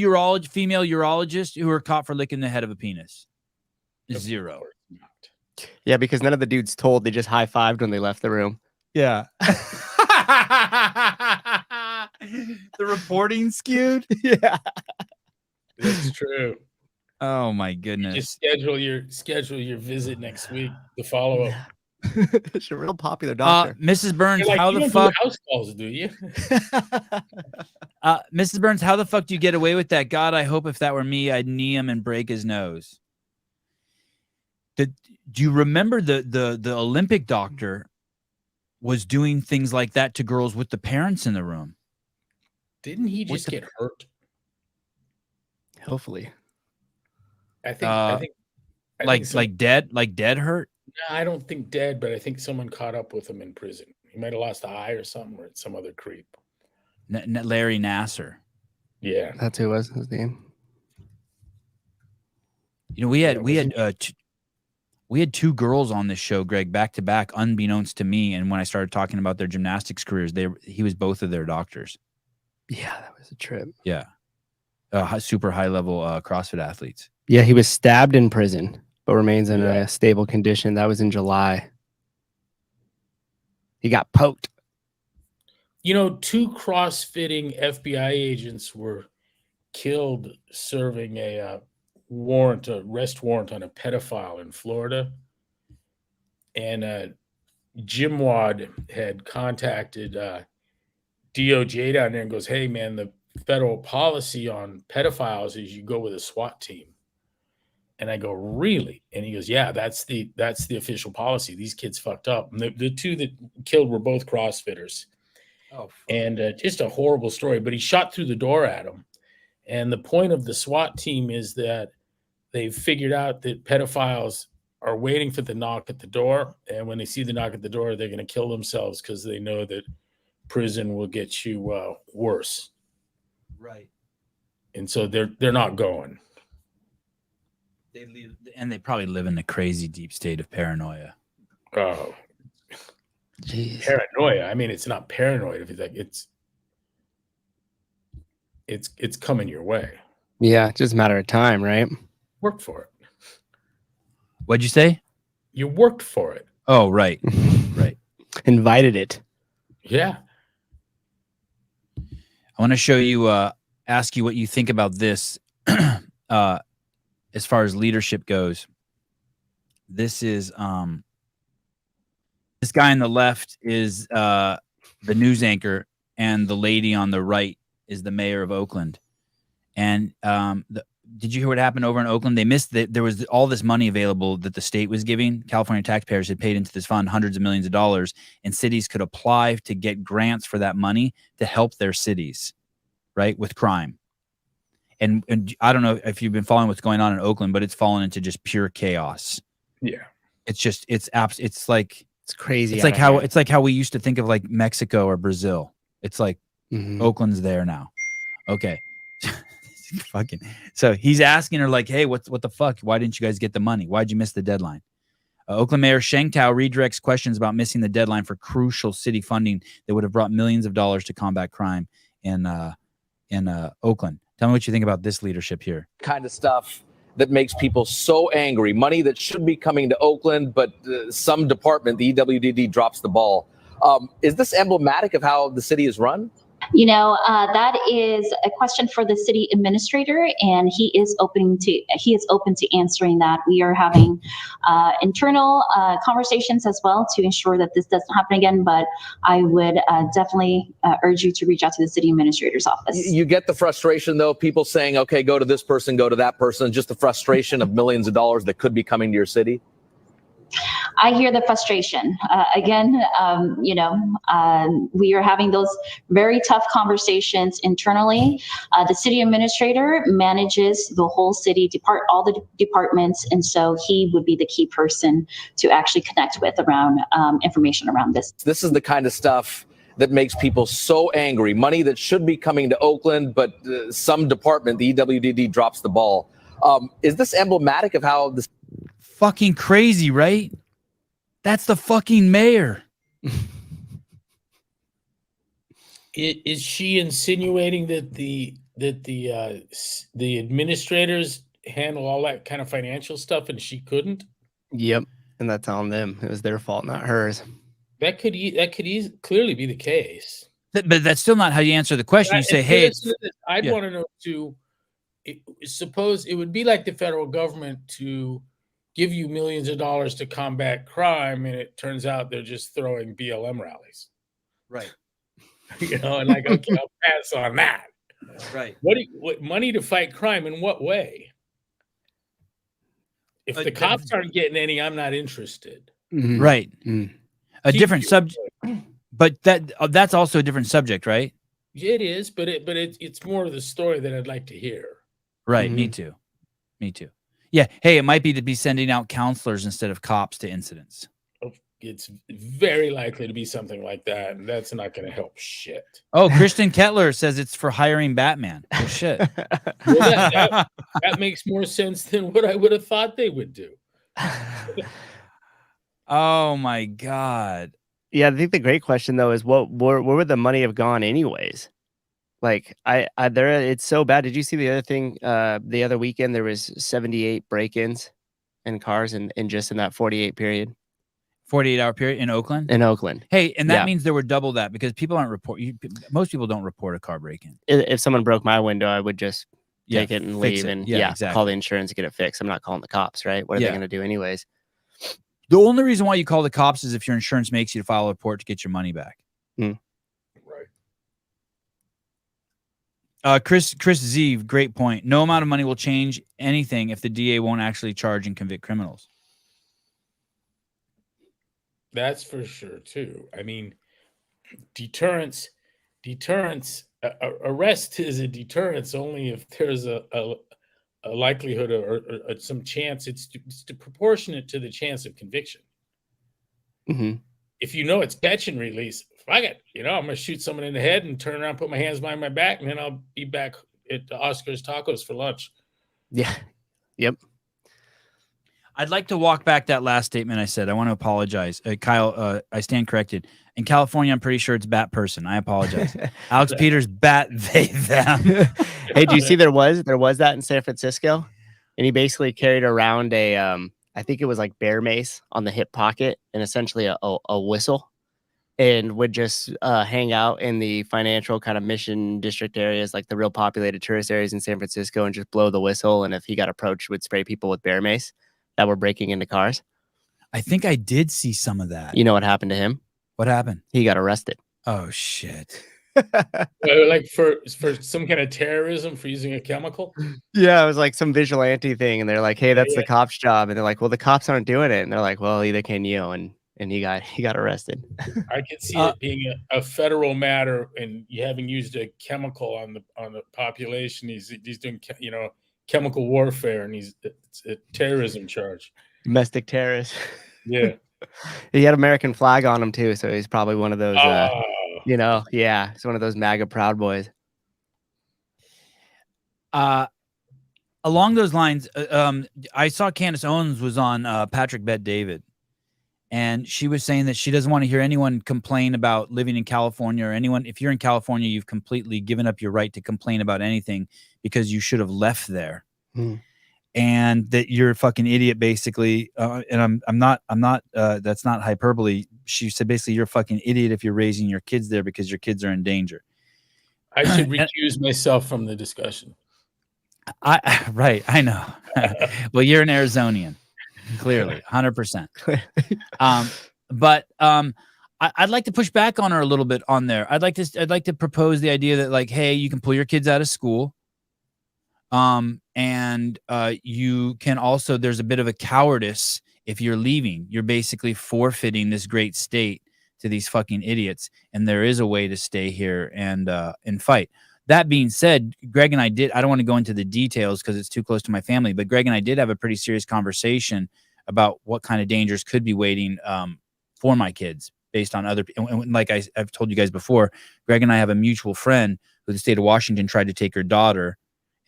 urologist who are caught for licking the head of a penis. Zero. Yeah, because none of the dudes told. They just high-fived when they left the room. Yeah. The reporting skewed. Yeah. That's true. Oh my goodness. Just schedule your visit next week, the follow-up. It's a real popular doctor. Mrs. Burns, like, how the fuck house calls, do you? Mrs. Burns, how the fuck do you get away with that? God, I hope if that were me, I'd knee him and break his nose. Do you remember the Olympic doctor was doing things like that to girls with the parents in the room? Didn't he just get hurt? Hopefully. I think like dead hurt? No, I don't think dead, but I think someone caught up with him in prison. He might have lost an eye or something, or some other creep. Larry Nasser. Yeah, that's who was his name. You know, we had two girls on this show, Greg, back to back, unbeknownst to me. And when I started talking about their gymnastics careers, he was both of their doctors. Yeah, that was a trip. Yeah, super high level CrossFit athletes. Yeah, he was stabbed in prison, but remains in a stable condition. That was in July. He got poked. You know, 2 CrossFitting FBI agents were killed serving a arrest warrant on a pedophile in Florida. And Jim Wad had contacted DOJ down there and goes, hey, man, the federal policy on pedophiles is you go with a SWAT team. And I go, really? And he goes, yeah, that's the official policy. These kids fucked up. And the 2 that killed were both CrossFitters. Oh, and just a horrible story. But he shot through the door at him. And the point of the SWAT team is that they've figured out that pedophiles are waiting for the knock at the door. And when they see the knock at the door, they're going to kill themselves because they know that prison will get you worse. Right. And so they're not going. They probably live in a crazy deep state of paranoia. Oh, jeez. Paranoia. I mean, it's not paranoid. If it's like it's coming your way. Yeah, just a matter of time, right? Work for it. What'd you say? You worked for it. Oh, right. Right. Invited it. Yeah. I want to show you, ask you what you think about this as far as leadership goes. This is this guy on the left is the news anchor, and the lady on the right is the mayor of Oakland. And did you hear what happened over in Oakland? They missed that there was all this money available that the state was giving. California taxpayers had paid into this fund hundreds of millions of dollars, and cities could apply to get grants for that money to help their cities, right, with crime. And I don't know if you've been following what's going on in Oakland, but it's fallen into just pure chaos. Yeah. It's just it's like it's crazy. It's like how we used to think of like Mexico or Brazil. It's like Oakland's there now. Okay. Fucking. So he's asking her like, hey, what the fuck? Why didn't you guys get the money? Why'd you miss the deadline? Oakland Mayor Sheng Tao redirects questions about missing the deadline for crucial city funding that would have brought millions of dollars to combat crime in Oakland. Tell me what you think about this leadership here. Kind of stuff that makes people so angry. Money that should be coming to Oakland, but some department, the EWDD, drops the ball. Is this emblematic of how the city is run? You know, that is a question for the city administrator, and he is open to answering that. We are having internal conversations as well to ensure that this doesn't happen again. But I would definitely urge you to reach out to the city administrator's office. You get the frustration, though, people saying, okay, go to this person, go to that person, just the frustration of millions of dollars that could be coming to your city? I hear the frustration. Again, we are having those very tough conversations internally. The city administrator manages the whole city, all the departments, and so he would be the key person to actually connect with around information around this. This is the kind of stuff that makes people so angry. Money that should be coming to Oakland, but some department, the EWDD, drops the ball. Is this emblematic of how this? Fucking crazy, right? That's the fucking mayor. Is she insinuating that the administrators handle all that kind of financial stuff and she couldn't? Yep, and that's on them. It was their fault, not hers. That could clearly be the case. But that's still not how you answer the question. You say, "Hey, I'd want to know too. Suppose it would be like the federal government to give you millions of dollars to combat crime, and it turns out they're just throwing BLM rallies, right? And like, okay, I'll pass on that, right? What money to fight crime? In what way? If the cops aren't getting any, I'm not interested. Mm-hmm. Right. Mm-hmm. A different subject, but that's also a different subject, right? It is, but it's more of the story that I'd like to hear. Right. Mm-hmm. Me too. Yeah. Hey, it might be to be sending out counselors instead of cops to incidents. It's very likely to be something like that, and that's not going to help shit. Oh, Kristen Kettler says it's for hiring Batman. Oh shit. Well, that makes more sense than what I would have thought they would do. Oh my God. Yeah, I think the great question though is where would the money have gone anyways? Like it's so bad. Did you see the other thing? The other weekend there was 78 break-ins in cars in just in that 48 period. 48-hour period in Oakland? In Oakland. Hey, and that means there were double that because people aren't most people don't report a car break-in. If someone broke my window, I would just take it and leave and exactly. Call the insurance and get it fixed. I'm not calling the cops, right? What are they going to do anyways? The only reason why you call the cops is if your insurance makes you to file a report to get your money back. Right. Chris Z, great point. No amount of money will change anything if the DA won't actually charge and convict criminals. That's for sure too. I mean, deterrence. Arrest is a deterrence only if there's a likelihood or some chance. It's proportionate to the chance of conviction. Mm-hmm. If you know it's catch and release, fuck it. I'm going to shoot someone in the head and turn around, put my hands behind my back, and then I'll be back at Oscar's Tacos for lunch. Yeah. Yep. I'd like to walk back that last statement I said. I want to apologize. Kyle, I stand corrected. In California, I'm pretty sure it's bat person. I apologize. Alex Peters, bat, they, them. Hey, do you see there was that in San Francisco? And he basically carried around I think it was like bear mace on the hip pocket and essentially a whistle, and would just hang out in the financial kind of mission district areas, like the real populated tourist areas in San Francisco, and just blow the whistle. And if he got approached, would spray people with bear mace that were breaking into cars. I think I did see some of that. You know what happened to him? What happened? He got arrested. Oh shit. Like for some kind of terrorism for using a chemical? Yeah, it was like some vigilante thing, and they're like, "Hey, that's the cops' job," and they're like, "Well, the cops aren't doing it," and they're like, "Well, either can you," and he got arrested. I could see it being a federal matter, and you having used a chemical on the population. He's doing chemical warfare, and it's a terrorism charge. Domestic terrorist. Yeah. He had American flag on him too, so he's probably one of those. He's one of those MAGA Proud Boys. Along those lines, I saw Candace Owens was on Patrick Bet David, and she was saying that she doesn't want to hear anyone complain about living in California or anyone. If you're in California, you've completely given up your right to complain about anything because you should have left there. And that you're a fucking idiot, basically. And I'm not. That's not hyperbole. She said basically you're a fucking idiot if you're raising your kids there because your kids are in danger. I should recuse myself from the discussion. Right. I know. Well, you're an Arizonian, clearly, 100%. But I'd like to push back on her a little bit on there. I'd like to propose the idea that, like, hey, you can pull your kids out of school. And you can also, there's a bit of a cowardice if you're leaving, you're basically forfeiting this great state to these fucking idiots. And there is a way to stay here and fight. That being said, Greg and I don't want to go into the details because it's too close to my family, but Greg and I did have a pretty serious conversation about what kind of dangers could be waiting for my kids based on other people. And like I've told you guys before, Greg and I have a mutual friend who the state of Washington tried to take her daughter,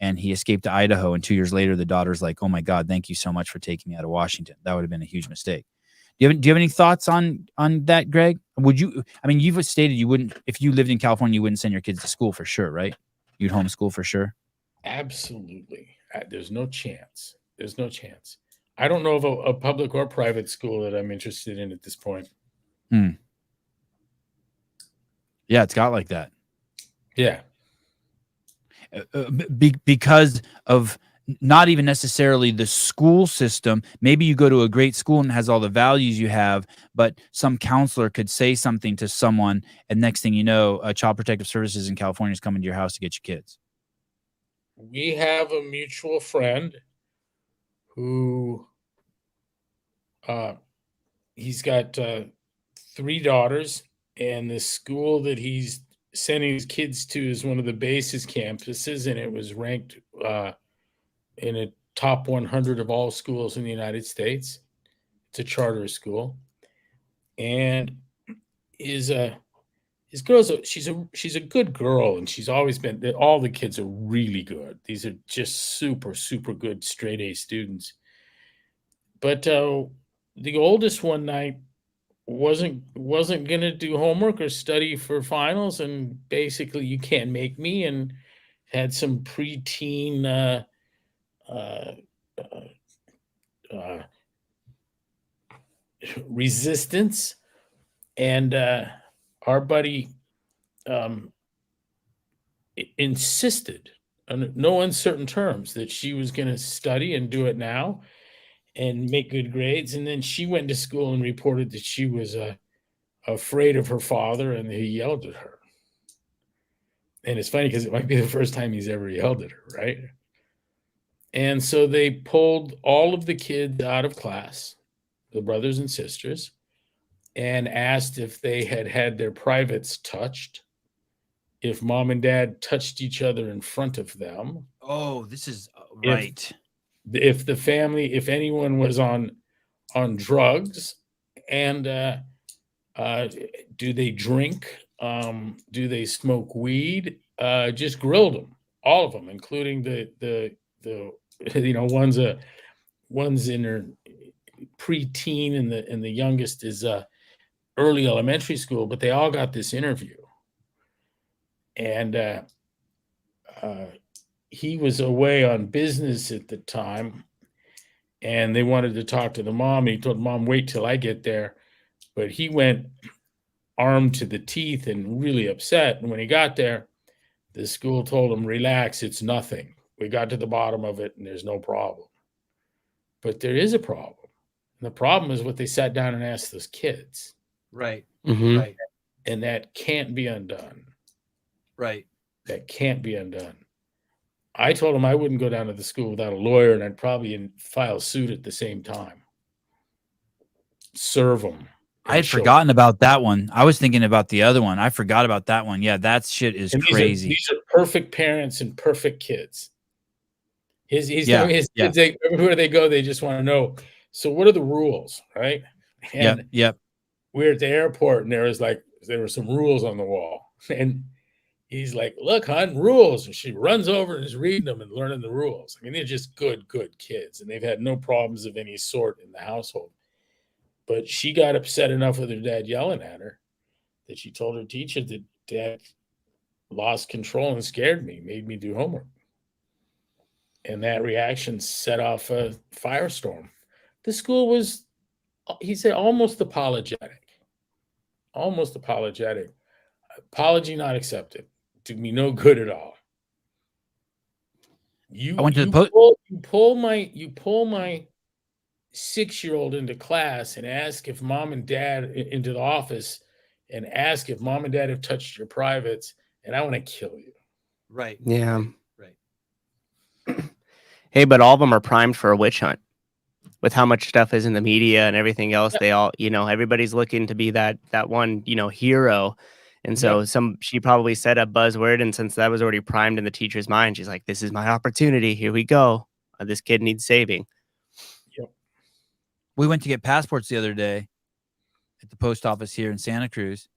and he escaped to Idaho. And 2 years later, the daughter's like, "Oh my God, thank you so much for taking me out of Washington. That would have been a huge mistake." Do you have any thoughts on that, Greg? Would you? I mean, you've stated you wouldn't, if you lived in California, you wouldn't send your kids to school for sure, right? You'd homeschool for sure. Absolutely. There's no chance. There's no chance. I don't know of a public or private school that I'm interested in at this point. Yeah, it's got like that. Yeah. Because of not even necessarily the school system. Maybe you go to a great school and it has all the values you have, but some counselor could say something to someone, and next thing you know, Child Protective Services in California is coming to your house to get your kids. We have a mutual friend who he's got 3 daughters, and the school that he's sending his kids to is one of the base's campuses, and it was ranked in a top 100 of all schools in the United States. It's a charter school, and his girl's she's a good girl, and she's always been. All the kids are really good. These are just super good straight A students. But the oldest one night wasn't going to do homework or study for finals, and basically, you can't make me, and had some preteen resistance, and our buddy insisted on no uncertain terms that she was going to study and do it now and make good grades. And then she went to school and reported that she was afraid of her father, and he yelled at her. And it's funny because it might be the first time he's ever yelled at her, right? And so they pulled all of the kids out of class, the brothers and sisters, and asked if they had their privates touched, if mom and dad touched each other in front of them. Oh, this is right. If the family, if anyone was on drugs, and do they drink? Do they smoke weed? Just grilled them, all of them, including the one's in her preteen, and the youngest is early elementary school. But they all got this interview, and he was away on business at the time, and they wanted to talk to the mom. He told mom, "Wait till I get there," but he went armed to the teeth and really upset. And when he got there, the school told him, "Relax, it's nothing. We got to the bottom of it, and there's no problem." But there is a problem. And the problem is what they sat down and asked those kids. Right. Mm-hmm. Right. And that can't be undone. Right. That can't be undone. I told him I wouldn't go down to the school without a lawyer, and I'd probably file suit at the same time. Serve them. I had forgotten about that one. I was thinking about the other one. I forgot about that one. Yeah, that shit is crazy. These are perfect parents and perfect kids. His kids, everywhere they go, they just want to know, so what are the rules, right? And Yep. We're at the airport, and there were some rules on the wall. And he's like, "Look, hon, rules." And she runs over and is reading them and learning the rules. I mean, they're just good kids, and they've had no problems of any sort in the household. But she got upset enough with her dad yelling at her that she told her teacher that dad lost control and scared me, made me do homework. And that reaction set off a firestorm. The school was, he said, almost apologetic. Almost apologetic. Apology not accepted. Did me no good at all. You pull my 6-year-old into class and ask if mom and dad into the office and ask if mom and dad have touched your privates, and I want to kill you. Right. Yeah. Right. Hey, but all of them are primed for a witch hunt. with how much stuff is in the media and everything else, they all, everybody's looking to be that one, hero. And so she probably said a buzzword, and since that was already primed in the teacher's mind, she's like, this is my opportunity. Here we go. This kid needs saving. Yep. We went to get passports the other day at the post office here in Santa Cruz,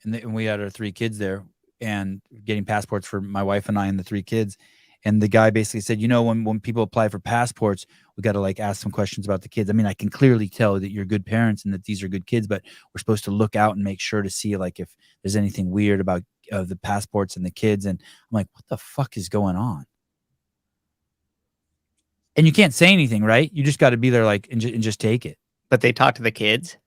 and we had our 3 kids there and getting passports for my wife and I and the 3 kids. And the guy basically said, when people apply for passports, we got to like ask some questions about the kids. I mean, I can clearly tell that you're good parents and that these are good kids, but we're supposed to look out and make sure to see like if there's anything weird about the passports and the kids. And I'm like, what the fuck is going on? And you can't say anything, right? You just got to be there like and just take it. But they talk to the kids.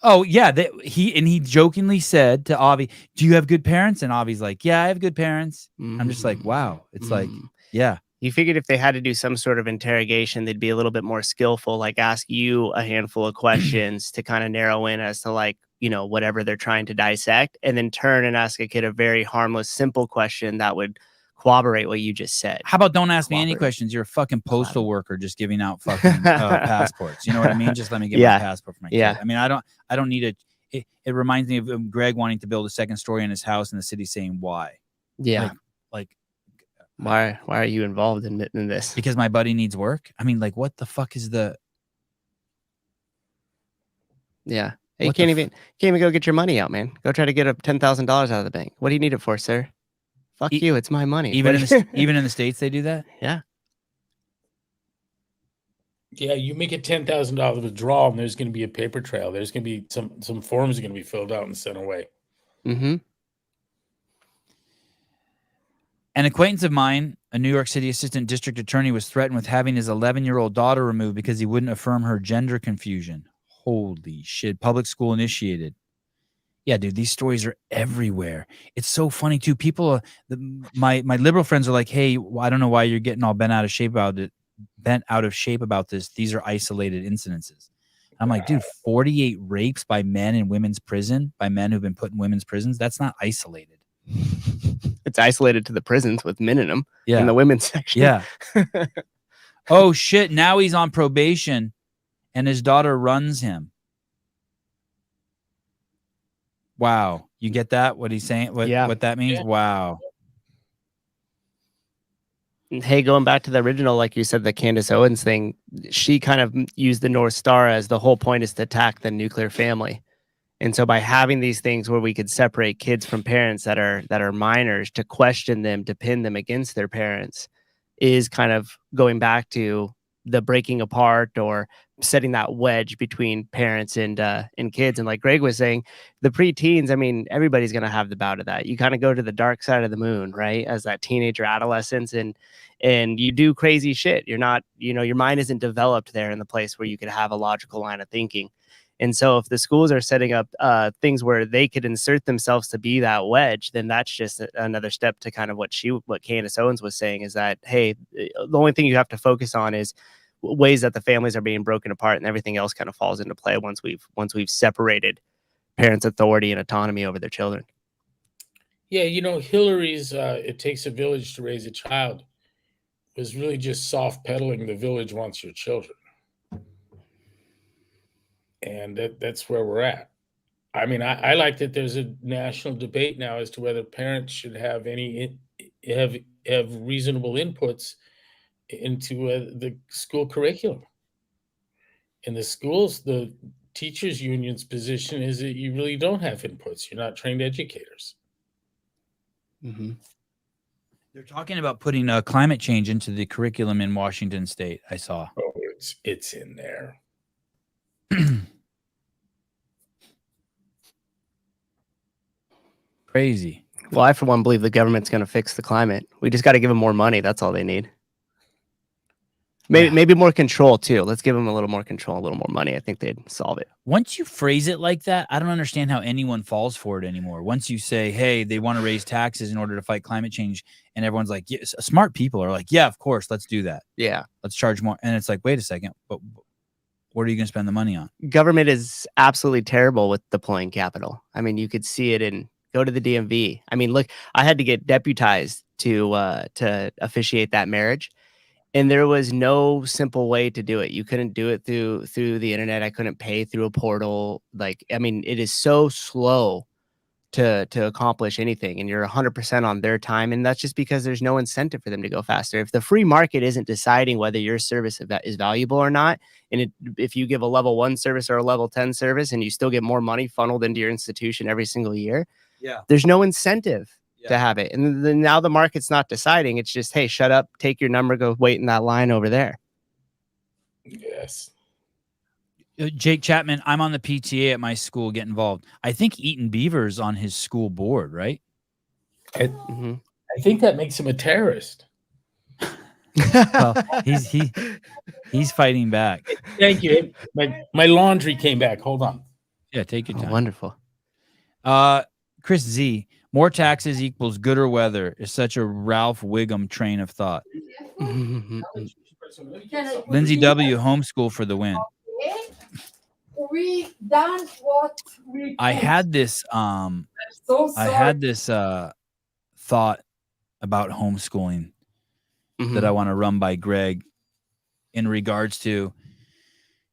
Oh yeah, he jokingly said to Avi, "Do you have good parents?" And Avi's like, "Yeah, I have good parents." I'm just like, wow. It's like, yeah. You figured if they had to do some sort of interrogation, they'd be a little bit more skillful, like ask you a handful of questions to kind of narrow in as to like, whatever they're trying to dissect, and then turn and ask a kid a very harmless, simple question that would corroborate what you just said. How about don't ask me any questions? You're a fucking postal worker just giving out fucking passports. You know what I mean? Just let me get my passport for my kid. I mean, I don't need it. It reminds me of Greg wanting to build a second story in his house and the city saying why. Yeah. Like why are you involved in this? Because my buddy needs work. I mean, like, what the fuck is the? Yeah. Hey, you can't even go get your money out, man. Go try to get $10,000 out of the bank. What do you need it for, sir? Fuck you. It's my money. Even in the States, they do that. Yeah. Yeah, you make a $10,000 withdrawal, and there's going to be a paper trail. There's going to be some forms are going to be filled out and sent away. Mm-hmm. An acquaintance of mine, a New York City assistant district attorney, was threatened with having his 11-year-old daughter removed because he wouldn't affirm her gender confusion. Holy shit! Public school initiated. Yeah, dude, these stories are everywhere. It's so funny too. People, my liberal friends are like, "Hey, I don't know why you're getting all bent out of shape about this. These are isolated incidences." I'm like, dude, 48 rapes by men in women's prison, by men who've been put in women's prisons. That's not isolated. It's isolated to the prisons with men in them. Yeah. In the women's section. Yeah. Oh shit! Now he's on probation, and his daughter runs him. Wow. You get that? What he's saying? What that means? Yeah. Wow. Hey, going back to the original, like you said, the Candace Owens thing, she kind of used the North Star as the whole point is to attack the nuclear family. And so by having these things where we could separate kids from parents that are minors, to question them, to pin them against their parents, is kind of going back to the breaking apart or setting that wedge between parents and kids. And like Greg was saying, the preteens, I mean, everybody's going to have the bout of that. You kind of go to the dark side of the moon, right? As that teenager adolescence, and you do crazy shit. You're not, your mind isn't developed there in the place where you could have a logical line of thinking. And so if the schools are setting up things where they could insert themselves to be that wedge, then that's just another step to kind of what Candace Owens was saying, is that, hey, the only thing you have to focus on is ways that the families are being broken apart, and everything else kind of falls into play once we've separated parents' authority and autonomy over their children. Yeah, Hillary's "It Takes a Village to Raise a Child" was really just soft pedaling the village wants your children. And that's where we're at. I mean, I like that there's a national debate now as to whether parents should have have reasonable inputs into the school curriculum. In the schools, the teachers union's position is that you really don't have inputs. You're not trained educators. Mm-hmm. They're talking about putting climate change into the curriculum in Washington State. I saw. Oh, it's in there. Crazy. Well, I for one believe the government's going to fix the climate. We just got to give them more money. That's all they need. Maybe more control too. Let's give them a little more control, a little more money. I think they'd solve it. Once you phrase it like that, I don't understand how anyone falls for it anymore. Once you say, hey, they want to raise taxes in order to fight climate change, and everyone's like, yeah, smart people are like, yeah, of course, let's do that. Yeah. Let's charge more. And it's like, wait a second, but what are you going to spend the money on? Government is absolutely terrible with deploying capital. I mean, you could see it go to the DMV. I mean, look, I had to get deputized to officiate that marriage. And there was no simple way to do it. You couldn't do it through the internet. I couldn't pay through a portal. Like, I mean, it is so slow to accomplish anything, and you're 100% on their time. And that's just because there's no incentive for them to go faster. If the free market isn't deciding whether your service is valuable or not, and if you give a level 1 service or a level 10 service and you still get more money funneled into your institution every single year, there's no incentive to have it. And then now the market's not deciding. It's just, hey, shut up, take your number, go wait in that line over there. Yes. Jake Chapman, I'm on the PTA at my school. Get involved. I think Eaton Beaver's on his school board, right? I think that makes him a terrorist. Well, he's fighting back. Thank you. My laundry came back. Hold on. Yeah, take your time. Wonderful. Chris Z, more taxes equals gooder weather is such a Ralph Wiggum train of thought. Lindsay W, homeschool for the win. We done what we I had this thought about homeschooling that I want to run by Greg in regards to,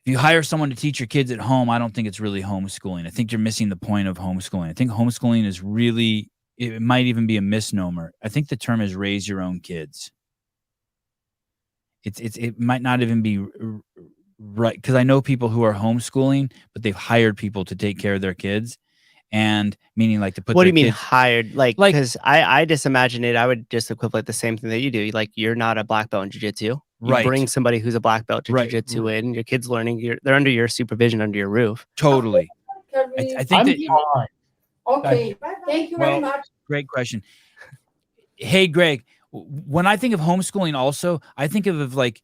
if you hire someone to teach your kids at home, I don't think it's really homeschooling. I think you're missing the point of homeschooling. I think homeschooling is really, it might even be a misnomer. I think the term is raise your own kids. It might not even be right, because I know people who are homeschooling, but they've hired people to take care of their kids, and meaning like to put. What do their you mean kids, hired? Like, because I just imagine it. I would just equivalent the same thing that you do. Like, you're not a black belt in jiu-jitsu. You right? Bring somebody who's a black belt to jiu-jitsu in. Your kids learning. They're under your supervision, under your roof. Totally. I think that. Okay. Thank you very much. Great question. Hey, Greg. When I think of homeschooling, also I think of like.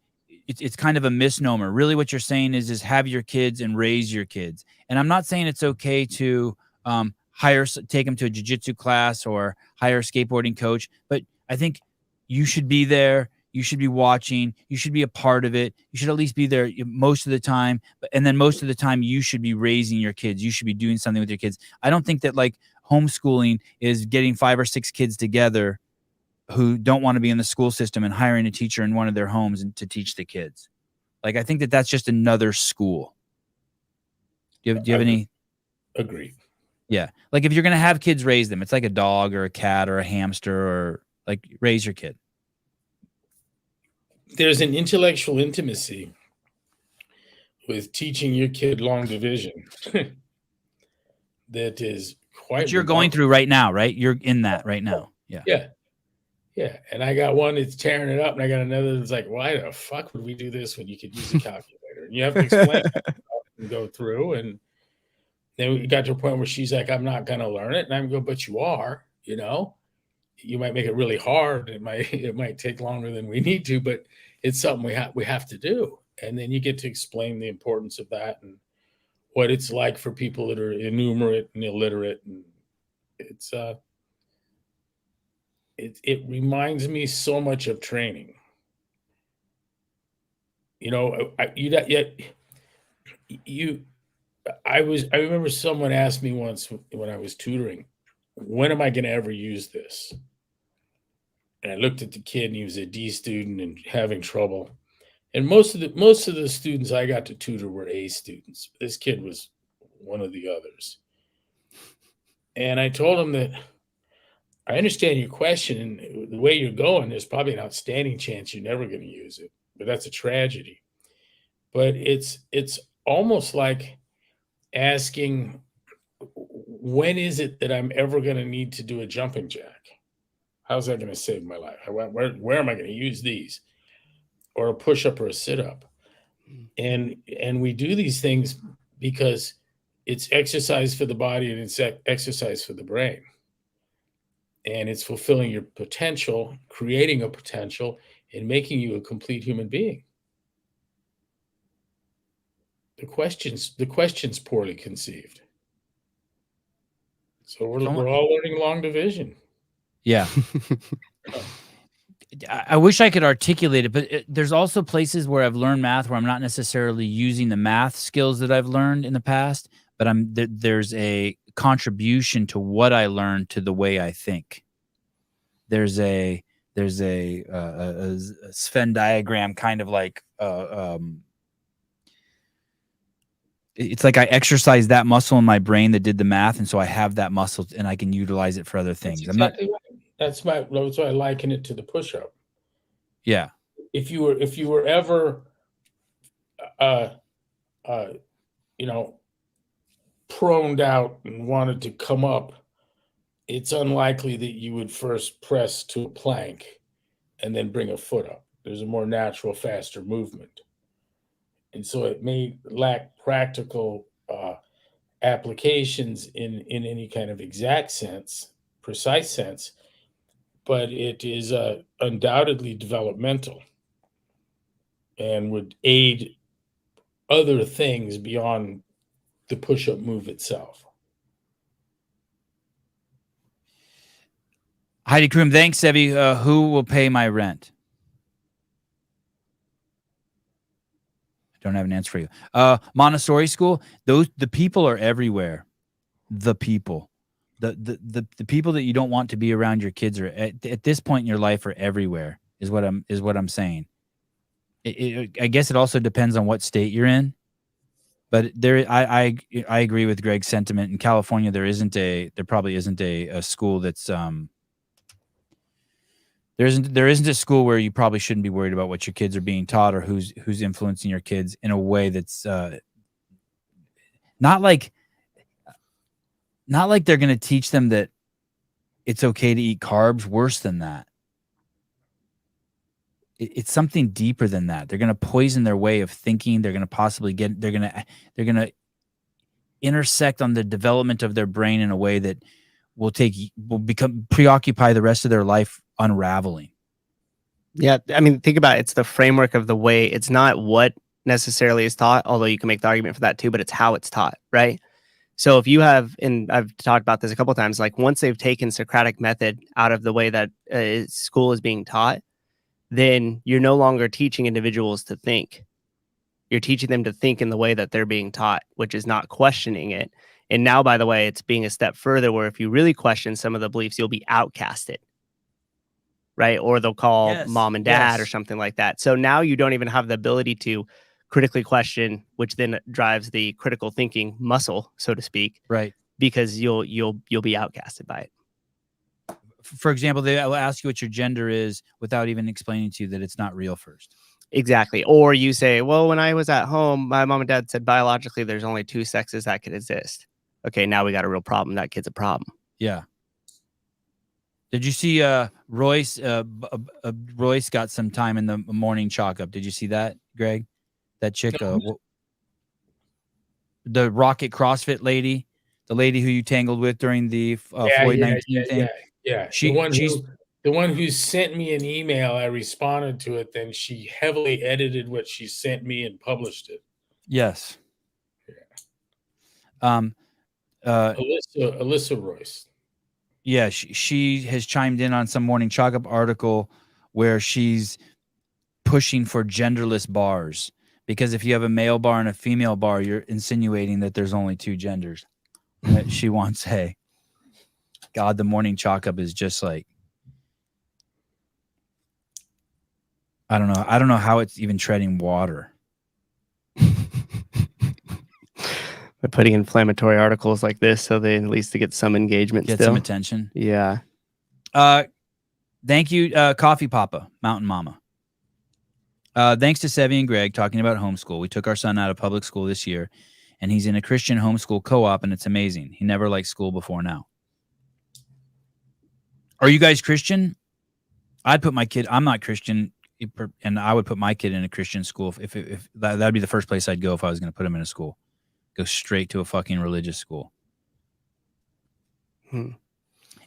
It's kind of a misnomer. Really, what you're saying is have your kids and raise your kids. And I'm not saying it's okay to take them to a jiu-jitsu class or hire a skateboarding coach, but I think you should be there. You should be watching. You should be a part of it. You should at least be there most of the time. And then most of the time, you should be raising your kids. You should be doing something with your kids. I don't think that like homeschooling is getting 5 or 6 kids together who don't want to be in the school system and hiring a teacher in one of their homes and to teach the kids. Like, I think that that's just another school. Do you have any? Agree. Yeah. Like, if you're going to have kids, raise them. It's like a dog or a cat or a hamster, or like raise your kid. There's an intellectual intimacy with teaching your kid long division that is quite. Which you're going through right now, right? You're in that right now. Yeah. Yeah. Yeah, and I got one that's tearing it up, and I got another that's like, why the fuck would we do this when you could use a calculator? And you have to explain and go through. And then we got to a point where she's like, I'm not going to learn it. And I'm going, but you are, you know. You might make it really hard. It might take longer than we need to, but it's something we have to do. And then you get to explain the importance of that and what it's like for people that are innumerate and illiterate. And it's it reminds me so much of training. You know, I remember someone asked me once when I was tutoring, when am I going to ever use this? And I looked at the kid, and he was a D student and having trouble. And most of the students I got to tutor were A students. This kid was one of the others. And I told him that I understand your question, and the way you're going, there's probably an outstanding chance you're never going to use it, but that's a tragedy. But it's almost like asking, when is it that I'm ever going to need to do a jumping jack? How's that going to save my life? Where am I going to use these? Or a push-up or a sit-up? And we do these things because it's exercise for the body and it's exercise for the brain. And it's fulfilling your potential, creating a potential, and making you a complete human being. The question's poorly conceived. So we're all learning long division. Yeah. I wish I could articulate it, but there's also places where I've learned math where I'm not necessarily using the math skills that I've learned in the past, but there's a contribution to what I learned to the way I think. There's a there's a Sven diagram, kind of like it's like I exercised that muscle in my brain that did the math, and so I have that muscle and I can utilize it for other things. That's exactly right. That's why I liken it to the push-up. Yeah. If you were ever proned out and wanted to come up, it's unlikely that you would first press to a plank and then bring a foot up. There's a more natural, faster movement. And so it may lack practical applications in any kind of exact sense, precise sense, but it is undoubtedly developmental and would aid other things beyond the push-up move itself. Heidi Kroom, thanks, Sevi. Who will pay my rent? I don't have an answer for you. Montessori school, the people are everywhere. The people. The people that you don't want to be around your kids are at this point in your life are everywhere, is what I'm saying. I guess it also depends on what state you're in. But I agree with Greg's sentiment. In California, there probably isn't a school that's there isn't a school where you probably shouldn't be worried about what your kids are being taught or who's influencing your kids in a way that's not like they're going to teach them that it's okay to eat carbs. Worse than that. It's something deeper than that. They're going to poison their way of thinking. They're going to possibly they're going to intersect on the development of their brain in a way that will preoccupy the rest of their life unraveling. Yeah. I mean, think about it. It's the framework of the way. It's not what necessarily is taught, although you can make the argument for that too, but it's how it's taught, right? So if you have, and I've talked about this a couple of times, like once they've taken Socratic method out of the way that school is being taught, then you're no longer teaching individuals to think. You're teaching them to think in the way that they're being taught, which is not questioning it. And now, by the way, it's being a step further where if you really question some of the beliefs, you'll be outcasted, right? Or they'll call mom and dad or something like that. So now you don't even have the ability to critically question, which then drives the critical thinking muscle, so to speak, right? Because you'll be outcasted by it. For example, they will ask you what your gender is without even explaining to you that it's not real first. Exactly. Or you say, well, when I was at home, my mom and dad said biologically there's only two sexes that could exist. Okay, now we got a real problem. That kid's a problem. Yeah. Did you see Royce? Royce got some time in the morning chalk up. Did you see that, Greg? That chick, the Rocket CrossFit lady, the lady who you tangled with during the Floyd 19 thing. Yeah. The one who sent me an email, I responded to it. Then she heavily edited what she sent me and published it. Yes. Yeah. Alyssa Royce. Yeah, she has chimed in on some Morning Chalk Up article where she's pushing for genderless bars, because if you have a male bar and a female bar, you're insinuating that there's only two genders. She wants, hey, God, the Morning Chalk Up is just like, I don't know how it's even treading water. By putting inflammatory articles like this, so they at least to get some engagement, get some attention. Yeah. Thank you, Coffee Papa, Mountain Mama. Thanks to Sevi and Greg talking about homeschool. We took our son out of public school this year, and he's in a Christian homeschool co-op, and it's amazing. He never liked school before now. Are you guys Christian? I'd put my kid. I'm not Christian, and I would put my kid in a Christian school if that'd be the first place I'd go if I was going to put him in a school. Go straight to a fucking religious school. And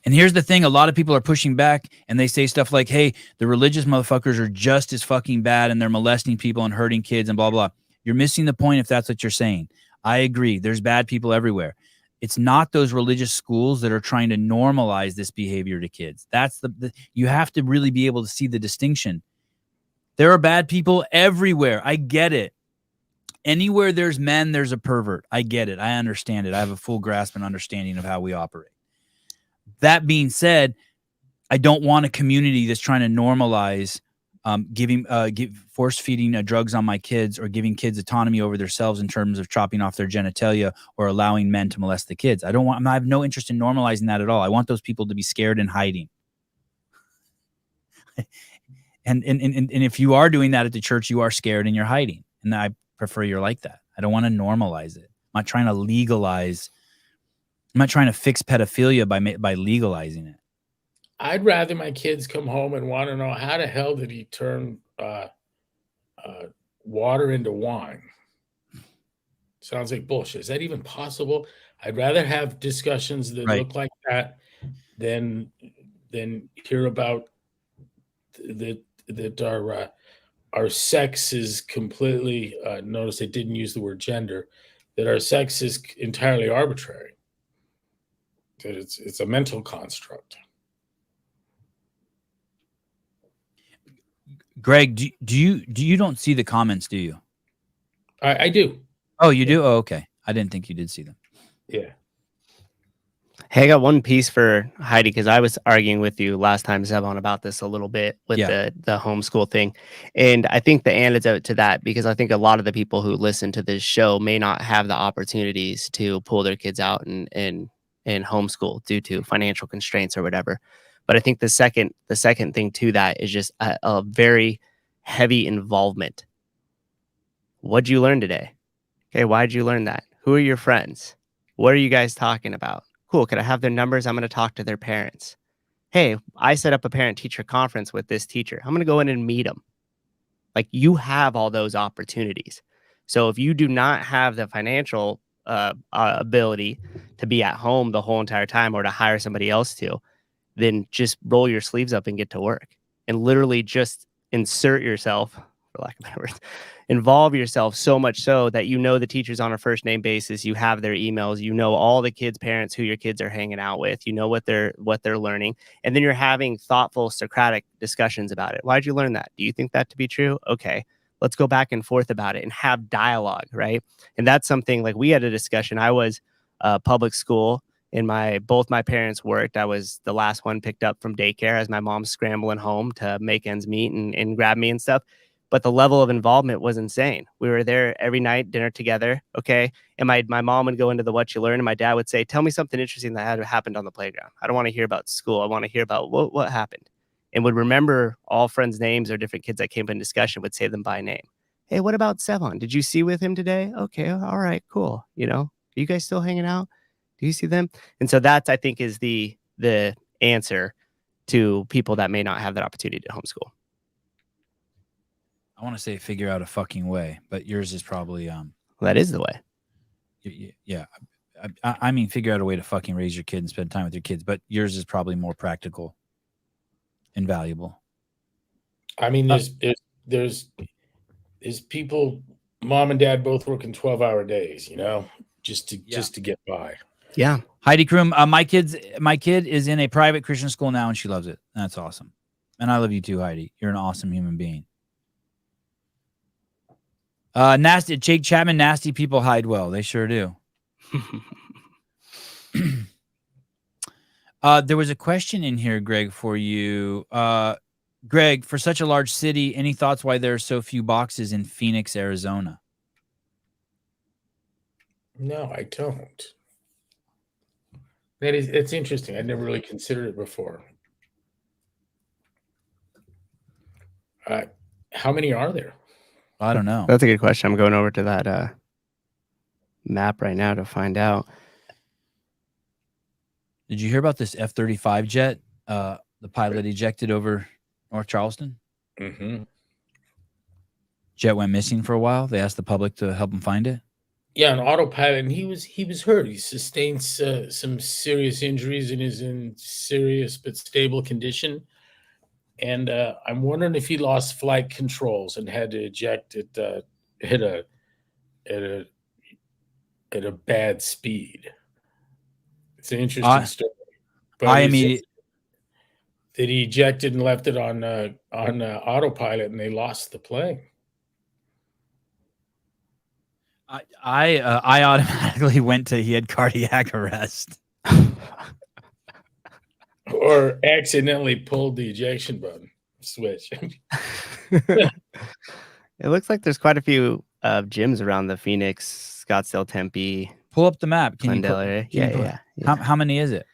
here's the thing. A lot of people are pushing back and they say stuff like, hey, the religious motherfuckers are just as fucking bad and they're molesting people and hurting kids and blah, blah. You're missing the point if that's what you're saying. I agree. There's bad people everywhere. It's not those religious schools that are trying to normalize this behavior to kids. That's you have to really be able to see the distinction. There are bad people everywhere. I get it. Anywhere there's men, there's a pervert. I get it. I understand it. I have a full grasp and understanding of how we operate. That being said, I don't want a community that's trying to normalize force feeding drugs on my kids, or giving kids autonomy over themselves in terms of chopping off their genitalia or allowing men to molest the kids. I have no interest in normalizing that at all. I want those people to be scared and hiding. and if you are doing that at the church, you are scared and you're hiding. And I prefer you're like that. I don't want to normalize it. I'm not trying to legalize. I'm not trying to fix pedophilia by legalizing it. I'd rather my kids come home and want to know, how the hell did he turn water into wine? Sounds like bullshit. Is that even possible? I'd rather have discussions that look like that than hear about that our sex is completely, notice I didn't use the word gender, that our sex is entirely arbitrary, that it's a mental construct. Greg, do you don't see the comments, do you? I do. Oh, you do? Oh, okay. I didn't think you did see them. Yeah. Hey, I got one piece for Heidi, because I was arguing with you last time, Sevan, about this a little bit with the homeschool thing. And I think the antidote to that, because I think a lot of the people who listen to this show may not have the opportunities to pull their kids out and homeschool due to financial constraints or whatever. But I think the second thing to that is just a very heavy involvement. What'd you learn today? Okay, why'd you learn that? Who are your friends? What are you guys talking about? Cool, could I have their numbers? I'm going to talk to their parents. Hey, I set up a parent-teacher conference with this teacher. I'm going to go in and meet them. Like, you have all those opportunities. So if you do not have the financial ability to be at home the whole entire time, or to hire somebody else to, then just roll your sleeves up and get to work, and literally just insert yourself, for lack of better words, involve yourself so much so that you know the teachers on a first name basis, you have their emails, you know all the kids' parents who your kids are hanging out with, you know what they're learning, and then you're having thoughtful Socratic discussions about it. Why'd you learn that? Do you think that to be true? Okay, let's go back and forth about it and have dialogue, right? And that's something, like, we had a discussion. I was public school, and both my parents worked. I was the last one picked up from daycare as my mom's scrambling home to make ends meet and grab me and stuff. But the level of involvement was insane. We were there every night, dinner together. Okay. And my mom would go into the what you learn, and my dad would say, tell me something interesting that had happened on the playground. I don't want to hear about school. I want to hear about what happened. And would remember all friends' names, or different kids that came in discussion, would say them by name. Hey, what about Sevan? Did you see with him today? Okay. All right, cool. You know, are you guys still hanging out? Do you see them? And so that's, I think, is the answer to people that may not have that opportunity to homeschool. I want to say figure out a fucking way, but yours is probably that is the way. Yeah. I mean, figure out a way to fucking raise your kid and spend time with your kids, but yours is probably more practical and valuable. I mean, there's people, mom and dad both working 12-hour days, you know, just to get by. Yeah. Heidi Krum, my kid is in a private Christian school now, and she loves it. That's awesome. And I love you too, Heidi. You're an awesome human being. Nasty Jake Chapman, nasty people hide well. They sure do. There was a question in here, Greg, for you. Greg, for such a large city, any thoughts why there are so few boxes in Phoenix, Arizona? No, I don't. It's interesting. I never really considered it before. How many are there? I don't know. That's a good question. I'm going over to that map right now to find out. Did you hear about this F-35 jet? The pilot ejected over North Charleston. Mm-hmm. Jet went missing for a while. They asked the public to help him find it. Yeah, an autopilot, and he was hurt. He sustained some serious injuries and is in serious but stable condition. And I'm wondering if he lost flight controls and had to eject at a bad speed. It's an interesting story. But that he ejected and left it on autopilot, and they lost the plane. I automatically went to he had cardiac arrest. or accidentally pulled the ejection button switch. It looks like there's quite a few gyms around the Phoenix, Scottsdale, Tempe. Pull up the map. Can Glendale you? area. Can you Yeah. How many is it?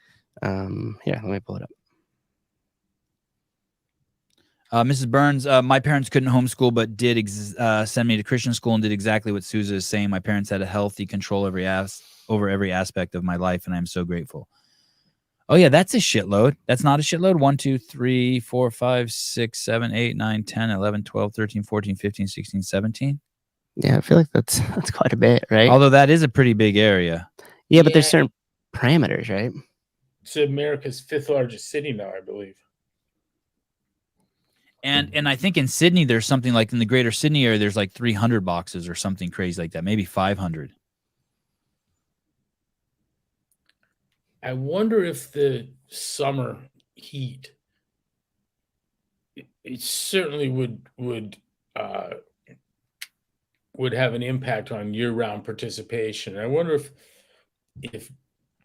Here, let me pull it up. Mrs. Burns, my parents couldn't homeschool, but did send me to Christian school and did exactly what Souza is saying. My parents had a healthy control over every aspect of my life, and I'm so grateful. Oh, yeah, that's a shitload. That's not a shitload. 1, 2, 3, 4, 5, 6, 7, 8, 9, 10, 11, 12, 13, 14, 15, 16, 17. Yeah, I feel like that's quite a bit, right? Although that is a pretty big area. Yeah, but there's certain parameters, right? It's America's 5th largest city now, I believe. And I think in Sydney, there's something like in the greater Sydney area, there's like 300 boxes or something crazy like that, maybe 500. I wonder if the summer heat, it certainly would have an impact on year-round participation. I wonder if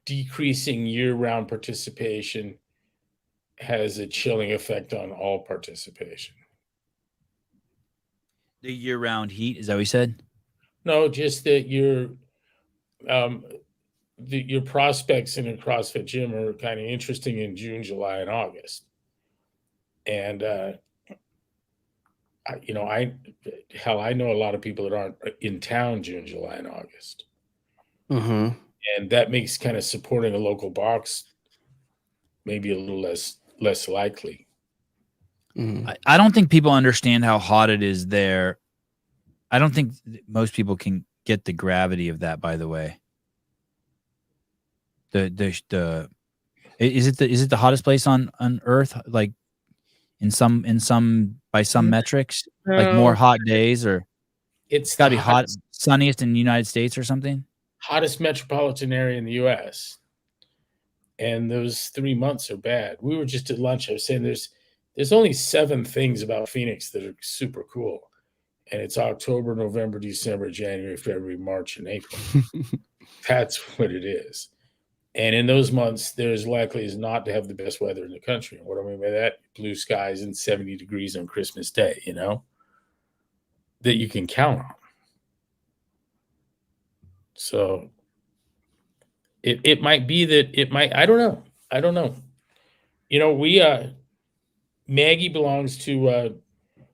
decreasing year-round participation has a chilling effect on all participation. The year-round heat, is that what you said? No, just that your prospects in a CrossFit gym are kind of interesting in June, July, and August. And I know a lot of people that aren't in town June, July, and August. Mm-hmm. And that makes kind of supporting a local box maybe a little less likely. Mm-hmm. I don't think people understand how hot it is there. I don't think most people can get the gravity of that, by the way. Is it the hottest place on Earth? Like in some by some metrics, like more hot days, or it's got to be hot, sunniest in the United States or something. Hottest metropolitan area in the U.S. And those 3 months are bad. We were just at lunch. I was saying there's only 7 things about Phoenix that are super cool, and it's October, November, December, January, February, March, and April. That's what it is. And in those months, there's likely is not to have the best weather in the country. And what I mean by that, blue skies and 70 degrees on Christmas Day, that you can count on. So it might be that I don't know. Maggie belongs to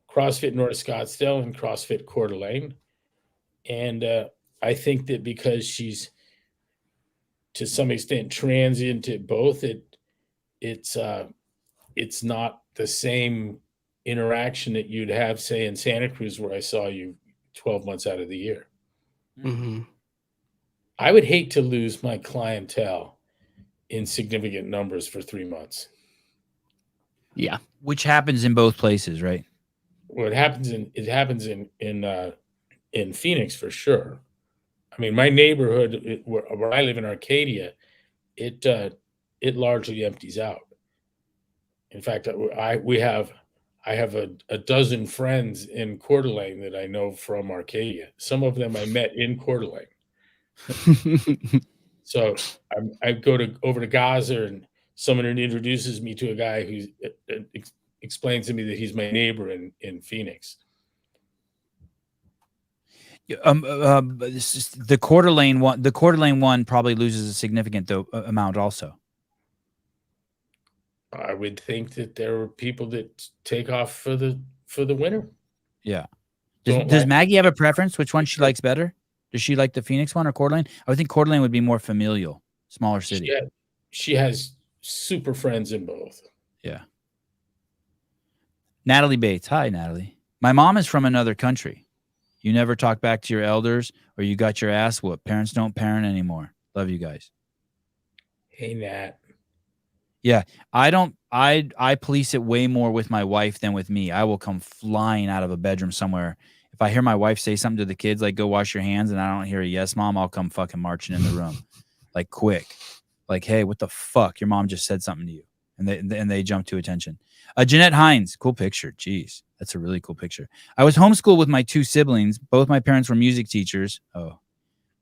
CrossFit North Scottsdale and CrossFit Coeur d'Alene. And I think that because she's to some extent transient at both, it's not the same interaction that you'd have, say, in Santa Cruz, where I saw you 12 months out of the year. Mm-hmm. I would hate to lose my clientele in significant numbers for 3 months. Yeah, which happens in both places, right? Well, it happens in Phoenix for sure. I mean, my neighborhood where I live in Arcadia, it largely empties out. In fact, I have a dozen friends in Coeur d'Alene that I know from Arcadia. Some of them I met in Coeur d'Alene. So I go over to Gaza, and someone introduces me to a guy who explains to me that he's my neighbor in Phoenix. The Coeur d'Alene one probably loses a significant amount also. I would think that there are people that take off for the winter. Yeah. Does Maggie have a preference? Which one she likes better? Does she like the Phoenix one or Coeur d'Alene? I would think Coeur d'Alene would be more familial, smaller city. She has super friends in both. Yeah. Natalie Bates. Hi, Natalie. My mom is from another country. You never talk back to your elders, or you got your ass whooped. Parents don't parent anymore. Love you guys. Hey, Nat. Yeah, I police it way more with my wife than with me. I will come flying out of a bedroom somewhere. If I hear my wife say something to the kids, like, go wash your hands, and I don't hear a yes, mom, I'll come fucking marching in the room. Like, quick. Like, hey, what the fuck? Your mom just said something to you. And they jump to attention. Jeanette Hines, cool picture. Jeez, that's a really cool picture. I was homeschooled with my 2 siblings. Both my parents were music teachers. Oh,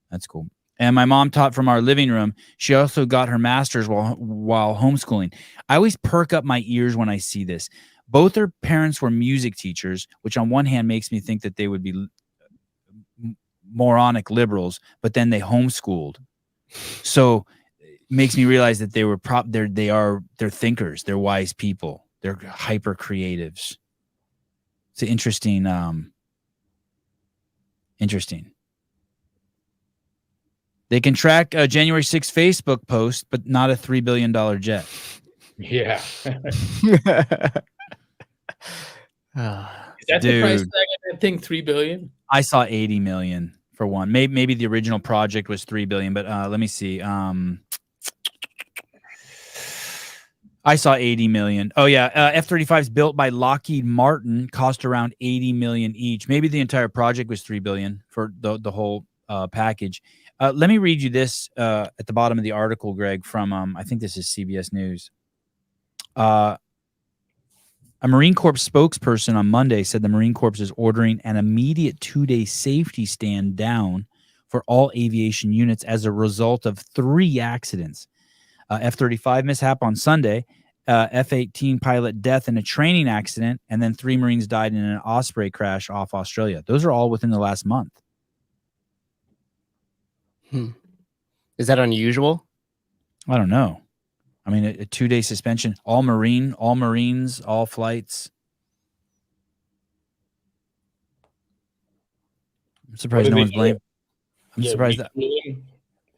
that's cool. And my mom taught from our living room. She also got her master's while homeschooling. I always perk up my ears when I see this. Both her parents were music teachers, which on one hand makes me think that they would be moronic liberals, but then they homeschooled. So it makes me realize that they were they're thinkers, they're wise people, they're hyper creatives. It's interesting. They can track a January 6th Facebook post, but not a $3 billion jet. Yeah. Is that the price tag of that thing? $3 billion? I saw 80 million for one. Maybe the original project was 3 billion, but let me see. I saw 80 million. Oh yeah, F-35s built by Lockheed Martin cost around 80 million each. Maybe the entire project was 3 billion for the whole package. Let me read you this at the bottom of the article, Greg, from I think this is CBS News. A Marine Corps spokesperson on Monday said the Marine Corps is ordering an immediate 2-day safety stand down for all aviation units as a result of 3 accidents. F-35 mishap on Sunday, F-18 pilot death in a training accident, and then 3 Marines died in an Osprey crash off Australia. Those are all within the last month. Is that unusual? I don't know. I mean, a 2-day suspension, all Marines, all flights. I'm surprised no one's blamed. I'm surprised that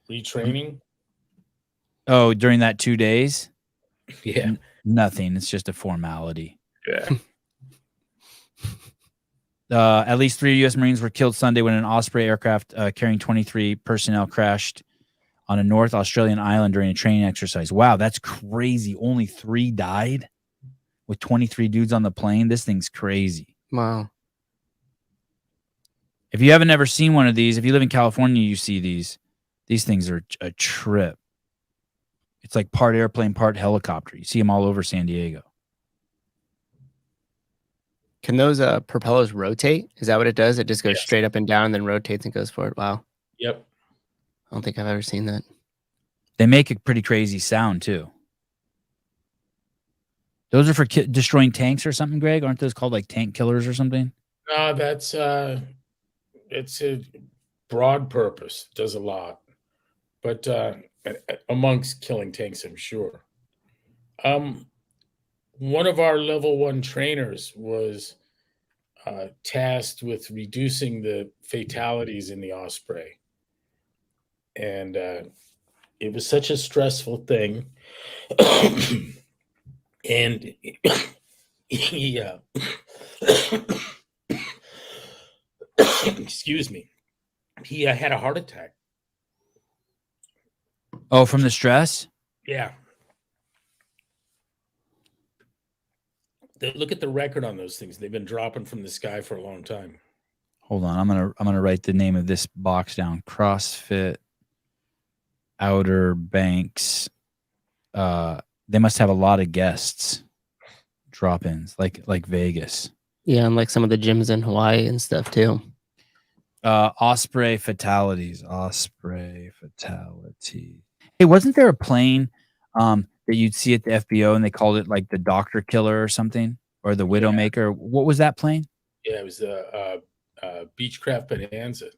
retraining. Oh, during that 2 days? Yeah. Nothing. It's just a formality. Yeah. At least 3 U.S. Marines were killed Sunday when an Osprey aircraft carrying 23 personnel crashed on a North Australian island during a training exercise. Wow, that's crazy. Only 3 died with 23 dudes on the plane. This thing's crazy. Wow. If you haven't ever seen one of these, if you live in California, you see these. These things are a trip. It's like part airplane, part helicopter. You see them all over San Diego. Can those propellers rotate? Is that what it does? It just goes straight up and down and then rotates and goes forward. Wow. Yep. I don't think I've ever seen that. They make a pretty crazy sound, too. Those are for destroying tanks or something, Greg? Aren't those called like tank killers or something? No, that's it's a broad purpose. Does a lot. But amongst killing tanks, I'm sure. One of our level 1 trainers was tasked with reducing the fatalities in the Osprey. And it was such a stressful thing. And he, excuse me, he had a heart attack. Oh, from the stress? Yeah. Look at the record on those things. They've been dropping from the sky for a long time. Hold on. I'm gonna write the name of this box down. CrossFit Outer Banks. They must have a lot of guests drop-ins, like Vegas. Yeah, and like some of the gyms in Hawaii and stuff too. Osprey fatalities. Osprey fatality. Hey, wasn't there a plane that you'd see at the FBO and they called it like the Doctor Killer or something, or the Widowmaker? What was that plane? Yeah, it was the Beechcraft Bonanza.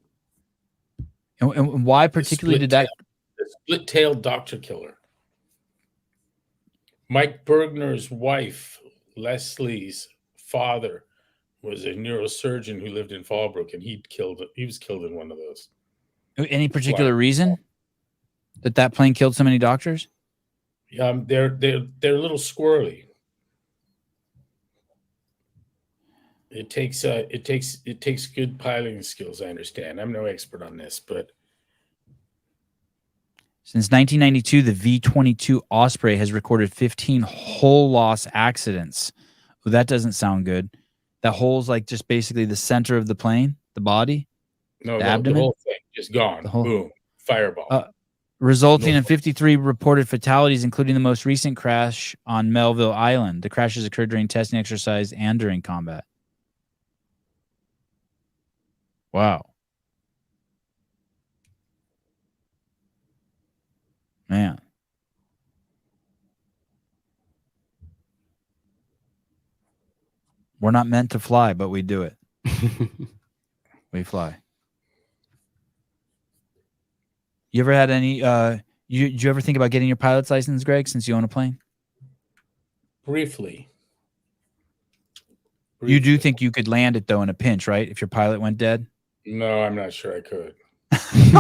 And why particularly did that? The split-tailed Doctor Killer. Mike Bergner's wife, Leslie's father, was a neurosurgeon who lived in Fallbrook, and he was killed in one of those. Any particular reason that plane killed so many doctors? They're a little squirrely. It takes good piloting skills, I understand. I'm no expert on this, but since 1992, the V-22 Osprey has recorded 15 hull loss accidents. Well, that doesn't sound good. That hull's like just basically the center of the plane, the body, no, the abdomen, the whole thing just gone. Boom, fireball. Resulting in 53 reported fatalities, including the most recent crash on Melville Island. The crashes occurred during testing exercise and during combat. Wow. Man. We're not meant to fly, but we do it. We fly. You ever had any did you ever think about getting your pilot's license, Greg, since you own a plane? Briefly. You do think you could land it though in a pinch, right? If your pilot went dead? No, I'm not sure I could.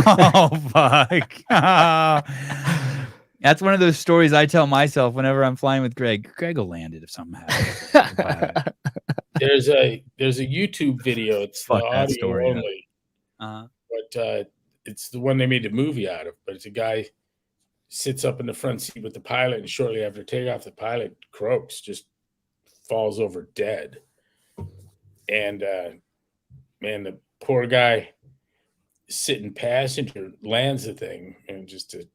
Oh fuck. That's one of those stories I tell myself whenever I'm flying with Greg. Greg will land it if something happens. There's a YouTube video. It's the Fuck that audio story, only. But it's the one they made the movie out of. But it's a guy sits up in the front seat with the pilot, and shortly after takeoff, the pilot croaks, just falls over dead. And man, the poor guy sitting passenger lands the thing, and just to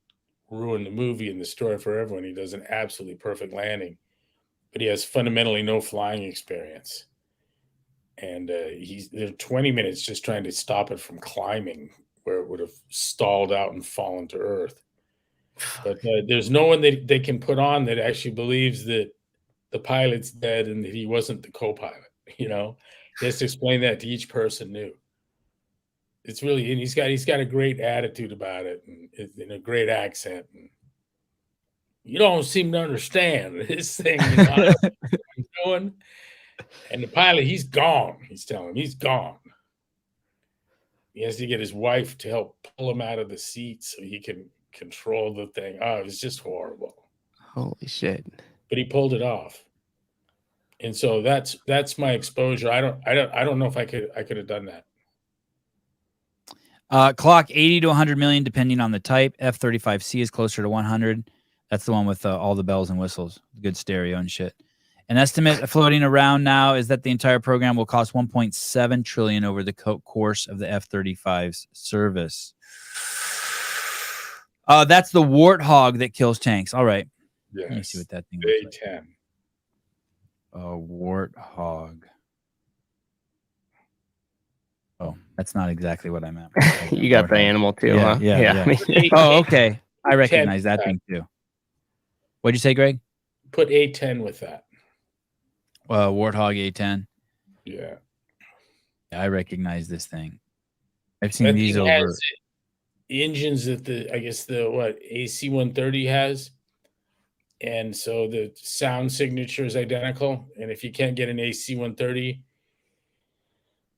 ruin the movie and the story for everyone, he does an absolutely perfect landing, but he has fundamentally no flying experience. And he's there 20 minutes just trying to stop it from climbing where it would have stalled out and fallen to earth. But there's no one that they can put on that actually believes that the pilot's dead and that he wasn't the co-pilot. You know, he has to explain that to each person new. It's really, and he's got a great attitude about it, and in a great accent. And you don't seem to understand this thing. You know, what I'm doing. And the pilot, he's gone. He's telling him he's gone. He has to get his wife to help pull him out of the seat so he can control the thing. Oh, it was just horrible. Holy shit. But he pulled it off. And so that's my exposure. I don't know if I could have done that. Clock 80 to 100 million, depending on the type. F-35C is closer to 100. That's the one with all the bells and whistles, good stereo and shit. An estimate floating around now is that the entire program will cost 1.7 trillion over the course of the F-35's service. That's the Warthog that kills tanks. All right. Yes. Let me see what that thing looks like. Warthog. Oh, that's not exactly what I meant. You got the animal too, huh? Yeah. Oh, okay. I recognize that thing too. What'd you say, Greg? Put A10 with that. Warthog A10. Yeah. I recognize this thing. I've seen these over. Engines that the AC-130 has. And so the sound signature is identical. And if you can't get an AC-130,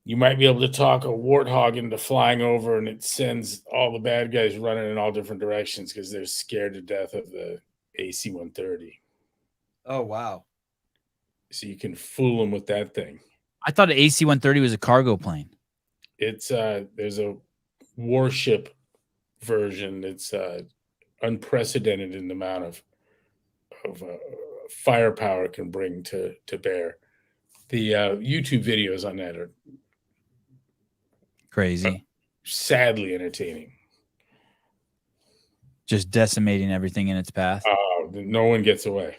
you might be able to talk a Warthog into flying over, and it sends all the bad guys running in all different directions because they're scared to death of the AC-130. Oh, wow. So you can fool them with that thing. I thought an AC-130 was a cargo plane. It's there's a warship version that's unprecedented in the amount of firepower it can bring to bear. The YouTube videos on that are crazy, sadly entertaining. Just decimating everything in its path. No one gets away.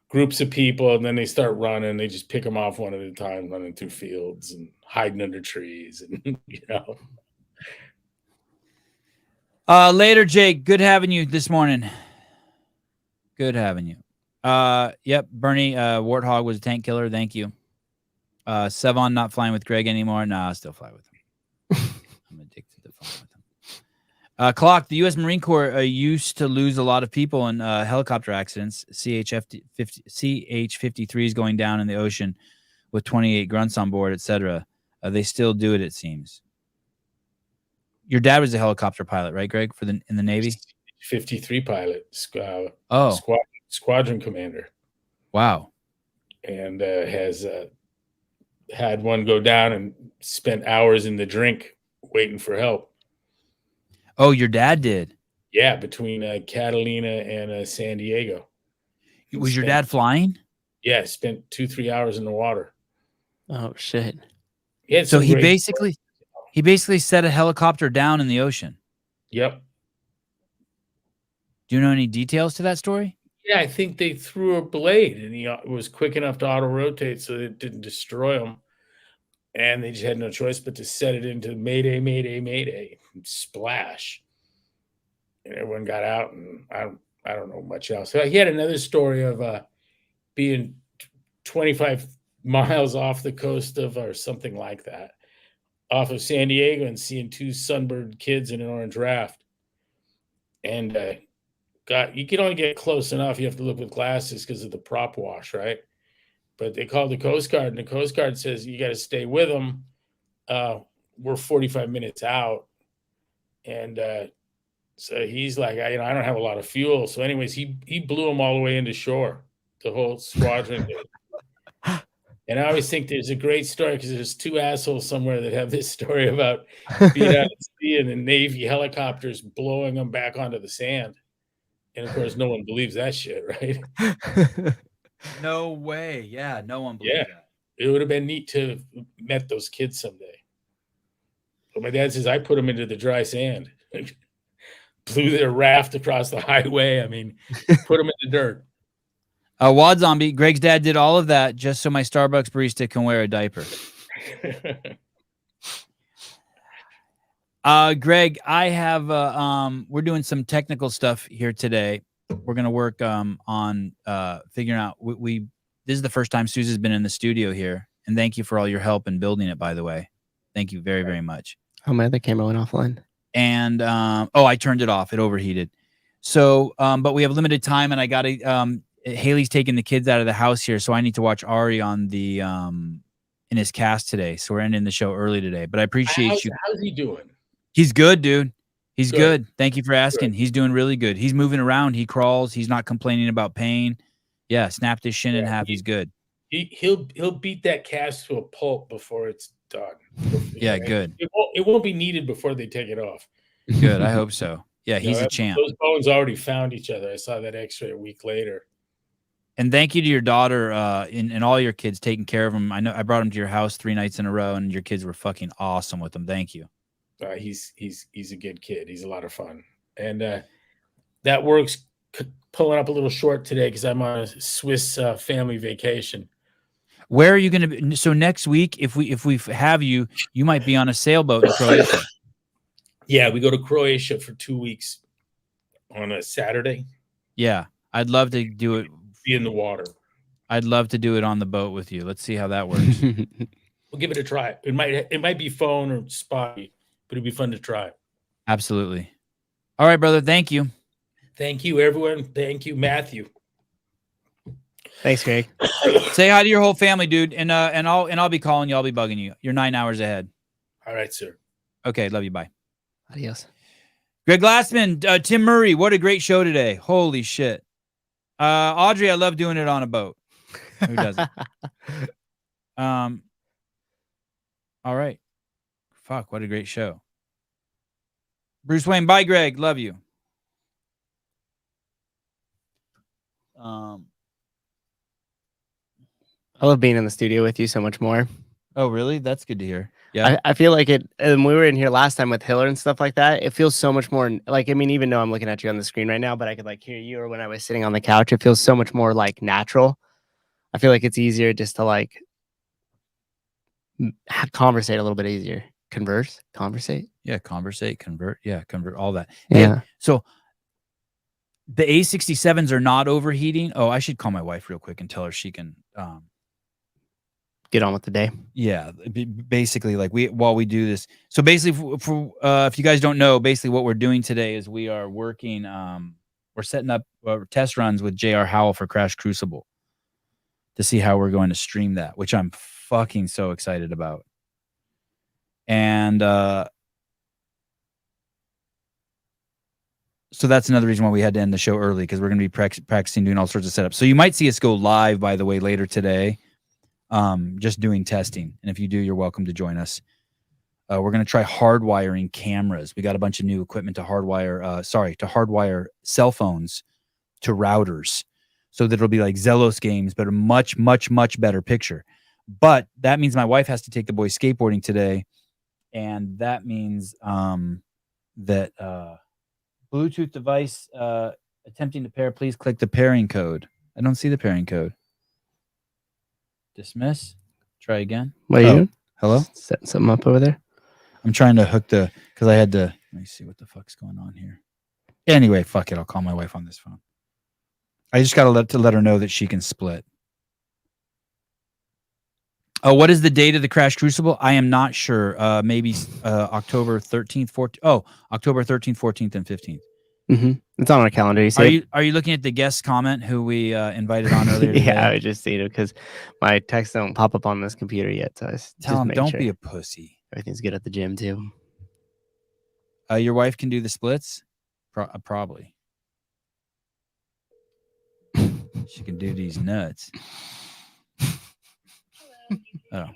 Groups of people, and then they start running. They just pick them off one at a time, running through fields and hiding under trees, and Later, Jake. Good having you this morning. Good having you. Yep, Bernie, Warthog was a tank killer. Thank you. Sevan not flying with Greg anymore. Nah, I'll still fly with him. I'm addicted to flying with him. Clock, the U.S. Marine Corps used to lose a lot of people in helicopter accidents. CH-53 is going down in the ocean with 28 grunts on board, etc. They still do it seems. Your dad was a helicopter pilot, right, Greg, in the Navy? 53 pilot, squadron commander. Wow. And has had one go down and spent hours in the drink waiting for help. Oh, your dad did? Yeah, between Catalina and San Diego. Was your dad flying? Yeah, spent 2-3 hours in the water. Oh shit! So he basically set a helicopter down in the ocean. Yep. Do you know any details to that story? Yeah, I think they threw a blade, and he was quick enough to auto rotate so it didn't destroy him. And they just had no choice but to set it into Mayday, Mayday, Mayday, and splash. and everyone got out, and I don't know much else. So he had another story of being 25 miles off the coast of, or something like that, off of San Diego, and seeing 2 sunburned kids in an orange raft. And you can only get close enough. You have to look with glasses because of the prop wash, right? But they called the Coast Guard, and the Coast Guard says you got to stay with them. We're 45 minutes out, and so he's like, I don't have a lot of fuel. So, anyways, he blew them all the way into shore. The whole squadron did. And I always think there's a great story because there's 2 assholes somewhere that have this story about being out at sea and the Navy helicopters blowing them back onto the sand. And of course, no one believes that shit, right? No way. Yeah, no one believes that. It would have been neat to have met those kids someday. But my dad says I put them into the dry sand. Blew their raft across the highway. I mean, put them in the dirt. Wad Zombie, Greg's dad did all of that just so my Starbucks barista can wear a diaper. Greg, I have we're doing some technical stuff here today. We're gonna work on figuring out this is the first time Susan's been in the studio here, and thank you for all your help in building it, by the way. Thank you very, very much. Oh, my other camera went offline. And I turned it off, it overheated. So but we have limited time, and I gotta Haley's taking the kids out of the house here, so I need to watch Ari on the in his cast today. So we're ending the show early today. But I appreciate you. How's he doing? He's good, dude. He's good. Thank you for asking. He's doing really good. He's moving around. He crawls. He's not complaining about pain. Yeah, snapped his shin in half. He's good. He'll beat that cast to a pulp before it's done. Yeah, good. It won't be needed before they take it off. Good. I hope so. Yeah, he's a champ. Those bones already found each other. I saw that X-ray a week later. And thank you to your daughter and all your kids taking care of them. I know I brought them to your house 3 nights in a row, and your kids were fucking awesome with them. Thank you. He's a good kid. He's a lot of fun, and that works. Pulling up a little short today because I'm on a Swiss family vacation. Where are you going to be? So next week, if we have you, you might be on a sailboat in Croatia. Yeah, we go to Croatia for 2 weeks on a Saturday. Yeah, I'd love to do it. Be in the water. I'd love to do it on the boat with you. Let's see how that works. We'll give it a try. It might be phone or spotty, but it'd be fun to try. Absolutely. All right, brother. Thank you. Thank you, everyone. Thank you, Matthew. Thanks, Greg. Say hi to your whole family, dude. And I'll be calling you. I'll be bugging you. You're 9 hours ahead. All right, sir. Okay. Love you. Bye. Adios. Greg Glassman, Tim Murray. What a great show today. Holy shit. Audrey, I love doing it on a boat. Who doesn't? All right. Fuck, what a great show. Bruce Wayne, bye, Greg. Love you. I love being in the studio with you so much more. Oh, really? That's good to hear. Yeah. I feel like it, when we were in here last time with Hiller and stuff like that, it feels so much more like, I mean, even though I'm looking at you on the screen right now, but I could like hear you, or when I was sitting on the couch, it feels so much more like natural. I feel like it's easier just to like conversate a little bit easier. Conversate. Yeah. Convert. Yeah. Convert all that. Yeah. Hey, so the A67s are not overheating. Oh, I should call my wife real quick and tell her she can, get on with the day. Yeah, basically, like while we do this. So basically, for if you guys don't know, basically what we're doing today is we are working. We're setting up test runs with J.R. Howell for Crash Crucible to see how we're going to stream that, which I'm fucking so excited about. And so that's another reason why we had to end the show early, because we're going to be practicing doing all sorts of setups. So you might see us go live, by the way, later today. Just doing testing, and if you do, you're welcome to join us. We're going to try hardwiring cameras. We got a bunch of new equipment to hardwire cell phones to routers, so that it'll be like Zelos games, but a much, much, much better picture. But that means my wife has to take the boys skateboarding today, and that means that Bluetooth device attempting to pair, please click the pairing code. I don't see the pairing code. Dismiss. Try again. What are you doing? Hello? Setting something up over there? I'm trying to hook because I had to. Let me see what the fuck's going on here. Anyway, fuck it. I'll call my wife on this phone. I just got to let her know that she can split. Oh, what is the date of the Crash Crucible? I am not sure. Maybe October 13th, 14th. Oh, October 13th, 14th, and 15th. Mm-hmm. It's on our calendar. You see Are you looking at the guest comment who we invited on earlier today? Yeah, I just seen it because my texts don't pop up on this computer yet. So I Tell him, don't be a pussy. Everything's good at the gym too. Your wife can do the splits? Probably. She can do these nuts. Oh,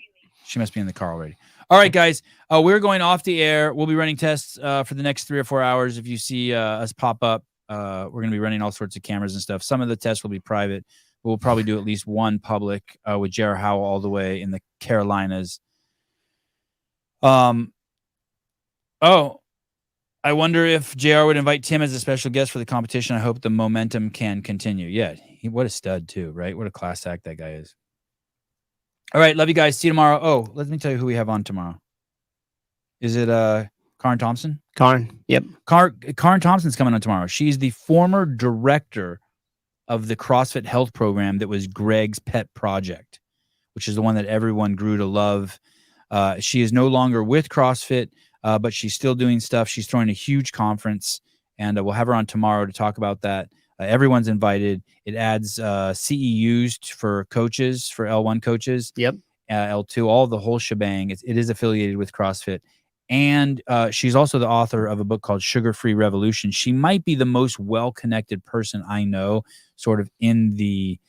she must be in the car already. All right, guys. We're going off the air. We'll be running tests for the next 3 or 4 hours. If you see us pop up, we're going to be running all sorts of cameras and stuff. Some of the tests will be private. We'll probably do at least one public with J.R. Howell all the way in the Carolinas. Oh, I wonder if JR would invite Tim as a special guest for the competition. I hope the momentum can continue. Yeah, what a stud too, right? What a class act that guy is. All right, love you guys. See you tomorrow. Oh, let me tell you who we have on tomorrow. Is it Karen Thompson? Karen, yep. Karen Thompson's coming on tomorrow. She's the former director of the CrossFit Health Program that was Greg's pet project, which is the one that everyone grew to love. She is no longer with CrossFit, but she's still doing stuff. She's throwing a huge conference, and we'll have her on tomorrow to talk about that. Everyone's invited. It adds CEUs for coaches, for L1 coaches. Yep. L2, all the whole shebang. It is affiliated with CrossFit. And she's also the author of a book called Sugar Free Revolution. She might be the most well-connected person I know sort of in the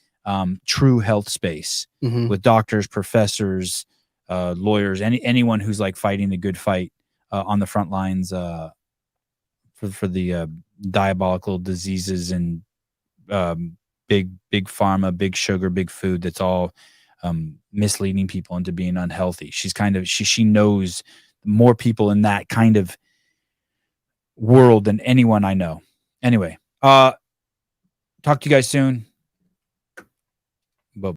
true health space with doctors, professors, lawyers, anyone who's like fighting the good fight on the front lines for the diabolical diseases and big pharma, big sugar, big food that's all misleading people into being unhealthy. She's kind of she knows more people in that kind of world than anyone I know. Anyway, talk to you guys soon.